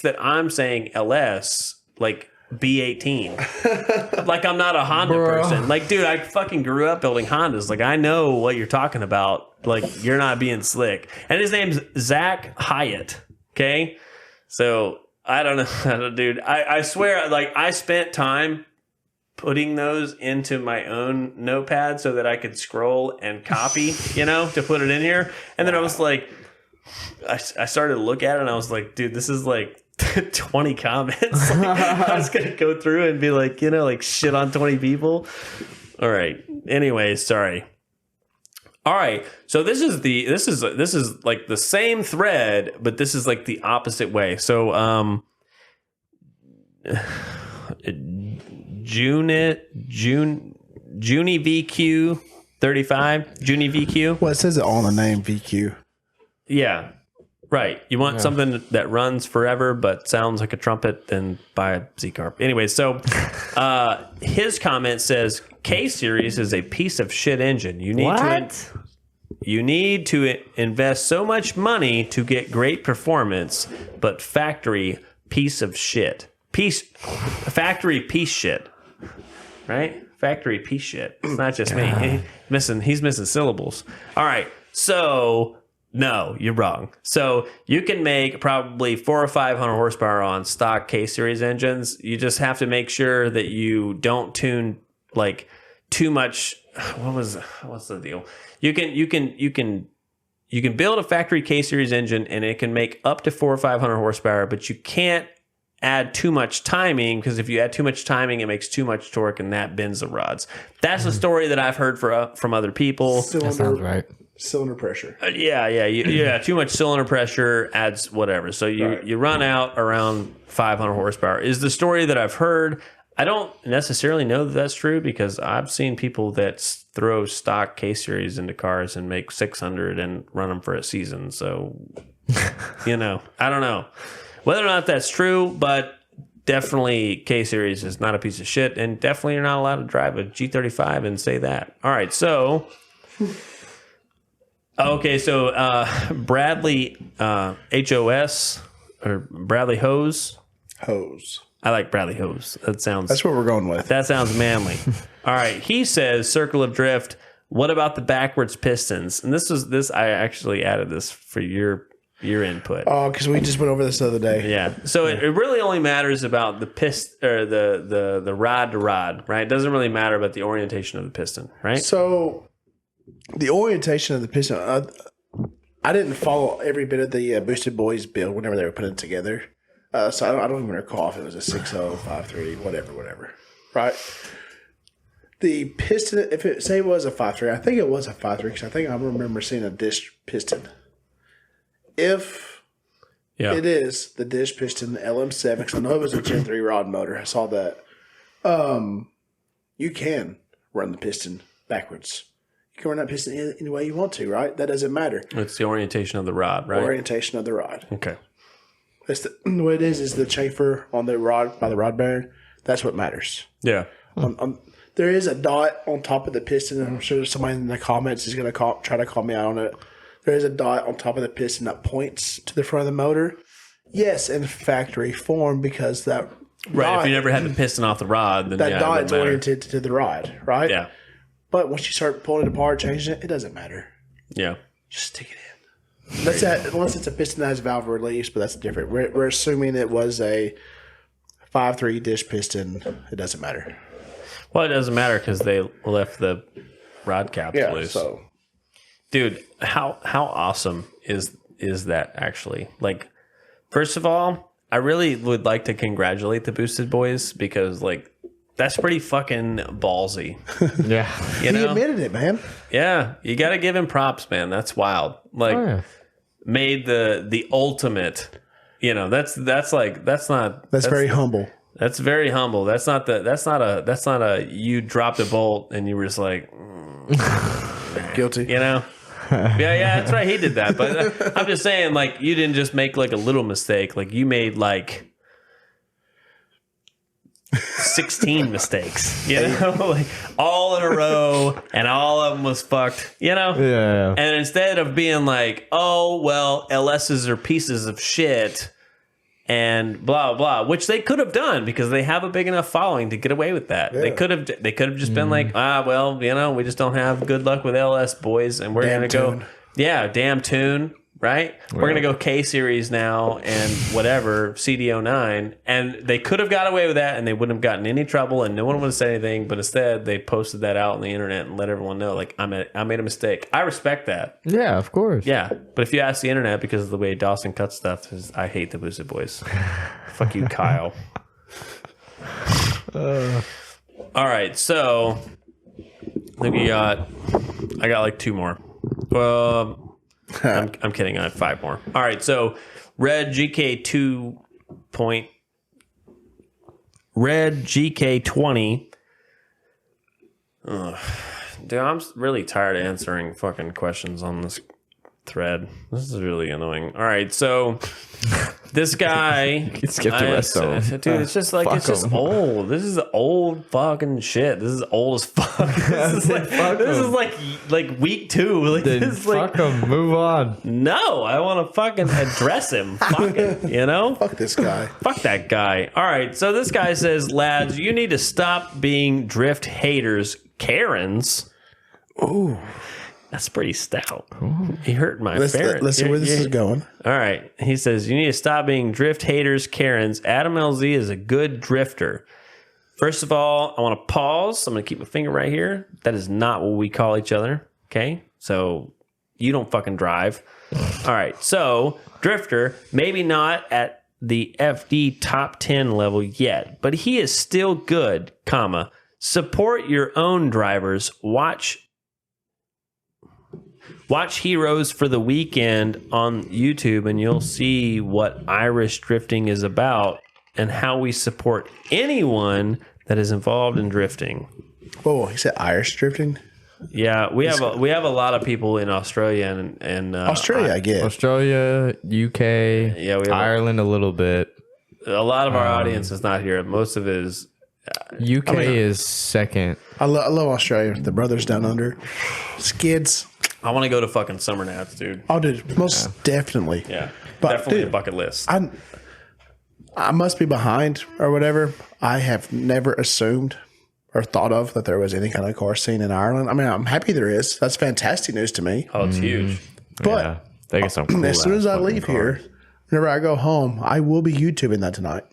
Speaker 2: that I'm saying LS, like B18. Like I'm not a Honda person. Like, dude, I fucking grew up building Hondas. Like, I know what you're talking about. Like, you're not being slick. And his name's Zach Hyatt. Okay? So I don't know, dude. I swear, like I spent time putting those into my own notepad so that I could scroll and copy, to put it in here. And then I was like, I started to look at it and I was like, dude, this is like 20 comments. Like, I was gonna go through and be like, like shit on 20 people. All right. Anyway, sorry. All right, so this is like the same thread, but this is like the opposite way. So, Junie VQ 35, Junie VQ.
Speaker 1: Well, it says it on the name VQ.
Speaker 2: Yeah, right. You want something that runs forever but sounds like a trumpet, then buy a Z-Carp. Anyway, so his comment says, K-Series is a piece of shit engine. You need to invest so much money to get great performance, but factory piece of shit. Factory piece shit. Right? Factory piece shit. It's not just me. He's missing syllables. All right. So no, you're wrong. So you can make probably 400 or 500 horsepower on stock K-Series engines. You just have to make sure that you don't tune like too much. What's the deal? You can build a factory K-Series engine and it can make up to 400 or 500 horsepower, but you can't add too much timing, because if you add too much timing, it makes too much torque and that bends the rods. That's the story that I've heard from other people.
Speaker 3: That sounds right.
Speaker 1: Cylinder pressure.
Speaker 2: Too much cylinder pressure adds whatever. So you run out around 500 horsepower is the story that I've heard. I don't necessarily know that that's true, because I've seen people that throw stock K-Series into cars and make 600 and run them for a season. So, I don't know whether or not that's true, but definitely K-Series is not a piece of shit, and definitely you're not allowed to drive a G35 and say that. All right, so... Okay, so Bradley HOS or Bradley Hose. I like Bradley Hose. That's
Speaker 1: what we're going with.
Speaker 2: That sounds manly. All right, he says Circle of Drift. What about the backwards pistons? And this I actually added this for your input.
Speaker 1: Oh, because we just went over this the other day.
Speaker 2: Yeah. So it really only matters about the the rod to rod, right? It doesn't really matter about the orientation of the piston, right?
Speaker 1: So the orientation of the piston, I didn't follow every bit of the Boosted Boys build whenever they were putting it together. So I don't even recall if it was a 6.0, 5.3, whatever. Right? The piston, if it say it was a 5.3, I think it was a 5.3 because I think I remember seeing a dish piston. If it is the dish piston, the LM7, because I know it was a Gen 3 rod motor, I saw that. You can run the piston backwards. You can run that piston any way you want to, right? That doesn't matter.
Speaker 2: It's the orientation of the rod, right?
Speaker 1: Orientation of the rod.
Speaker 2: Okay.
Speaker 1: That's what it is the chamfer on the rod by the rod bearing. That's what matters.
Speaker 2: Yeah.
Speaker 1: There is a dot on top of the piston, and I'm sure somebody in the comments is going to try to call me out on it. There is a dot on top of the piston that points to the front of the motor. Yes, in factory form, because that
Speaker 2: dot, if you never had the piston off the rod, then
Speaker 1: that dot is oriented to the rod, right?
Speaker 2: Yeah.
Speaker 1: But once you start pulling it apart, changing it, it doesn't matter.
Speaker 2: Yeah.
Speaker 1: Just stick it in. That's that. Unless it's a piston that has valve release, but that's different. We're assuming it was a 5.3 dish piston. It doesn't matter.
Speaker 2: Well, it doesn't matter because they left the rod caps loose.
Speaker 1: So,
Speaker 2: dude, how awesome is that actually? Like, first of all, I really would like to congratulate the Boosted Boys because that's pretty fucking ballsy.
Speaker 3: Yeah.
Speaker 1: He admitted it, man.
Speaker 2: Yeah, you got to give him props, man. That's wild. Made the ultimate. That's
Speaker 1: very humble.
Speaker 2: That's very humble. That's not a you dropped a bolt and you were just like
Speaker 1: guilty.
Speaker 2: Yeah, that's right. He did that. But I'm just saying, like, you didn't just make like a little mistake. Like, you made like 16 mistakes, you know, like all in a row, and all of them was fucked, you know?
Speaker 3: Yeah.
Speaker 2: And instead of being like, oh, well, LSs are pieces of shit and blah, blah, which they could have done because they have a big enough following to get away with that.
Speaker 1: Yeah.
Speaker 2: They could have just been like, well, you know, we just don't have good luck with LS boys, and we're
Speaker 1: Damn
Speaker 2: going to go,
Speaker 1: tune.
Speaker 2: yeah, damn tune. Right? We're going to go K series now and whatever, CD09. And they could have got away with that and they wouldn't have gotten any trouble and no one would have said anything. But instead, they posted that out on the internet and let everyone know, like, I made a mistake. I respect that.
Speaker 3: Yeah, of course.
Speaker 2: Yeah. But if you ask the internet, because of the way Dawson cuts stuff, I hate the Boosted Boys. Fuck you, Kyle. All right. So, I think I got like 2 more. I'm kidding. I have 5 more. All right. So Red GK20. Dude, I'm really tired of answering fucking questions on this thread. This is really annoying. All right. So this guy,
Speaker 3: skip the rest of them.
Speaker 2: Dude, it's just like, it's just old. This is old fucking shit. This is old as fuck. This is like week 2. Like,
Speaker 3: Then
Speaker 2: this is like,
Speaker 3: fuck him. Move on.
Speaker 2: no, I want to fucking address him. Fuck it, you know?
Speaker 1: Fuck this guy.
Speaker 2: Fuck that guy. All right, so this guy says, lads, you need to stop being drift haters, Karens.
Speaker 1: Ooh.
Speaker 2: That's pretty stout. He hurt my
Speaker 1: Let's
Speaker 2: ferret.
Speaker 1: see where this is going.
Speaker 2: All right. He says, you need to stop being drift haters, Karens. Adam LZ is a good drifter. First of all, I want to pause. I'm going to keep my finger right here. That is not what we call each other. Okay? So you don't fucking drive. All right. So, drifter, maybe not at the FD top 10 level yet, but he is still good, comma. Support your own drivers. Watch Heroes for the Weekend on YouTube, and you'll see what Irish drifting is about and how we support anyone that is involved in drifting.
Speaker 1: Oh, he said Irish drifting.
Speaker 2: Yeah, we have a lot of people in Australia and
Speaker 1: Australia, I get.
Speaker 3: Australia, UK,
Speaker 2: Yeah, we have
Speaker 3: Ireland a little bit.
Speaker 2: a lot of our audience is not here. Most of it is
Speaker 3: UK is second.
Speaker 1: I love Australia. The brothers down under. Skids.
Speaker 2: I want to go to fucking Summer Nats, dude.
Speaker 1: Oh, dude, most definitely.
Speaker 2: Yeah,
Speaker 1: But,
Speaker 2: definitely
Speaker 1: dude,
Speaker 2: a bucket list.
Speaker 1: I must be behind or whatever. I have never assumed or thought of that there was any kind of car scene in Ireland. I mean, I'm happy there is. That's fantastic news to me.
Speaker 2: Oh, it's huge.
Speaker 1: But
Speaker 3: Yeah, they get some cool
Speaker 1: as soon as I
Speaker 3: ass
Speaker 1: leave
Speaker 3: fucking
Speaker 1: here, whenever I go home, I will be YouTubing that tonight.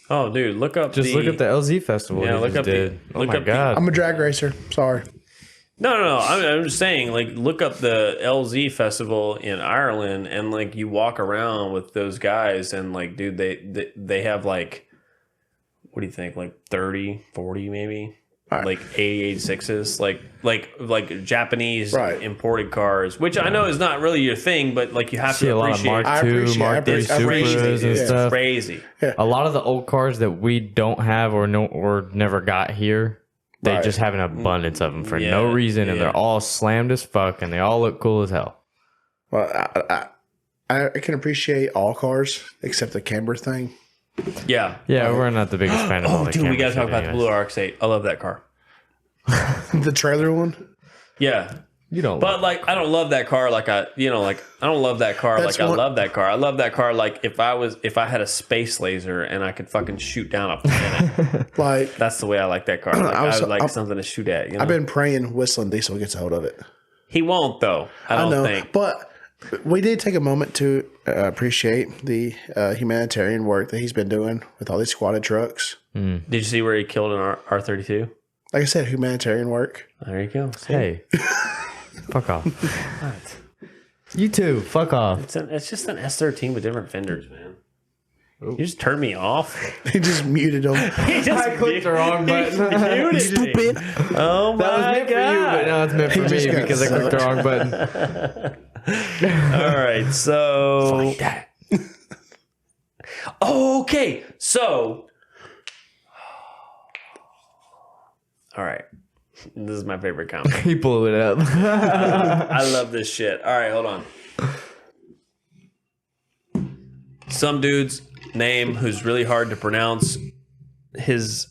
Speaker 2: Oh, dude, look up
Speaker 3: Just look at the LZ festival.
Speaker 2: Yeah,
Speaker 3: he
Speaker 2: look
Speaker 3: just
Speaker 2: up the-
Speaker 3: did. Oh
Speaker 2: look
Speaker 3: my
Speaker 2: up the-
Speaker 3: god.
Speaker 1: I'm a drag racer. Sorry.
Speaker 2: No. I'm just saying, like, look up the LZ festival in Ireland, and like, you walk around with those guys, and like, dude, they have like, what do you think, like 30, 40 maybe,
Speaker 1: Right.
Speaker 2: like 86s, like Japanese
Speaker 1: Right.
Speaker 2: imported cars, which I know is not really your thing, but like, you have
Speaker 3: See
Speaker 2: to
Speaker 3: a lot of
Speaker 2: appreciate.
Speaker 3: Mark
Speaker 1: I
Speaker 3: II,
Speaker 1: appreciate-
Speaker 3: Mark
Speaker 1: I
Speaker 3: III
Speaker 1: appreciate-
Speaker 3: Supras and
Speaker 1: yeah.
Speaker 3: stuff.
Speaker 2: Crazy.
Speaker 3: A lot of the old cars that we don't have or never got here, they
Speaker 1: Right.
Speaker 3: just have an abundance of them for
Speaker 2: Yeah,
Speaker 3: no reason, and
Speaker 2: yeah.
Speaker 3: they're all slammed as fuck, and they all look cool as hell.
Speaker 1: Well, I can appreciate all cars except the camber thing.
Speaker 2: Yeah.
Speaker 3: Yeah, we're not the biggest fan of all
Speaker 2: Oh,
Speaker 3: the
Speaker 2: dude, we
Speaker 3: camera
Speaker 2: gotta talk
Speaker 3: shit
Speaker 2: about the
Speaker 3: anyways.
Speaker 2: Blue RX-8. I love that car.
Speaker 1: The trailer one.
Speaker 2: Yeah.
Speaker 3: You don't.
Speaker 2: But like, I don't love that car like I don't love that car
Speaker 1: That's
Speaker 2: like I
Speaker 1: one-
Speaker 2: love that car. I love that car like if I had a space laser and I could fucking shoot down a planet.
Speaker 1: Like,
Speaker 2: That's the way I like that car. Like, I would like something to shoot at. You know?
Speaker 1: I've been praying Whistling Diesel gets a hold of it.
Speaker 2: He won't though. I don't
Speaker 1: know,
Speaker 2: think.
Speaker 1: but we did take a moment to appreciate the humanitarian work that he's been doing with all these squatted trucks.
Speaker 2: Did you see where he killed an R32?
Speaker 1: Like I said, humanitarian work.
Speaker 2: There you go. See?
Speaker 3: Hey, fuck off. You too. Fuck off.
Speaker 2: It's just an S13 with different fenders, man. You just turned me off.
Speaker 1: He just muted him.
Speaker 2: He just
Speaker 3: I clicked the wrong button.
Speaker 2: muted
Speaker 1: Stupid.
Speaker 2: me. Oh my
Speaker 3: That was meant for you, but now it's meant for
Speaker 1: just
Speaker 3: me
Speaker 1: got
Speaker 3: because I clicked the wrong button.
Speaker 2: All right, so okay, so all right, This is my favorite combo.
Speaker 3: He blew it up.
Speaker 2: I love this shit. All right, hold on. Some dude's name who's really hard to pronounce. So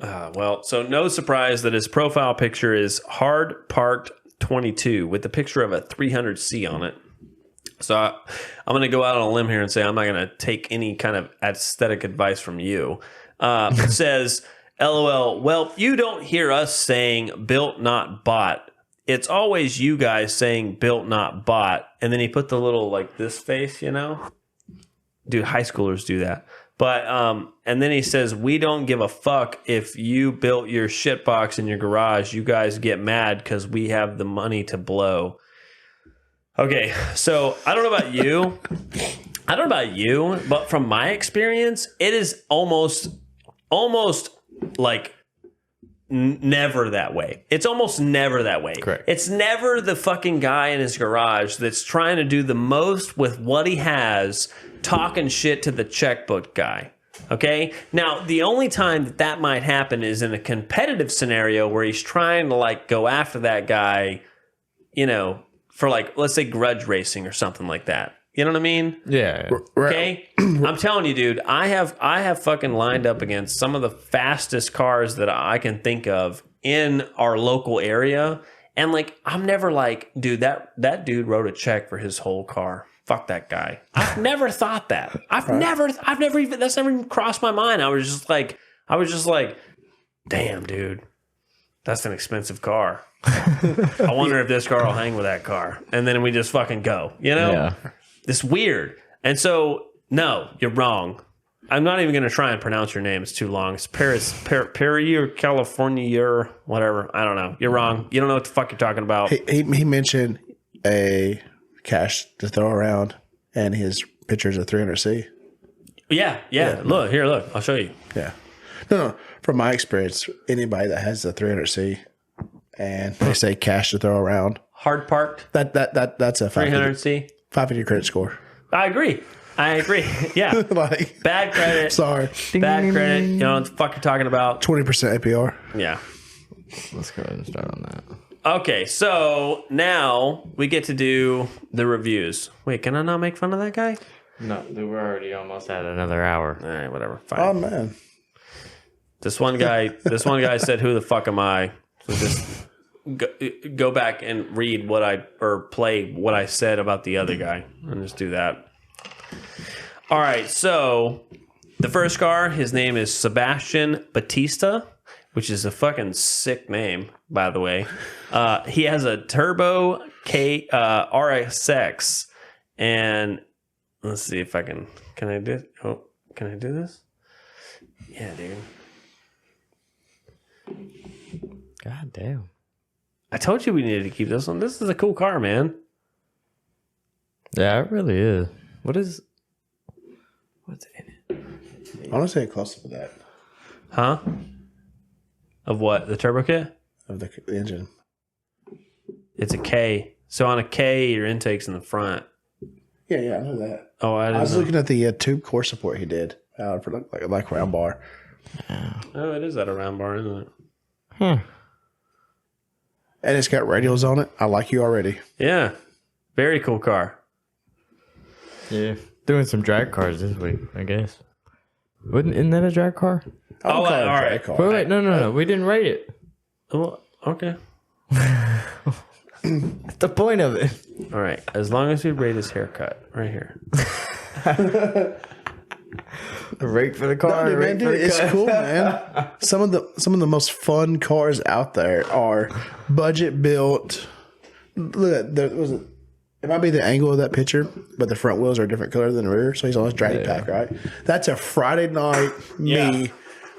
Speaker 2: no surprise that his profile picture is Hard Parked 22 with the picture of a 300C on it. So I'm going to go out on a limb here and say I'm not going to take any kind of aesthetic advice from you. It says, LOL, well, you don't hear us saying built, not bought. It's always you guys saying built, not bought. And then he put the little like this face, you know? Dude, high schoolers do that. But, and then he says, we don't give a fuck if you built your shitbox in your garage. You guys get mad because we have the money to blow. Okay, so I don't know about you. But from my experience, it is almost like never that way. It's almost never that way.
Speaker 3: Correct.
Speaker 2: It's never the fucking guy in his garage that's trying to do the most with what he has, talking shit to the checkbook guy. Okay? Now, the only time that might happen is in a competitive scenario where he's trying to like go after that guy, you know, for like, let's say grudge racing or something like that. You know what I mean?
Speaker 3: Yeah.
Speaker 2: Okay. I'm telling you, dude, I have fucking lined up against some of the fastest cars that I can think of in our local area. And like, I'm never like, dude, that dude wrote a check for his whole car. Fuck that guy. I've never thought that. I've never even, that's never even crossed my mind. I was just like, damn, dude, that's an expensive car. I wonder if this car will hang with that car. And then we just fucking go, you know?
Speaker 3: Yeah.
Speaker 2: It's weird. And so, no, you're wrong. I'm not even going to try and pronounce your name. It's too long. It's Perry or California or whatever. I don't know. You're wrong. You don't know what the fuck you're talking about.
Speaker 1: He mentioned a cash to throw around, and his picture's a 300C.
Speaker 2: Yeah. Look. I'll show you.
Speaker 1: Yeah. No. From my experience, anybody that has the 300C and they say cash to throw around,
Speaker 2: Hard parked.
Speaker 1: that's a
Speaker 2: 300C.
Speaker 1: 550 credit score.
Speaker 2: I agree. Yeah.
Speaker 1: Like,
Speaker 2: Bad credit.
Speaker 1: sorry,
Speaker 2: Bad credit. You know what the fuck you're talking about.
Speaker 1: 20% APR.
Speaker 2: Yeah.
Speaker 3: Let's go ahead and start on that.
Speaker 2: Okay, so now we get to do the reviews. Wait, can I not make fun of that guy?
Speaker 3: No, we're already almost at another hour.
Speaker 2: All right, whatever. Fine.
Speaker 1: Oh man,
Speaker 2: This one guy said, "Who the fuck am I?" So just go back and read play what I said about the other guy, and just do that. All right, so the first car, his name is Sebastian Batista, which is a fucking sick name, by the way. He has a turbo RSX, and let's see if I can. Can I do? Oh, can I do this? Yeah, dude.
Speaker 3: God damn.
Speaker 2: I told you we needed to keep this one. This is a cool car, man.
Speaker 3: Yeah, it really is. What's in it?
Speaker 1: I want to say close to that
Speaker 2: Huh? Of what? The turbo kit?
Speaker 1: of the engine.
Speaker 2: It's a K. So on a K, your intake's in the front.
Speaker 1: Yeah, I know that.
Speaker 2: Oh, I
Speaker 1: I
Speaker 2: didn't
Speaker 1: was
Speaker 2: know.
Speaker 1: looking at the tube core support he did for like round bar.
Speaker 2: Oh, it is at a round bar, isn't it?
Speaker 3: Huh.
Speaker 1: And it's got radials on it. I like you already.
Speaker 2: Yeah. Very cool car.
Speaker 3: Yeah. Doing some drag cars this week, I guess. Isn't that a drag car?
Speaker 1: I would
Speaker 2: Oh,
Speaker 1: call it a
Speaker 2: all
Speaker 1: drag
Speaker 2: right.
Speaker 1: car.
Speaker 3: Wait, no. We didn't rate it.
Speaker 2: Oh, okay.
Speaker 3: That's the point of it.
Speaker 2: All right. As long as we rate his haircut right here.
Speaker 3: Rate for the car.
Speaker 1: No,
Speaker 3: rate
Speaker 1: dude,
Speaker 3: for the
Speaker 1: it's
Speaker 3: car.
Speaker 1: cool, man. Some of the most fun cars out there are budget built. Look at it might be the angle of that picture, but the front wheels are a different color than the rear, so he's on his drag pack, right? That's a Friday night me,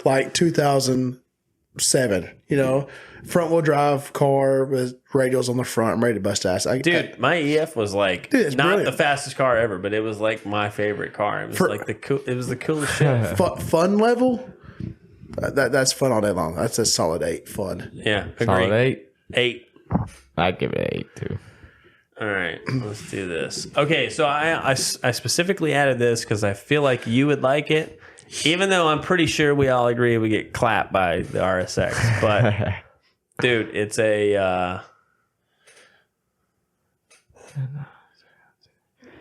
Speaker 1: like 2007. You know, front wheel drive car with radials on the front. I'm ready to bust ass.
Speaker 2: Dude, my EF was like
Speaker 1: it's
Speaker 2: not
Speaker 1: brilliant.
Speaker 2: the fastest car ever, but it was like my favorite car. It was like it was the coolest shit.
Speaker 1: Fun level. That's fun all day long. That's a solid 8. Fun.
Speaker 2: Yeah.
Speaker 3: Solid
Speaker 2: Agreed.
Speaker 3: 8.
Speaker 2: 8.
Speaker 3: I'd give it 8 too.
Speaker 2: All right, let's do this. Okay, so I specifically added this because I feel like you would like it, Even though I'm pretty sure we all agree we get clapped by the RSX, but dude, it's a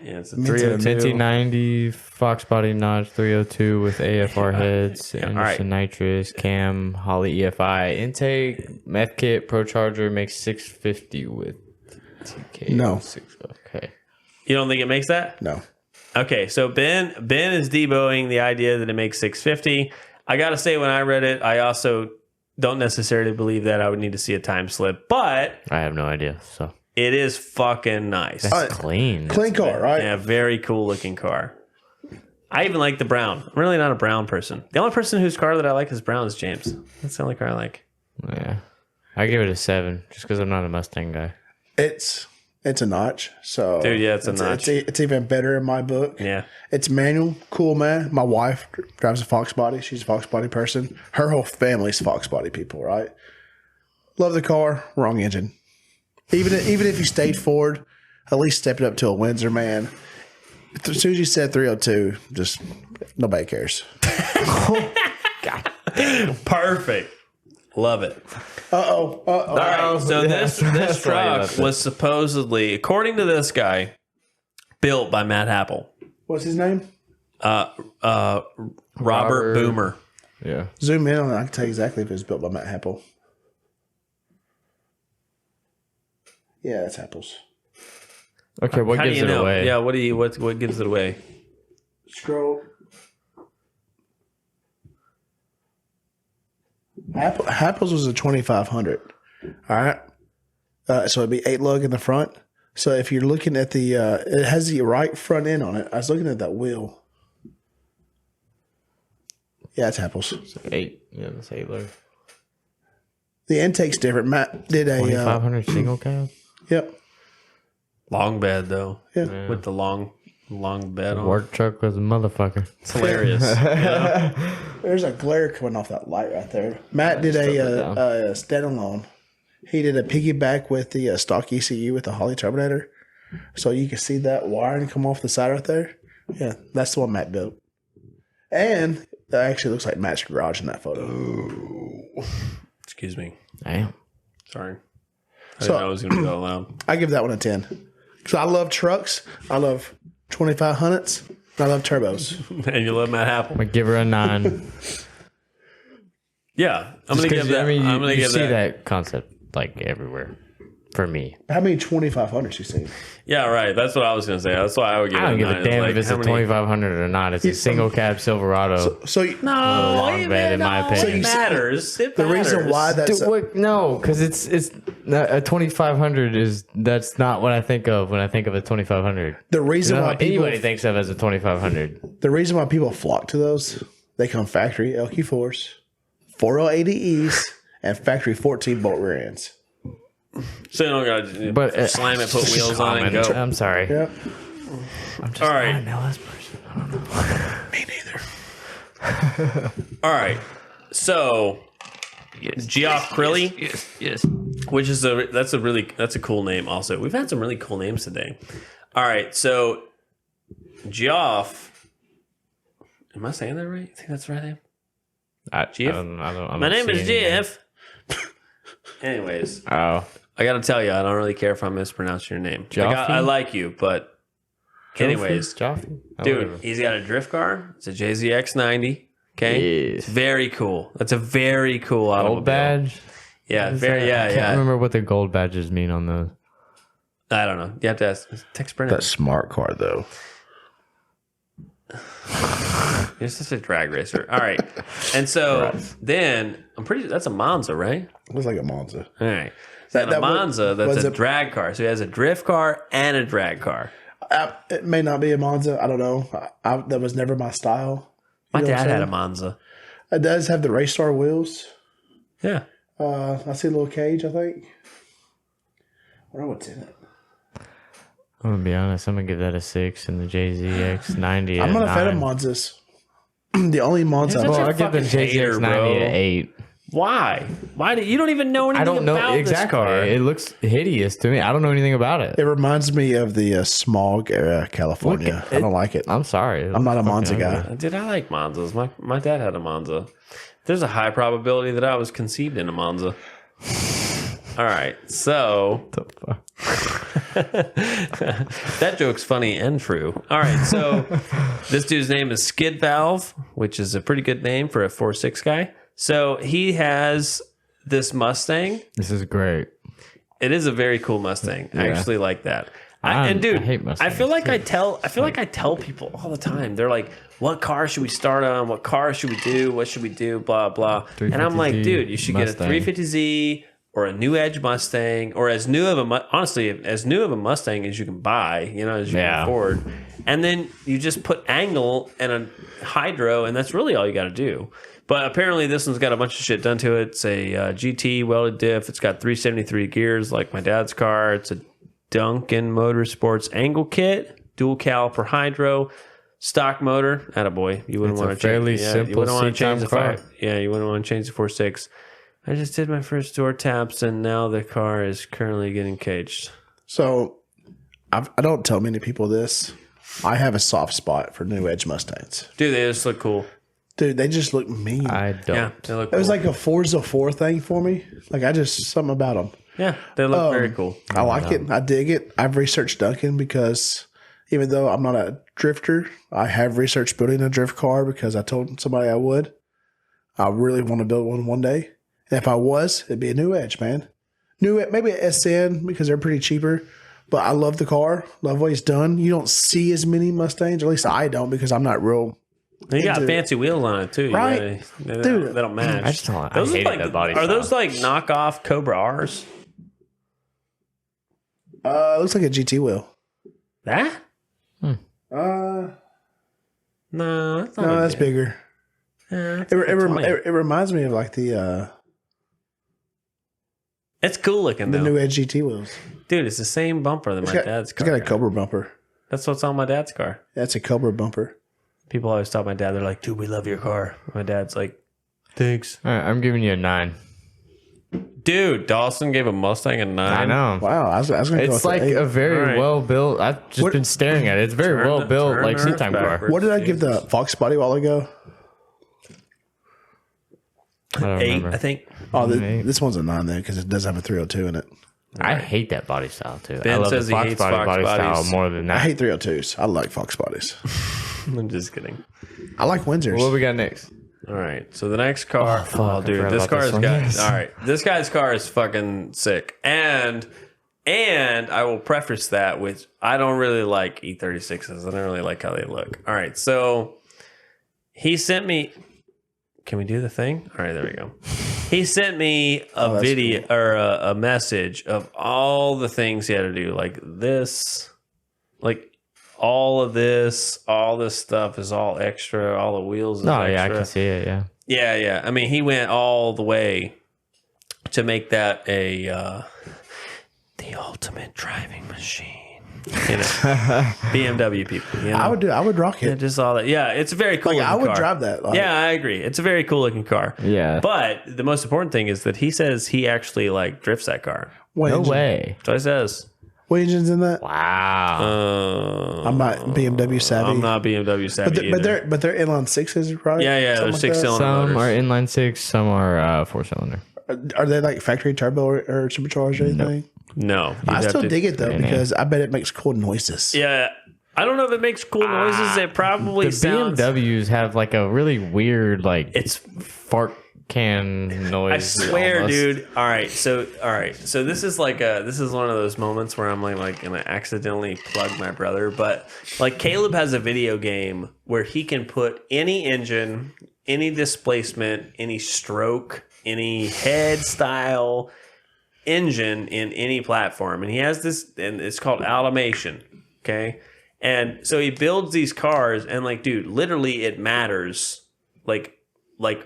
Speaker 2: it's a 302.
Speaker 3: Minty 90 Fox body notch 302 with AFR heads,
Speaker 2: Yeah,
Speaker 3: Anderson
Speaker 2: all right.
Speaker 3: nitrous, cam, Holly EFI intake, meth kit, Pro Charger makes 650 with TK.
Speaker 1: No.
Speaker 3: Okay.
Speaker 2: You don't think it makes that?
Speaker 1: No.
Speaker 2: Okay, so Ben is deboing the idea that it makes 650. I gotta say, when I read it, I also don't necessarily believe that. I would need to see a time slip, but
Speaker 3: I have no idea. So
Speaker 2: it is fucking nice.
Speaker 3: that's clean.
Speaker 1: Clean car, right?
Speaker 2: Yeah, very cool looking car. I even like the brown. I'm really not a brown person. The only person whose car that I like is brown is James. That's the only car I like.
Speaker 3: Yeah. I give it a 7 just because I'm not a Mustang guy.
Speaker 1: It's a notch. So
Speaker 2: Dude, yeah, it's a notch.
Speaker 1: It's even better in my book.
Speaker 2: Yeah.
Speaker 1: It's manual, cool, man. My wife drives a Fox body. She's a Fox body person. Her whole family's Fox body people, right? Love the car. Wrong engine. Even if you stayed Ford, at least step it up to a Windsor, man. As soon as you said 302, just nobody cares.
Speaker 2: Perfect. Love it.
Speaker 1: Uh-oh.
Speaker 2: All right, so
Speaker 3: Yeah,
Speaker 2: this
Speaker 3: that's why I
Speaker 2: truck
Speaker 3: left it.
Speaker 2: was supposedly, according to this guy, built by Matt Hapel.
Speaker 1: What's his name?
Speaker 2: Robert
Speaker 3: Robert.
Speaker 2: Boomer.
Speaker 3: Yeah.
Speaker 1: Zoom in on it. I can tell you exactly if it was built by Matt Hapel. Yeah, that's Hapel's.
Speaker 3: Okay, what
Speaker 2: How do
Speaker 3: gives
Speaker 2: you
Speaker 3: it
Speaker 2: know?
Speaker 3: away?
Speaker 2: Yeah, what gives it away?
Speaker 1: Scroll. Hapel's was a 2500. All right. So it'd be 8 lug in the front. So if you're looking at the, it has the right front end on it. I was looking at that wheel. Yeah, it's Hapel's.
Speaker 3: 8. Yeah, that's 8 load.
Speaker 1: The intake's different. Matt did a,
Speaker 3: 2500 single cab?
Speaker 1: yep.
Speaker 2: Long bed though.
Speaker 1: Yeah.
Speaker 2: With the long bed on.
Speaker 3: Work truck was a motherfucker.
Speaker 2: It's hilarious. Yeah.
Speaker 1: There's a glare coming off that light right there. Matt did a standalone. He did a piggyback with the stock ECU with the Holly Terminator. So you can see that wiring come off the side right there. Yeah, that's the one Matt built. And that actually looks like Matt's garage in that photo.
Speaker 2: Excuse me.
Speaker 3: Damn.
Speaker 2: Sorry. I didn't know it was going to be that loud.
Speaker 1: I give that one a 10. So I love trucks. I love 2500s. I love turbos.
Speaker 2: And you love Matt Hapel.
Speaker 3: I'm going to give her a 9.
Speaker 2: Yeah. I'm going to give that.
Speaker 3: I mean,
Speaker 2: I'm going to
Speaker 3: you
Speaker 2: give
Speaker 3: see
Speaker 2: that.
Speaker 3: that concept like everywhere for me.
Speaker 1: How many 2500s you seen?
Speaker 2: Yeah, right. That's what I was going to say. That's why I would give it
Speaker 3: I don't
Speaker 2: a
Speaker 3: give
Speaker 2: 9.
Speaker 3: a damn
Speaker 2: Like,
Speaker 3: if it's
Speaker 2: how
Speaker 3: a
Speaker 2: many-
Speaker 3: 2500 or not. It's a single cab Silverado.
Speaker 1: So
Speaker 3: Little long bed, in my opinion.
Speaker 2: It matters. It
Speaker 1: the reason
Speaker 2: matters.
Speaker 1: why that's
Speaker 3: Dude, what? No, because it's a 2500 is that's not what I think of when I think of a 2500.
Speaker 1: the reason
Speaker 3: You know
Speaker 1: why
Speaker 3: what
Speaker 1: people
Speaker 3: anybody thinks of as a 2500.
Speaker 1: the reason why people flock to those, they come factory LQ4s, 4L80Es, and factory 14 bolt rear ends.
Speaker 2: So you don't got to
Speaker 3: But
Speaker 2: slam it, put wheels on it, and go.
Speaker 3: I'm sorry.
Speaker 1: Yep.
Speaker 3: I'm just
Speaker 2: All
Speaker 3: not
Speaker 2: right.
Speaker 3: an LS person. I don't know.
Speaker 1: Me neither.
Speaker 2: All right. So, Geoff Crilly,
Speaker 3: Yes.
Speaker 2: which is that's a cool name also. We've had some really cool names today. All right. So, Geoff, am I saying that right? I think that's the right name. Jeff? My name is Jeff. Anyways,
Speaker 3: Oh.
Speaker 2: I got to tell you, I don't really care if I mispronounce your name. Like,
Speaker 3: Joffy?
Speaker 2: I like you, but anyways,
Speaker 3: Joffy? Oh,
Speaker 2: dude,
Speaker 3: whatever.
Speaker 2: he's got a drift car. It's a JZX90. Okay,
Speaker 3: Yes.
Speaker 2: it's very cool. That's a very cool automobile.
Speaker 3: Gold badge?
Speaker 2: Yeah,
Speaker 3: What is
Speaker 2: very.
Speaker 3: that?
Speaker 2: Yeah,
Speaker 3: I can't
Speaker 2: yeah.
Speaker 3: remember what the gold badges mean on those.
Speaker 2: I don't know. You have to ask. Text Brennan.
Speaker 1: That smart car though.
Speaker 2: You're such a drag racer. All right, and so then I'm pretty. That's a Monza, right?
Speaker 1: Looks like a Monza.
Speaker 2: All right.
Speaker 1: That-
Speaker 2: Then a
Speaker 1: that was-
Speaker 2: Monza that's
Speaker 1: was
Speaker 2: a
Speaker 1: it-
Speaker 2: drag car. So he has a drift car and a drag car.
Speaker 1: It may not be a Monza. I don't know. That was never my style.
Speaker 2: My
Speaker 1: You know what
Speaker 2: dad
Speaker 1: I'm
Speaker 2: had a
Speaker 1: saying?
Speaker 2: Monza.
Speaker 1: It does have the race star wheels.
Speaker 2: Yeah.
Speaker 1: I see a little cage, I think. I don't know what's in it.
Speaker 3: I'm going to be honest. I'm going to give that a 6 and the JZX90
Speaker 1: I'm
Speaker 3: a
Speaker 1: not a fan of
Speaker 3: 9.
Speaker 1: Monzas. The only Monza
Speaker 2: You're
Speaker 3: Well,
Speaker 2: such a
Speaker 3: I'll give the
Speaker 2: fucking hater,
Speaker 3: JZX90
Speaker 2: bro.
Speaker 3: an 8.
Speaker 2: Why? Why do you don't even know anything
Speaker 3: I don't know
Speaker 2: about
Speaker 3: exactly.
Speaker 2: this car?
Speaker 3: It looks hideous to me. I don't know anything about it.
Speaker 1: It reminds me of the smog era California. I don't like it.
Speaker 3: I'm sorry.
Speaker 1: I'm not a Monza guy.
Speaker 2: Dude, I like Monzas. My dad had a Monza. There's a high probability that I was conceived in a Monza. All right, so that joke's funny and true. All right, so this dude's name is Skid Valve, which is a pretty good name for a 4.6 guy. So he has this Mustang.
Speaker 3: This is great.
Speaker 2: It is a very cool Mustang. I actually like that.
Speaker 3: I hate
Speaker 2: I
Speaker 3: Mustangs,
Speaker 2: feel like I tell people all the time. They're like, "What car should we start on? What car should we do? What should we do? Blah blah." And I'm like, "Dude, you should
Speaker 3: Mustang.
Speaker 2: get a 350Z or a new Edge Mustang or as new of a Mustang as you can buy. You know, as you can afford. And then you just put angle and a hydro, and that's really all you got to do." But apparently this one's got a bunch of shit done to it. It's a GT welded diff. It's got 373 gears like my dad's car. It's a Duncan Motorsports angle kit, dual caliper hydro, stock motor. Attaboy. You wouldn't want to
Speaker 3: fairly simple
Speaker 2: you wouldn't want to change the
Speaker 3: car.
Speaker 2: you wouldn't want to change the 4.6. I just did my first door taps, and now the car is currently getting caged.
Speaker 1: So I don't tell many people this. I have a soft spot for new Edge Mustangs.
Speaker 2: Dude, they just look cool.
Speaker 1: Dude, they just look mean.
Speaker 3: I don't.
Speaker 2: Yeah, they look
Speaker 1: It was
Speaker 2: cool.
Speaker 1: like a Forza 4 thing for me. Like, something about them.
Speaker 2: Yeah, they look very cool.
Speaker 1: I like it. I dig it. I've researched Duncan because even though I'm not a drifter, I have researched building a drift car because I told somebody I would. I really want to build one day. And if I was, it'd be a new Edge, man. Maybe an SN because they're pretty cheaper. But I love the car. Love what he's done. You don't see as many Mustangs, or at least I don't because I'm not real.
Speaker 2: You got fancy wheels on it too,
Speaker 1: Right?
Speaker 2: They
Speaker 1: Dude.
Speaker 2: don't match.
Speaker 3: I just don't. I
Speaker 2: Those
Speaker 3: hated
Speaker 2: look like
Speaker 3: that body
Speaker 2: Are
Speaker 3: style.
Speaker 2: those like knockoff Cobra R's?
Speaker 1: It looks like a GT wheel.
Speaker 2: That?
Speaker 1: No,
Speaker 2: No, that's not.
Speaker 1: that's bigger.
Speaker 2: Yeah,
Speaker 1: It reminds me of like the
Speaker 2: it's cool looking though,
Speaker 1: new Edge GT wheels.
Speaker 2: dude. It's the same bumper that my dad's
Speaker 1: It's
Speaker 2: car.
Speaker 1: got a Cobra bumper.
Speaker 2: That's what's on my dad's car.
Speaker 1: That's a Cobra bumper.
Speaker 2: People always tell my dad, they're like, "Dude, we love your car." My dad's like, "Thanks,
Speaker 3: All right, I'm giving you a 9.
Speaker 2: dude." Dawson gave a Mustang a 9.
Speaker 3: I know.
Speaker 1: Wow, I was going to go
Speaker 3: It's
Speaker 1: with
Speaker 3: like
Speaker 1: an 8.
Speaker 3: a very
Speaker 2: All right.
Speaker 3: well built. I've just been staring at it. It's very well built, like
Speaker 2: turn
Speaker 3: C-Time car.
Speaker 2: backwards.
Speaker 1: What did I give the Fox body a while ago?
Speaker 3: I don't
Speaker 2: 8,
Speaker 3: remember.
Speaker 2: I think.
Speaker 1: Oh,
Speaker 3: Eight.
Speaker 1: this one's a 9 then because it does have a 302 in it.
Speaker 3: I hate that body style too.
Speaker 2: Ben
Speaker 3: I love
Speaker 2: says
Speaker 3: the
Speaker 2: he
Speaker 3: Fox
Speaker 2: hates
Speaker 3: body,
Speaker 2: Fox
Speaker 3: body style
Speaker 2: bodies.
Speaker 3: more than
Speaker 1: I
Speaker 3: that.
Speaker 1: hate 302s. I like Fox bodies.
Speaker 2: I'm just kidding.
Speaker 1: I like Windsors.
Speaker 3: What we got next?
Speaker 2: All right, so the next car.
Speaker 3: Oh, fuck, I
Speaker 2: dude,
Speaker 3: forgot
Speaker 2: this
Speaker 3: about
Speaker 2: car
Speaker 3: this
Speaker 2: is
Speaker 3: one.
Speaker 2: got.
Speaker 3: Yes.
Speaker 2: All right, this guy's car is fucking sick, and I will preface that with I don't really like E36s. I don't really like how they look. All right, so he sent me. Can we do the thing? All right, there we go. He sent me a video or a message of all the things he had to do, like this, like. All this stuff is all extra. All the wheels is
Speaker 3: No,
Speaker 2: extra.
Speaker 3: yeah, I can see it. Yeah.
Speaker 2: Yeah. I mean, he went all the way to make that the ultimate driving machine. You know, BMW people. You know?
Speaker 1: I would rock
Speaker 2: Yeah,
Speaker 1: it.
Speaker 2: just all that. Yeah, it's a very cool.
Speaker 1: Like, I
Speaker 2: looking
Speaker 1: would
Speaker 2: car.
Speaker 1: drive that. Like,
Speaker 2: Yeah, I agree. It's a very cool looking car.
Speaker 3: Yeah.
Speaker 2: But the most important thing is that he says he actually like drifts that car.
Speaker 1: what
Speaker 3: No
Speaker 1: engine-
Speaker 3: way.
Speaker 2: So he says,
Speaker 1: What engine's in that?
Speaker 3: Wow.
Speaker 1: I'm not BMW savvy.
Speaker 2: I'm not BMW savvy.
Speaker 1: but
Speaker 2: either.
Speaker 1: they're inline sixes, right?
Speaker 2: Yeah,
Speaker 1: Something
Speaker 2: they're
Speaker 1: like
Speaker 2: 6
Speaker 1: that?
Speaker 2: cylinder
Speaker 3: Some
Speaker 2: motors.
Speaker 3: are inline 6, some are 4-cylinder.
Speaker 1: Are they like factory turbo or supercharged or anything?
Speaker 2: No,
Speaker 1: I
Speaker 2: you'd
Speaker 1: still
Speaker 2: have to-
Speaker 1: dig it though because I bet it makes cool noises.
Speaker 2: Yeah, I don't know if it makes cool noises. It probably
Speaker 3: The
Speaker 2: sounds.
Speaker 3: BMWs have like a really weird, like
Speaker 2: It's.
Speaker 3: fart can noise.
Speaker 2: I swear,
Speaker 3: almost.
Speaker 2: dude. All right. So this is like this is one of those moments where I'm like gonna accidentally plug my brother, but like Caleb has a video game where he can put any engine, any displacement, any stroke, any head style engine in any platform, and he has this, and it's called automation. Okay, and so he builds these cars, and like, dude, literally, it matters, like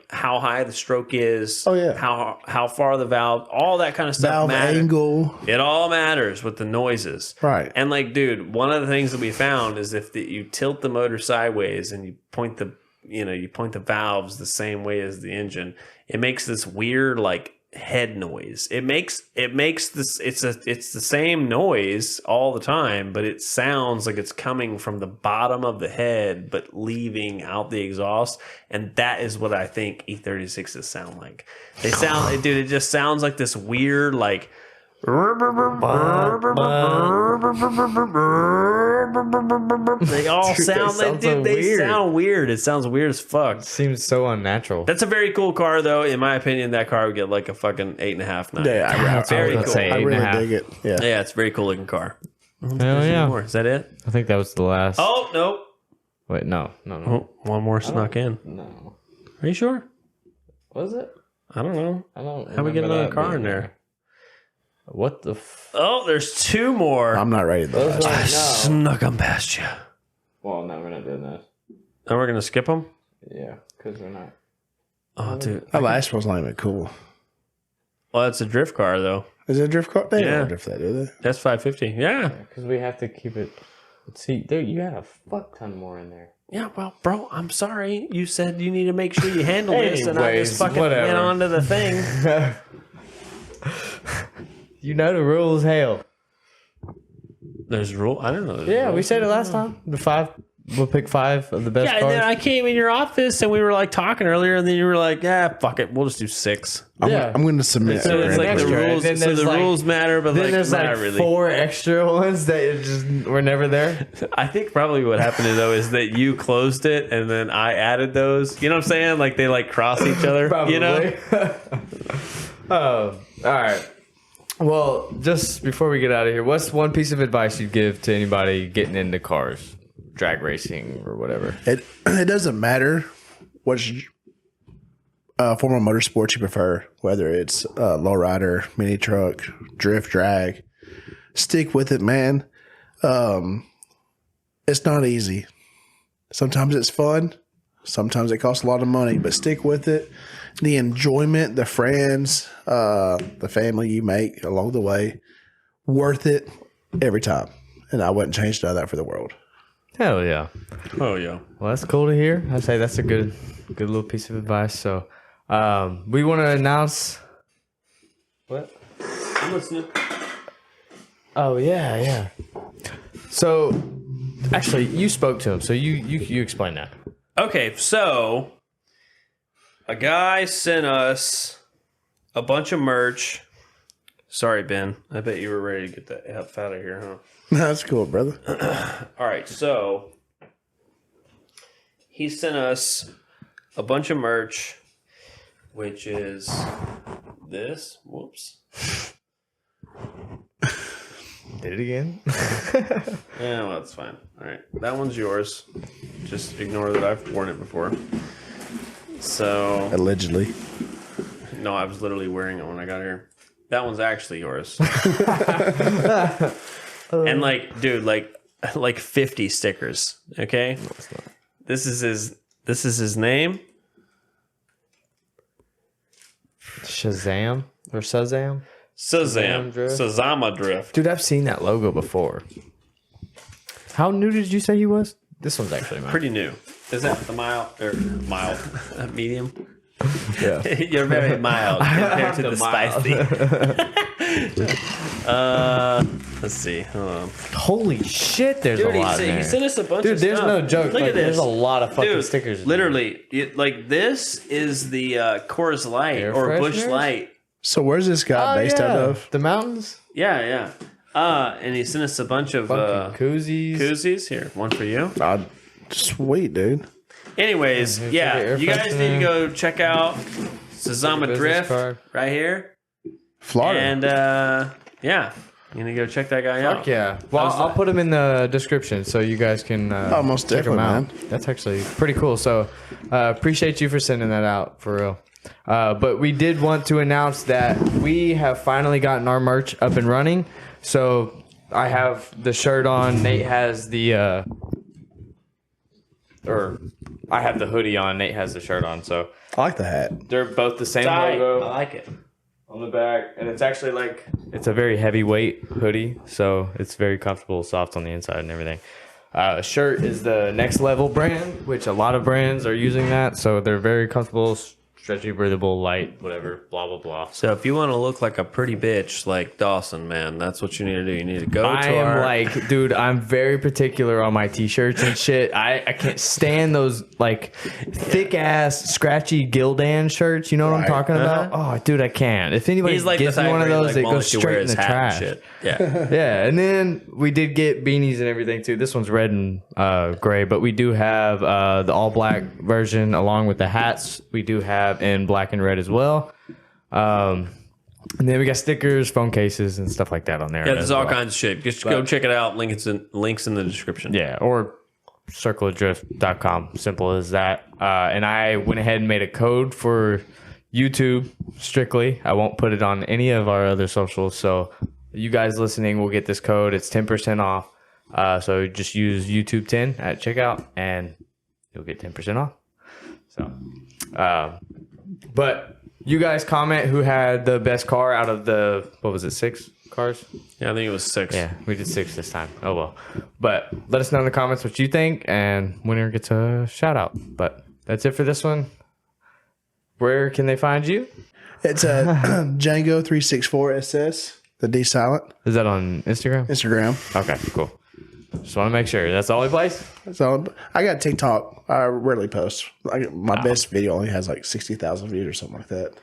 Speaker 2: how high the stroke is.
Speaker 1: Oh, yeah.
Speaker 2: how far the valve, all that kind of stuff.
Speaker 1: Valve
Speaker 2: matters.
Speaker 1: angle.
Speaker 2: It all matters with the noises.
Speaker 1: Right.
Speaker 2: And like, dude, one of the things that we found is if you tilt the motor sideways and you point the you point the valves the same way as the engine, it makes this weird like head noise. It makes this. It's the same noise all the time, but it sounds like it's coming from the bottom of the head, but leaving out the exhaust. And that is what I think E36s sound like. They sound, dude. It just sounds like this weird like. They all sound like, dude, they sound weird. It sounds weird as fuck.
Speaker 3: Seems so unnatural.
Speaker 2: That's a very cool car, though. In my opinion, that car would get like a fucking 8.5, 9.
Speaker 1: Yeah,
Speaker 2: very cool.
Speaker 1: I really dig it. Yeah.
Speaker 2: Yeah, it's a very cool looking car.
Speaker 3: Hell yeah.
Speaker 2: More. Is that it?
Speaker 3: I think that was the last.
Speaker 2: Oh, no.
Speaker 3: Wait, no.
Speaker 2: Oh, one more snuck in.
Speaker 3: No.
Speaker 2: Are you sure?
Speaker 3: Was it?
Speaker 2: I don't know.
Speaker 3: I don't.
Speaker 2: How we get another car in there?
Speaker 3: What the?
Speaker 2: Oh, there's 2 more.
Speaker 1: I'm not ready to
Speaker 3: Those
Speaker 1: last.
Speaker 3: right now.
Speaker 2: Snuck them past you.
Speaker 3: Well, no, we're not doing that.
Speaker 2: And we're gonna skip them.
Speaker 3: Yeah, because we're not.
Speaker 2: Oh, dude.
Speaker 1: That last one's not even cool.
Speaker 2: Well, that's a drift car, though.
Speaker 1: Is it a drift car? They
Speaker 2: Yeah.
Speaker 1: don't drift that, do they?
Speaker 2: That's 550. Yeah.
Speaker 3: Because we have to keep it. See, there you had a fuck ton more in there.
Speaker 2: Yeah, well, bro, I'm sorry. You said you need to make sure you handle this, and I
Speaker 3: Anyways,
Speaker 2: just fucking
Speaker 3: whatever.
Speaker 2: went on to the thing.
Speaker 3: You know the rules, hell.
Speaker 2: There's rule. I don't know.
Speaker 3: Yeah, we said it last time. The 5. We'll pick 5 of the best
Speaker 2: Yeah, and
Speaker 3: cars.
Speaker 2: then I came in your office and we were like talking earlier, and then you were like, "Yeah, fuck it, we'll just do 6."
Speaker 3: Yeah.
Speaker 1: I'm going to submit.
Speaker 2: So it's like the
Speaker 3: extra, and
Speaker 2: rules.
Speaker 3: then
Speaker 2: So
Speaker 3: there's
Speaker 2: the
Speaker 3: like-
Speaker 2: rules matter, but
Speaker 3: then
Speaker 2: like
Speaker 3: there's
Speaker 2: not
Speaker 3: like
Speaker 2: really.
Speaker 3: 4 extra ones that just were never there.
Speaker 2: I think probably what happened though is that you closed it and then I added those. You know what I'm saying? Like they like cross each other.
Speaker 3: Probably.
Speaker 2: You know?
Speaker 3: Oh, all right. Well, just before we get out of here, what's one piece of advice you'd give to anybody getting into cars, drag racing, or whatever?
Speaker 1: It doesn't matter which form of motorsports you prefer, whether it's lowrider, mini truck, drift, drag. Stick with it, man. It's not easy. Sometimes it's fun. Sometimes it costs a lot of money, but stick with it. The enjoyment, the friends, the family you make along the way, worth it every time. And I wouldn't change none of that for the world.
Speaker 3: Hell yeah.
Speaker 2: Oh yeah.
Speaker 3: Well, that's cool to hear. I'd say that's a good little piece of advice. So, we want to announce. What?
Speaker 2: I'm listening.
Speaker 3: Oh yeah. So, actually, you spoke to him, so you explain that.
Speaker 2: Okay, so a guy sent us a bunch of merch. Sorry, Ben. I bet you were ready to get the F out of here, huh?
Speaker 1: That's cool, brother.
Speaker 2: All right, so he sent us a bunch of merch, which is this. Whoops.
Speaker 3: Did it again?
Speaker 2: Yeah, well, that's fine. All right, that one's yours. Just ignore that I've worn it before. So,
Speaker 1: Allegedly.
Speaker 2: no, I was literally wearing it when I got here. That one's actually yours. And like, dude, like 50 stickers. Okay, this is his name.
Speaker 3: Shazam or Shazam?
Speaker 2: Shazam.
Speaker 3: Drift.
Speaker 2: Shazama Drift.
Speaker 3: Dude, I've seen that logo before. How new did you say he was? This one's actually mine.
Speaker 2: Pretty new. Is that the mild? Medium?
Speaker 3: Yeah.
Speaker 2: You're very mild compared to the spicy. Let's see. Hold on.
Speaker 3: Holy shit, there's
Speaker 2: Dude,
Speaker 3: a lot in
Speaker 2: he
Speaker 3: there.
Speaker 2: sent us a bunch
Speaker 3: Dude,
Speaker 2: of
Speaker 3: there's
Speaker 2: stuff.
Speaker 3: no joke.
Speaker 2: Look
Speaker 3: Like,
Speaker 2: at this.
Speaker 3: there's a lot of fucking
Speaker 2: Dude,
Speaker 3: stickers. in
Speaker 2: literally, like this is the Coors Light
Speaker 3: Air
Speaker 2: or Busch
Speaker 3: fresheners?
Speaker 2: Light.
Speaker 1: So where's this guy
Speaker 3: there.
Speaker 1: based out of?
Speaker 3: The mountains?
Speaker 2: Yeah. And he sent us a bunch of
Speaker 3: Fucking koozies.
Speaker 2: koozies. Here, one for you.
Speaker 1: Sweet, dude.
Speaker 2: Anyways,
Speaker 3: Here's
Speaker 2: yeah,
Speaker 3: the air
Speaker 2: you guys
Speaker 3: freshener.
Speaker 2: need to go check out Shazama
Speaker 3: Business
Speaker 2: Drift
Speaker 3: card.
Speaker 2: right here.
Speaker 1: Florida.
Speaker 2: And yeah, you need to go check that guy out.
Speaker 3: Fuck yeah. Well, I'll put them in the description so you guys can
Speaker 1: most
Speaker 3: check them
Speaker 1: definitely,
Speaker 3: out.
Speaker 1: man.
Speaker 3: That's actually pretty cool. So appreciate you for sending that out, for real. But we did want to announce that we have finally gotten our merch up and running. So I have the shirt on. Nate has the... or I have the hoodie on. Nate has the shirt on. So
Speaker 1: I like the hat.
Speaker 3: they're both the same
Speaker 2: Tight.
Speaker 3: logo.
Speaker 2: I like it.
Speaker 3: On the back, and it's actually like it's a very heavyweight hoodie, so it's very comfortable, soft on the inside and everything. Shirt is the next level brand, which a lot of brands are using that. So they're very comfortable, stretchy, breathable, light, whatever, blah, blah, blah.
Speaker 2: So if you want to look like a pretty bitch like Dawson, man, that's what you need to do. You need to go
Speaker 3: I
Speaker 2: to
Speaker 3: am
Speaker 2: our...
Speaker 3: like, dude, I'm very particular on my t-shirts and shit. I can't stand those like thick ass scratchy Gildan shirts. You know what I'm talking about? Oh, dude, I can't. If anybody
Speaker 2: He's like
Speaker 3: gives
Speaker 2: the
Speaker 3: me one of
Speaker 2: type where
Speaker 3: those,
Speaker 2: he,
Speaker 3: it
Speaker 2: like,
Speaker 3: goes
Speaker 2: won't let you wear
Speaker 3: straight in
Speaker 2: his
Speaker 3: the
Speaker 2: hat and
Speaker 3: trash.
Speaker 2: shit. Yeah.
Speaker 3: Yeah, and then we did get beanies and everything too. This one's red and gray, but we do have the all black version along with the hats. We do have in black and red as well. And then we got stickers, phone cases, and stuff like that on there.
Speaker 2: Yeah, there's all kinds of shit. Just go check it out. Links in the description.
Speaker 3: Yeah, or circleadrift.com. Simple as that. And I went ahead and made a code for YouTube strictly. I won't put it on any of our other socials. So you guys listening will get this code. It's 10% off. So just use YouTube 10 at checkout and you'll get 10% off. So, but you guys comment who had the best car out of the, what was it, 6 cars?
Speaker 2: Yeah, I think it was 6.
Speaker 3: Yeah, we did 6 this time. Oh, well. But let us know in the comments what you think, and winner gets a shout out. But that's it for this one. Where can they find you?
Speaker 1: It's a Django 364 SS, the D silent.
Speaker 3: Is that on Instagram?
Speaker 1: Instagram.
Speaker 3: Okay, cool. Just want to make sure. That's the only place?
Speaker 1: So I got TikTok. I rarely post. My best video only has like 60,000 views or something like that.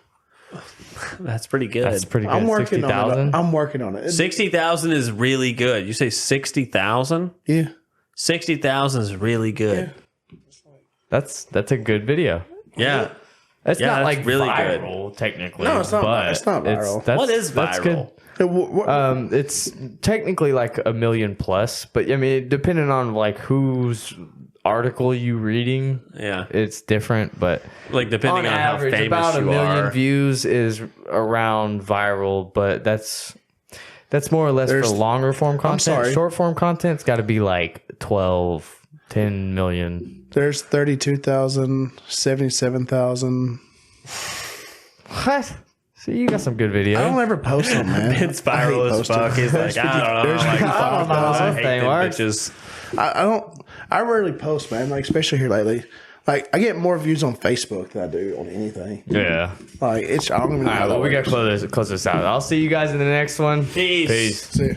Speaker 2: That's pretty good.
Speaker 3: That's pretty good.
Speaker 1: I'm working
Speaker 3: 60,000?
Speaker 1: on it. I'm working on it.
Speaker 2: 60,000 is really good. You say 60,000?
Speaker 1: Yeah.
Speaker 2: 60,000 is really good.
Speaker 3: That's a good video.
Speaker 2: Yeah.
Speaker 3: That's
Speaker 2: Yeah,
Speaker 3: not
Speaker 2: that's
Speaker 3: like
Speaker 2: really
Speaker 3: viral, technically.
Speaker 1: No, it's not.
Speaker 3: But
Speaker 1: It's not viral.
Speaker 3: That's,
Speaker 2: What is
Speaker 3: that's
Speaker 2: viral?
Speaker 3: good. It's technically like 1 million plus, but I mean, depending on like whose article you reading,
Speaker 2: Yeah.
Speaker 3: it's different. But
Speaker 2: Like depending on
Speaker 3: average,
Speaker 2: how famous
Speaker 3: about 1
Speaker 2: you
Speaker 3: million
Speaker 2: are.
Speaker 3: views is around viral, but that's more or less for longer form content.
Speaker 1: sorry.
Speaker 3: Short form content's got to be like 12, 10 million.
Speaker 1: There's 32,000, 77,000.
Speaker 3: What? So you got some good videos.
Speaker 1: I don't ever post them, man.
Speaker 2: It's viral as fuck. He's like, I don't know. Like, I hate them
Speaker 3: works.
Speaker 2: bitches.
Speaker 1: I don't. I rarely post, man. Like especially here lately. Like I get more views on Facebook than I do on anything.
Speaker 3: Yeah.
Speaker 1: Like it's. I don't even know.
Speaker 3: All right,
Speaker 1: how
Speaker 3: well,
Speaker 1: that
Speaker 3: we got
Speaker 1: works.
Speaker 3: to close this out. I'll see you guys in the next one.
Speaker 2: Peace.
Speaker 3: Peace.
Speaker 1: See ya.